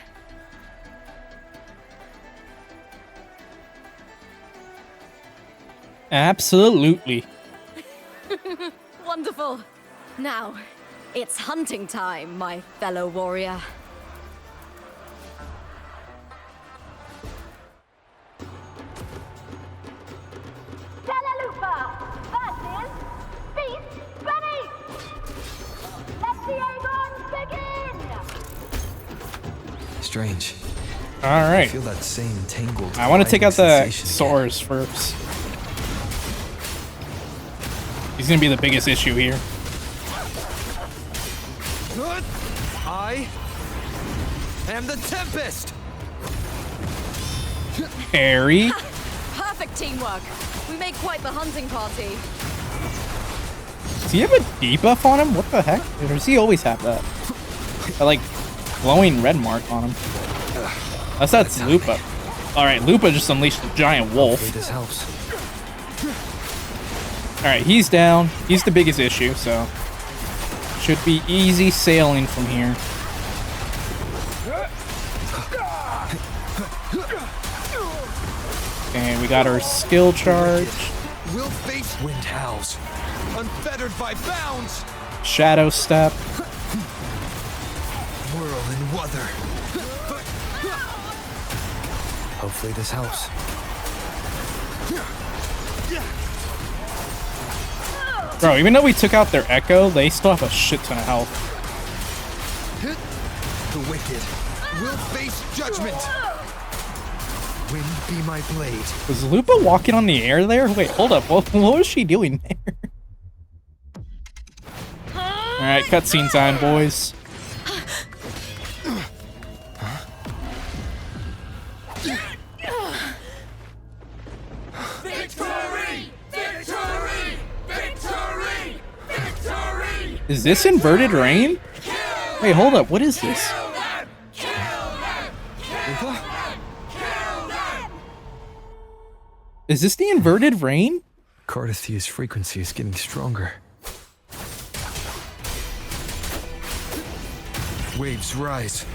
Absolutely. Wonderful. Now, it's hunting time, my fellow warrior. Telelupa versus Beast Bunny! Let the Aegon begin! Strange. All right. I feel that same tangled. I want to take out the sensation again. Source first. He's gonna be the biggest issue here. I am the Tempest! Harry. Perfect teamwork. We make quite the hunting party. Does he have a debuff on him? What the heck? Or does he always have that? That like glowing red mark on him. That's Lupa. Alright, Lupa just unleashed a giant wolf. Hopefully this helps. Alright, he's down. He's the biggest issue, so should be easy sailing from here. Okay, we got our skill charge. We'll face Wind howls. unfettered by bounds. Shadow step. Whirl and weather. Hopefully this helps. Bro, even though we took out their echo, they still have a shit ton of health. The wicked will face judgment. Wind be my blade. Was Lupa walking on the air there? Wait, hold up. What was she doing there? Alright, cutscene time, boys. Victory! Victory! Victory! Victory! Is this inverted rain? Wait, hold up. What is this? Is this the inverted rain? Cardathia's frequency is getting stronger. Waves rise.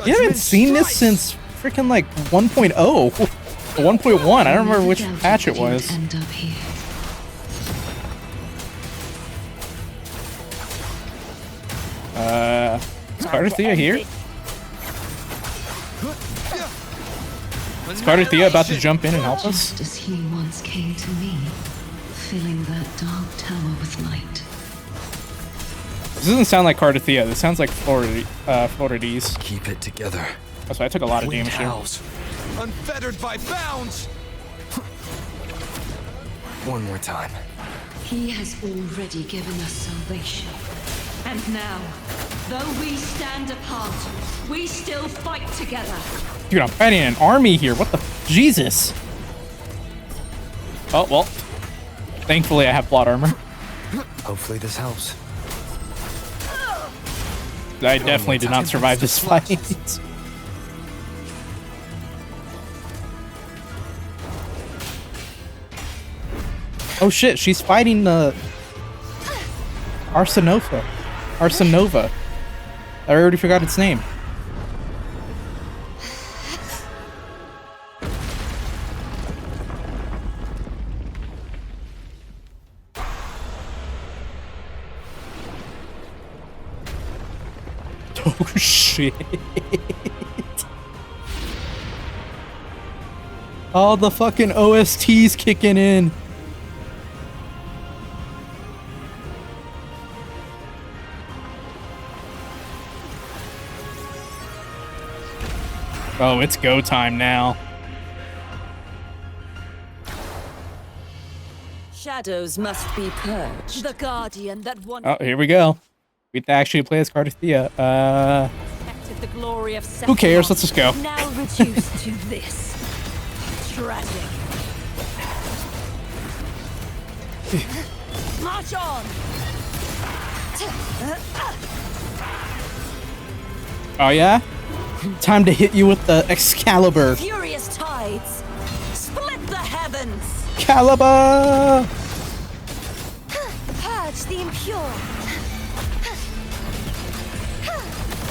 You haven't seen this since freaking like 1.0 or 1.1. I don't remember which patch it was. End up here. Is Cardathia here? Is Cardathia about to jump in and help us? Just as he once came to me, filling that dark tower with light. This doesn't sound like Cardathia. This sounds like Florides. Keep it together. That's why I took a lot of damage here. Unfettered by bounds! One more time. He has already given us salvation. And now, though we stand apart, we still fight together. Dude, I'm fighting an army here. What the? Jesus. Oh, well. Thankfully, I have plot armor. Hopefully this helps. I definitely did not survive this fight. Oh shit, she's fighting the Arsenova. I already forgot its name. Oh shit. All the fucking OSTs kicking in. Oh, it's go time now. Shadows must be purged. The guardian that once Oh, here we go. We have to actually play as Cardathia. protected the glory of Who cares? Let's just go. Now reduced to this. Tragic. March on! Oh yeah? Time to hit you with the Excalibur. Furious tides! Split the heavens! Caliber! Purge the impure!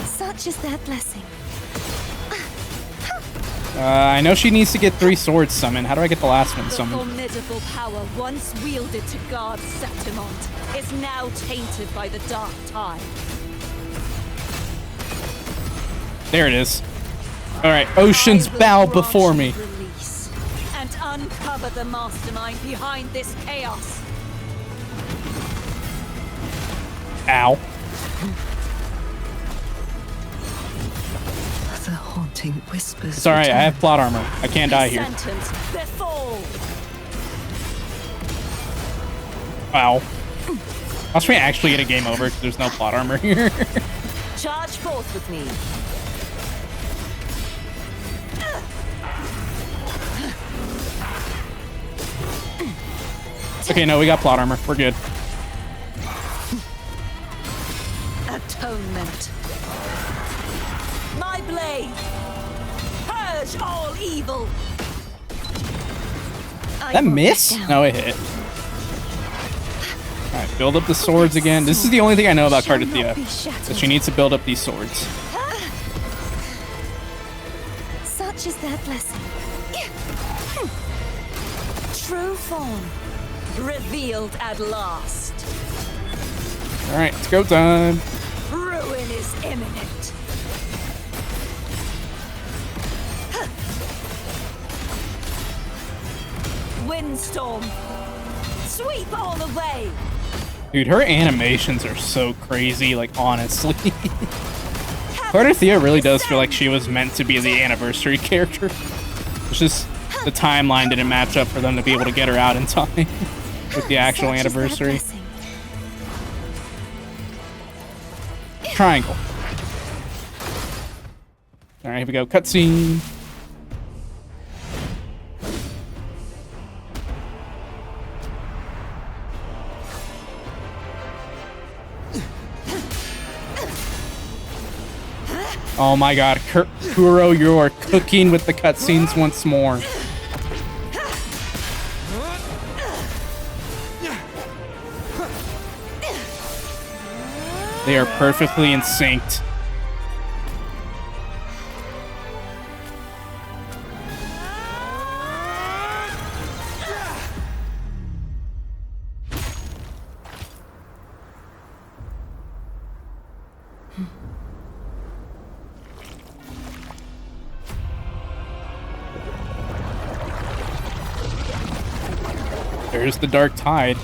Such is their blessing. I know she needs to get 3 swords summoned. How do I get the last one The summoned? formidable power once wielded to guard Septimont is now tainted by the dark tide. There it is. Alright, oceans bow before me. Release and uncover the mastermind behind this chaos. Ow. The haunting whispers. It's alright, I have plot armor. I can't die here. Sentence befall. Wow. Watch me actually get a game over because there's no plot armor here. Charge forth with me. Okay, no, we got plot armor. We're good. Atonement. My blade. Purge all evil. That miss? No, it hit. Alright, build up the swords again. This is the only thing I know about Cardathia. That she needs to build up these swords. Such is their blessing. True form. Revealed at last. Alright, it's go time. Ruin is imminent. Windstorm. Sweep all away. Dude, her animations are so crazy, like, honestly. Cardathia really does feel like she was meant to be the anniversary character. It's just the timeline didn't match up for them to be able to get her out in time with the actual anniversary. Triangle. All right, here we go. Cutscene. Oh my god, Kuro, you are cooking with the cutscenes once more. They are perfectly in sync. There's the Dark Tide.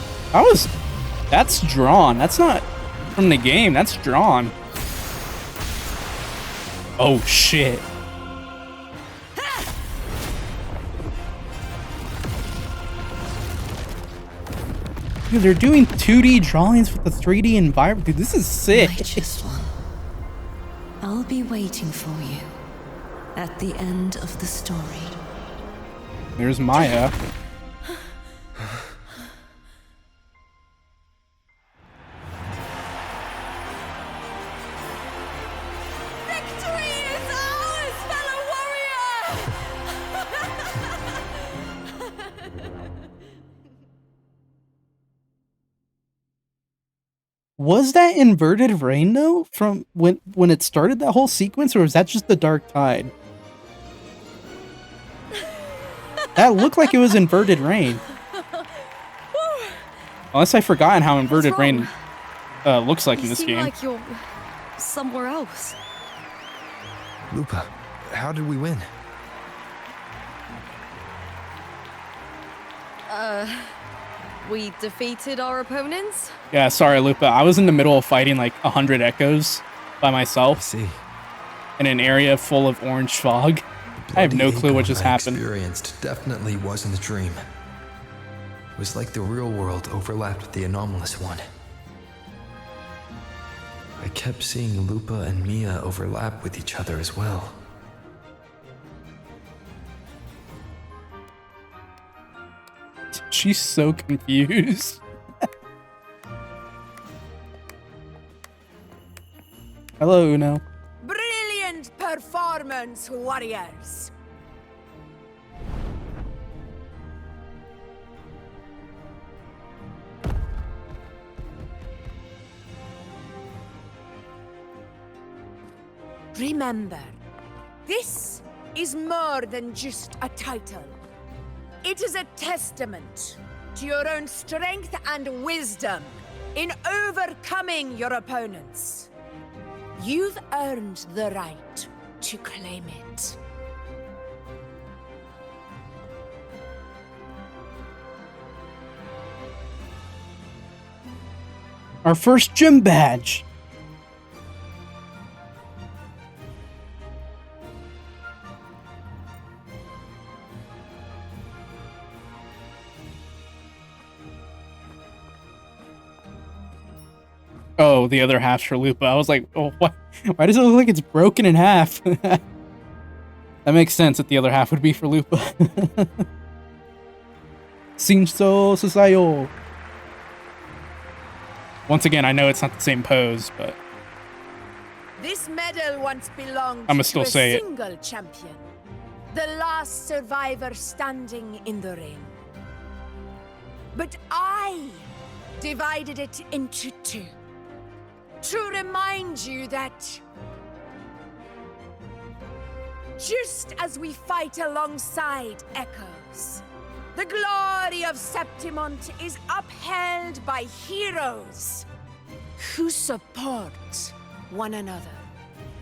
That's drawn. That's not from the game. That's drawn. Oh shit. Dude, they're doing 2D drawings with the 3D environment. Dude, this is sick. Righteous one, I'll be waiting for you at the end of the story. There's Maya. Was that inverted rain though from when it started that whole sequence, or was that just the Dark Tide? That looked like it was inverted rain. Unless I've forgotten how inverted rain looks like in this game. Like you're somewhere else. Lupa, how did we win? We defeated our opponents? Yeah, sorry, Lupa. I was in the middle of fighting like 100 echoes by myself. I see. In an area full of orange fog. I have no clue what just happened. Experienced definitely wasn't a dream. It was like the real world overlapped with the anomalous one. I kept seeing Lupa and Mia overlap with each other as well. She's so confused. Hello, Uno. Brilliant performance, warriors. Remember, this is more than just a title. It is a testament to your own strength and wisdom in overcoming your opponents. You've earned the right to claim it. Our first gym badge. Oh, the other half's for Lupa. I was like, oh, what? Why does it look like it's broken in half? That makes sense that the other half would be for Lupa. Shinso Susayo. Once again, I know it's not the same pose, but This medal once belonged I'ma to still a say it. single champion, the last survivor standing in the ring. But I divided it into two, to remind you that just as we fight alongside echoes, the glory of Septimont is upheld by heroes who support one another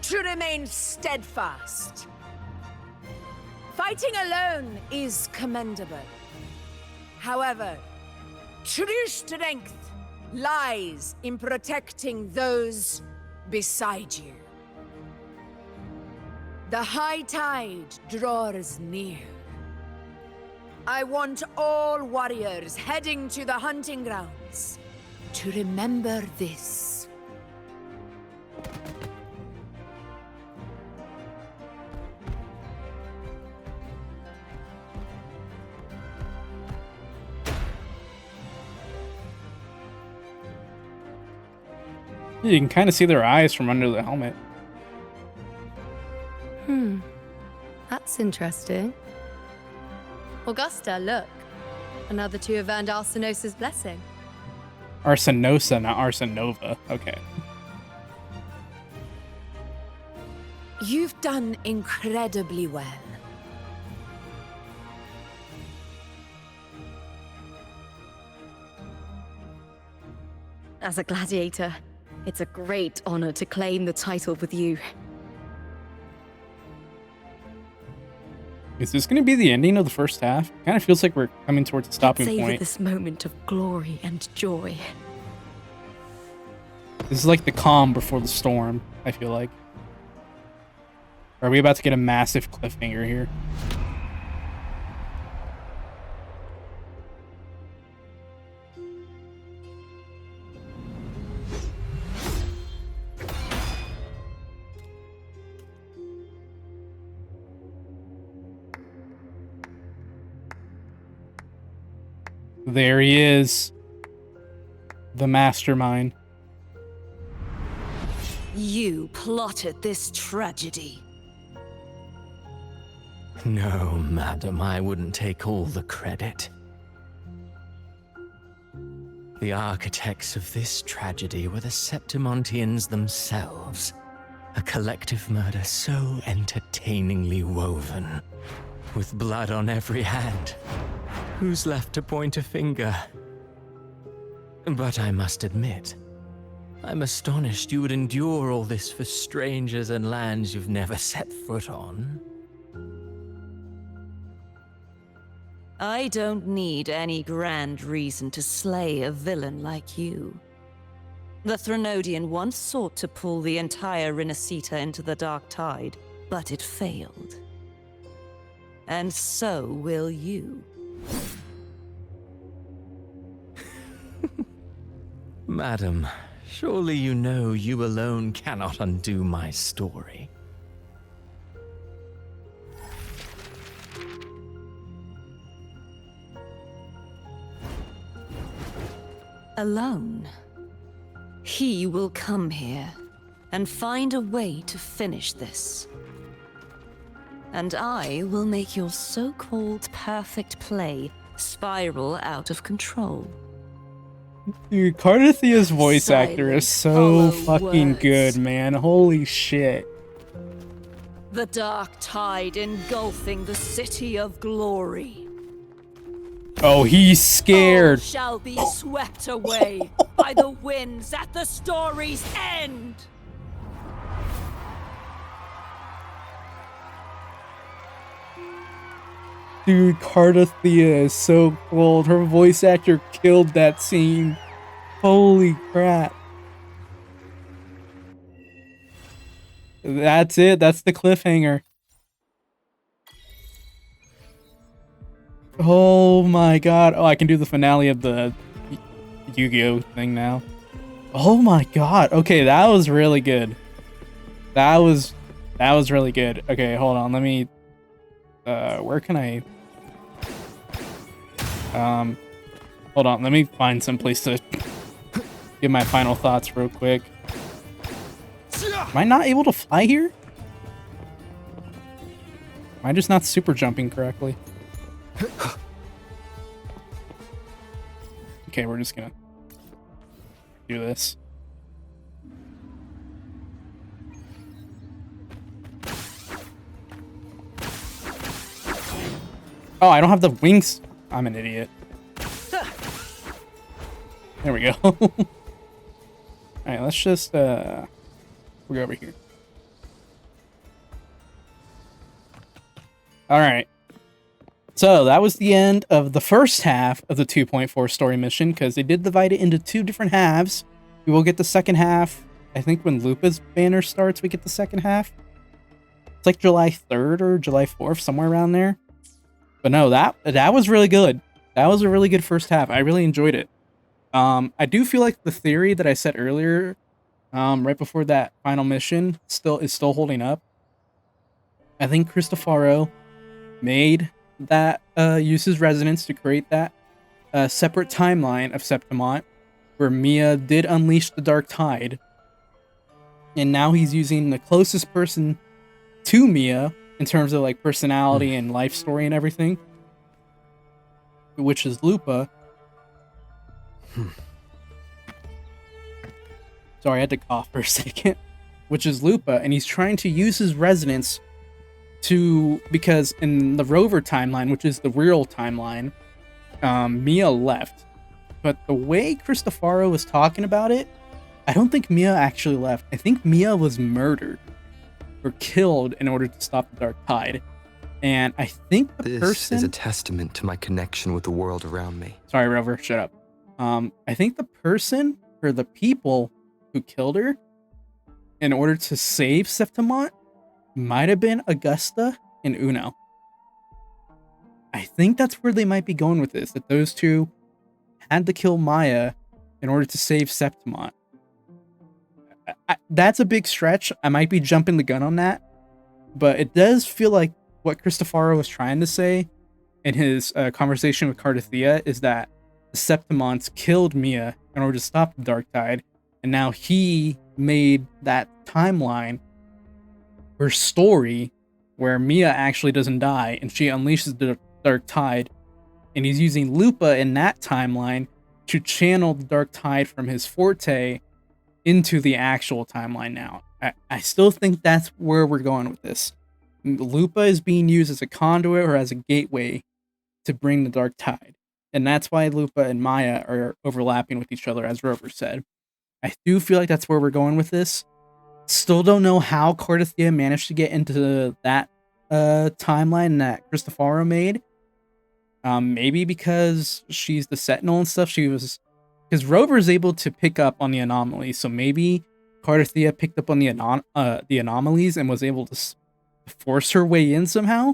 to remain steadfast. Fighting alone is commendable. However, true strength lies in protecting those beside you. The high tide draws near. I want all warriors heading to the hunting grounds to remember this. You can kind of see their eyes from under the helmet. That's interesting. Augusta, look. Another two have earned Arsenosa's blessing. Arsenosa, not Arsenova. Okay. You've done incredibly well. As a gladiator, it's a great honor to claim the title with you. Is this going to be the ending of the first half? Kind of feels like we're coming towards a stopping Savor point. this moment of glory and joy. This is like the calm before the storm, I feel like. Are we about to get a massive cliffhanger here? There he is. The mastermind. You plotted this tragedy. No, madam, I wouldn't take all the credit. The architects of this tragedy were the Septimontians themselves. A collective murder so entertainingly woven, with blood on every hand. Who's left to point a finger? But I must admit, I'm astonished you would endure all this for strangers and lands you've never set foot on. I don't need any grand reason to slay a villain like you. The Threnodian once sought to pull the entire Rinascita into the Dark Tide, but it failed. And so will you. Madam, surely you know you alone cannot undo my story. Alone. He will come here and find a way to finish this. And I will make your so-called perfect play spiral out of control. Dude, Cardathia's voice actor is so hollow fucking words. good, man. Holy shit. The dark tide engulfing the city of glory. Oh, he's scared. All shall be swept away by the winds at the story's end. Dude, Cardathia is so cold. Her voice actor killed that scene. Holy crap. That's it. That's the cliffhanger. Oh my god. Oh, I can do the finale of the Yu-Gi-Oh thing now. Oh my god. Okay, that was really good. That was really good. Okay, hold on. Let me where can I hold on. Let me find some place to give my final thoughts real quick. Am I not able to fly here? Am I just not super jumping correctly? Okay, we're just gonna do this. Oh, I don't have the wings. I'm an idiot. There we go. Alright, let's just we'll go over here. Alright. So that was the end of the first half of the 2.4 story mission, because they did divide it into two different halves. We will get the second half. I think when Lupa's banner starts, we get the second half. It's like July 3rd or July 4th, somewhere around there. But no, that was really good. That was a really good first half. I really enjoyed it. I do feel like the theory that I said earlier, right before that final mission, is still holding up. I think Cristofaro made that use his resonance to create that separate timeline of Septimont, where Mia did unleash the Dark Tide, and now he's using the closest person to Mia in terms of like personality and life story and everything, which is Lupa. Sorry, I had to cough for a second. Which is Lupa, and he's trying to use his resonance because in the Rover timeline, which is the real timeline, Mia left. But the way Cristofaro was talking about it, I don't think Mia actually left. I think Mia was murdered or killed in order to stop the Dark Tide. And I think the This is a testament to my connection with the world around me. Sorry, Rover, shut up. I think the person or the people who killed her in order to save Septimont might have been Augusta and Uno. I think that's where they might be going with this, that those two had to kill Maya in order to save Septimont. That's a big stretch. I might be jumping the gun on that, but it does feel like what Cristofaro was trying to say in his conversation with Cardathia is that the Septimonts killed Mia in order to stop the Dark Tide, and now he made that timeline or story where Mia actually doesn't die and she unleashes the Dark Tide, and he's using Lupa in that timeline to channel the Dark Tide from his forte into the actual timeline now. I still think that's where we're going with this. Lupa is being used as a conduit or as a gateway to bring the Dark Tide. And that's why Lupa and Maya are overlapping with each other, as Rover said. I do feel like that's where we're going with this. Still don't know how Cardathia managed to get into that timeline that Cristofaro made. Maybe because she's the Sentinel and stuff. Because Rover is able to pick up on the anomalies, so maybe Cardathia picked up on the anomalies and was able to force her way in somehow.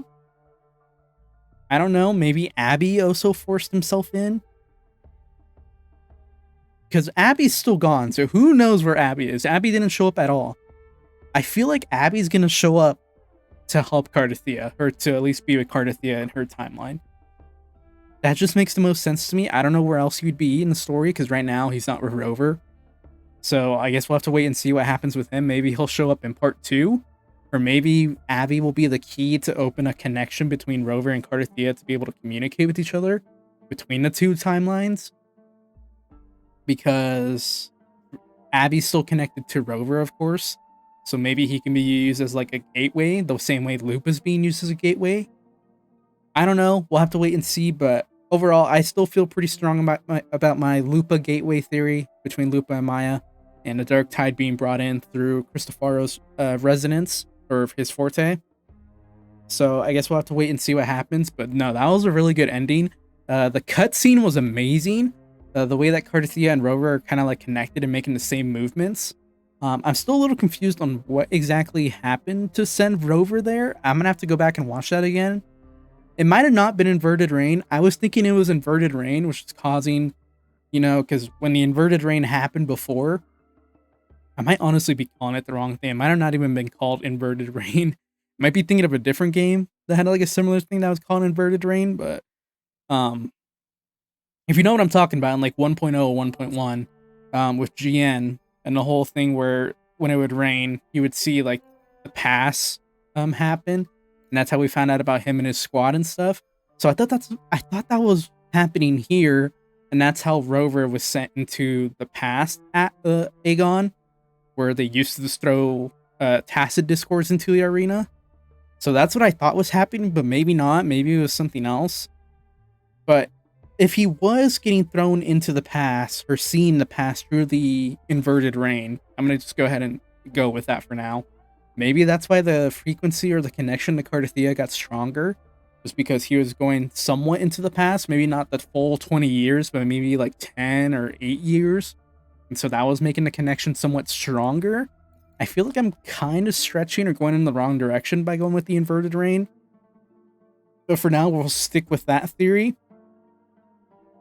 I don't know. Maybe Abby also forced himself in. Because Abby's still gone, so who knows where Abby is? Abby didn't show up at all. I feel like Abby's going to show up to help Cardathia, or to at least be with Cardathia in her timeline. That just makes the most sense to me. I don't know where else he would be in the story, because right now he's not with Rover. So I guess we'll have to wait and see what happens with him. Maybe he'll show up in part 2. Or maybe Abby will be the key to open a connection between Rover and Cardathia to be able to communicate with each other between the two timelines. Because Abby's still connected to Rover, of course. So maybe he can be used as like a gateway, the same way Loop is being used as a gateway. I don't know. We'll have to wait and see. But overall, I still feel pretty strong about my Lupa gateway theory between Lupa and Maya, and the Dark Tide being brought in through Cristofaro's resonance, or his forte. So I guess we'll have to wait and see what happens. But no, that was a really good ending. The cutscene was amazing. The way that Cardathia and Rover are kind of like connected and making the same movements. I'm still a little confused on what exactly happened to send Rover there. I'm gonna have to go back and watch that again. It might have not been inverted rain. I was thinking it was inverted rain, which is causing, because when the inverted rain happened before, I might honestly be calling it the wrong thing. It might have not even been called inverted rain. I might be thinking of a different game that had like a similar thing that was called inverted rain, but if you know what I'm talking about, in like 1.0 1.1, with GN and the whole thing where when it would rain, you would see like the pass happen, and that's how we found out about him and his squad and stuff. So I thought that was happening here, and that's how Rover was sent into the past at Aegon, where they used to just throw tacit discords into the arena. So that's what I thought was happening, but maybe not. Maybe it was something else. But if he was getting thrown into the past, or seeing the past through the inverted rain, I'm going to just go ahead and go with that for now. Maybe that's why the frequency or the connection to Cardathia got stronger, was because he was going somewhat into the past. Maybe not the full 20 years, but maybe like 10 or 8 years. And so that was making the connection somewhat stronger. I feel like I'm kind of stretching or going in the wrong direction by going with the inverted rain. But for now, we'll stick with that theory.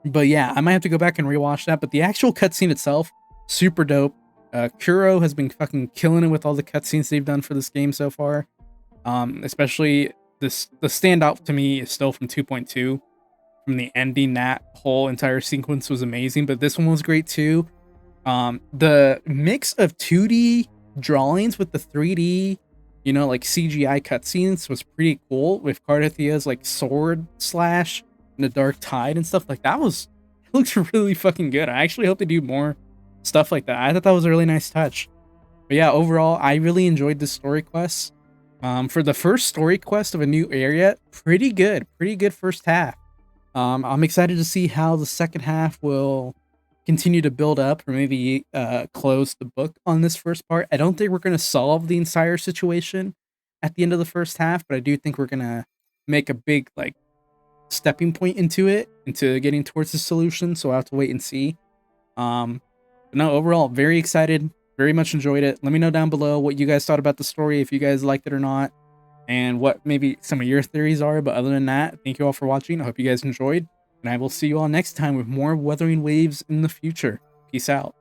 But yeah, I might have to go back and rewatch that. But the actual cutscene itself, super dope. Kuro has been fucking killing it with all the cutscenes they've done for this game so far. Especially the standout to me is still from 2.2. From the ending, that whole entire sequence was amazing. But this one was great too. The mix of 2D drawings with the 3D, you know, like CGI cutscenes was pretty cool with Cardathia's like sword slash and the Dark Tide and stuff like that. It looked really fucking good. I actually hope they do more stuff like that. I thought that was a really nice touch. But yeah, overall, I really enjoyed this story quest. For the first story quest of a new area, pretty good first half. I'm excited to see how the second half will continue to build up, or maybe close the book on this first part. I don't think we're going to solve the entire situation at the end of the first half, but I do think we're going to make a big like stepping point into getting towards the solution. So I'll have to wait and see. But no, overall, very excited, very much enjoyed it. Let me know down below what you guys thought about the story, if you guys liked it or not, and what maybe some of your theories are. But other than that, thank you all for watching. I hope you guys enjoyed, and I will see you all next time with more Wuthering Waves in the future. Peace out.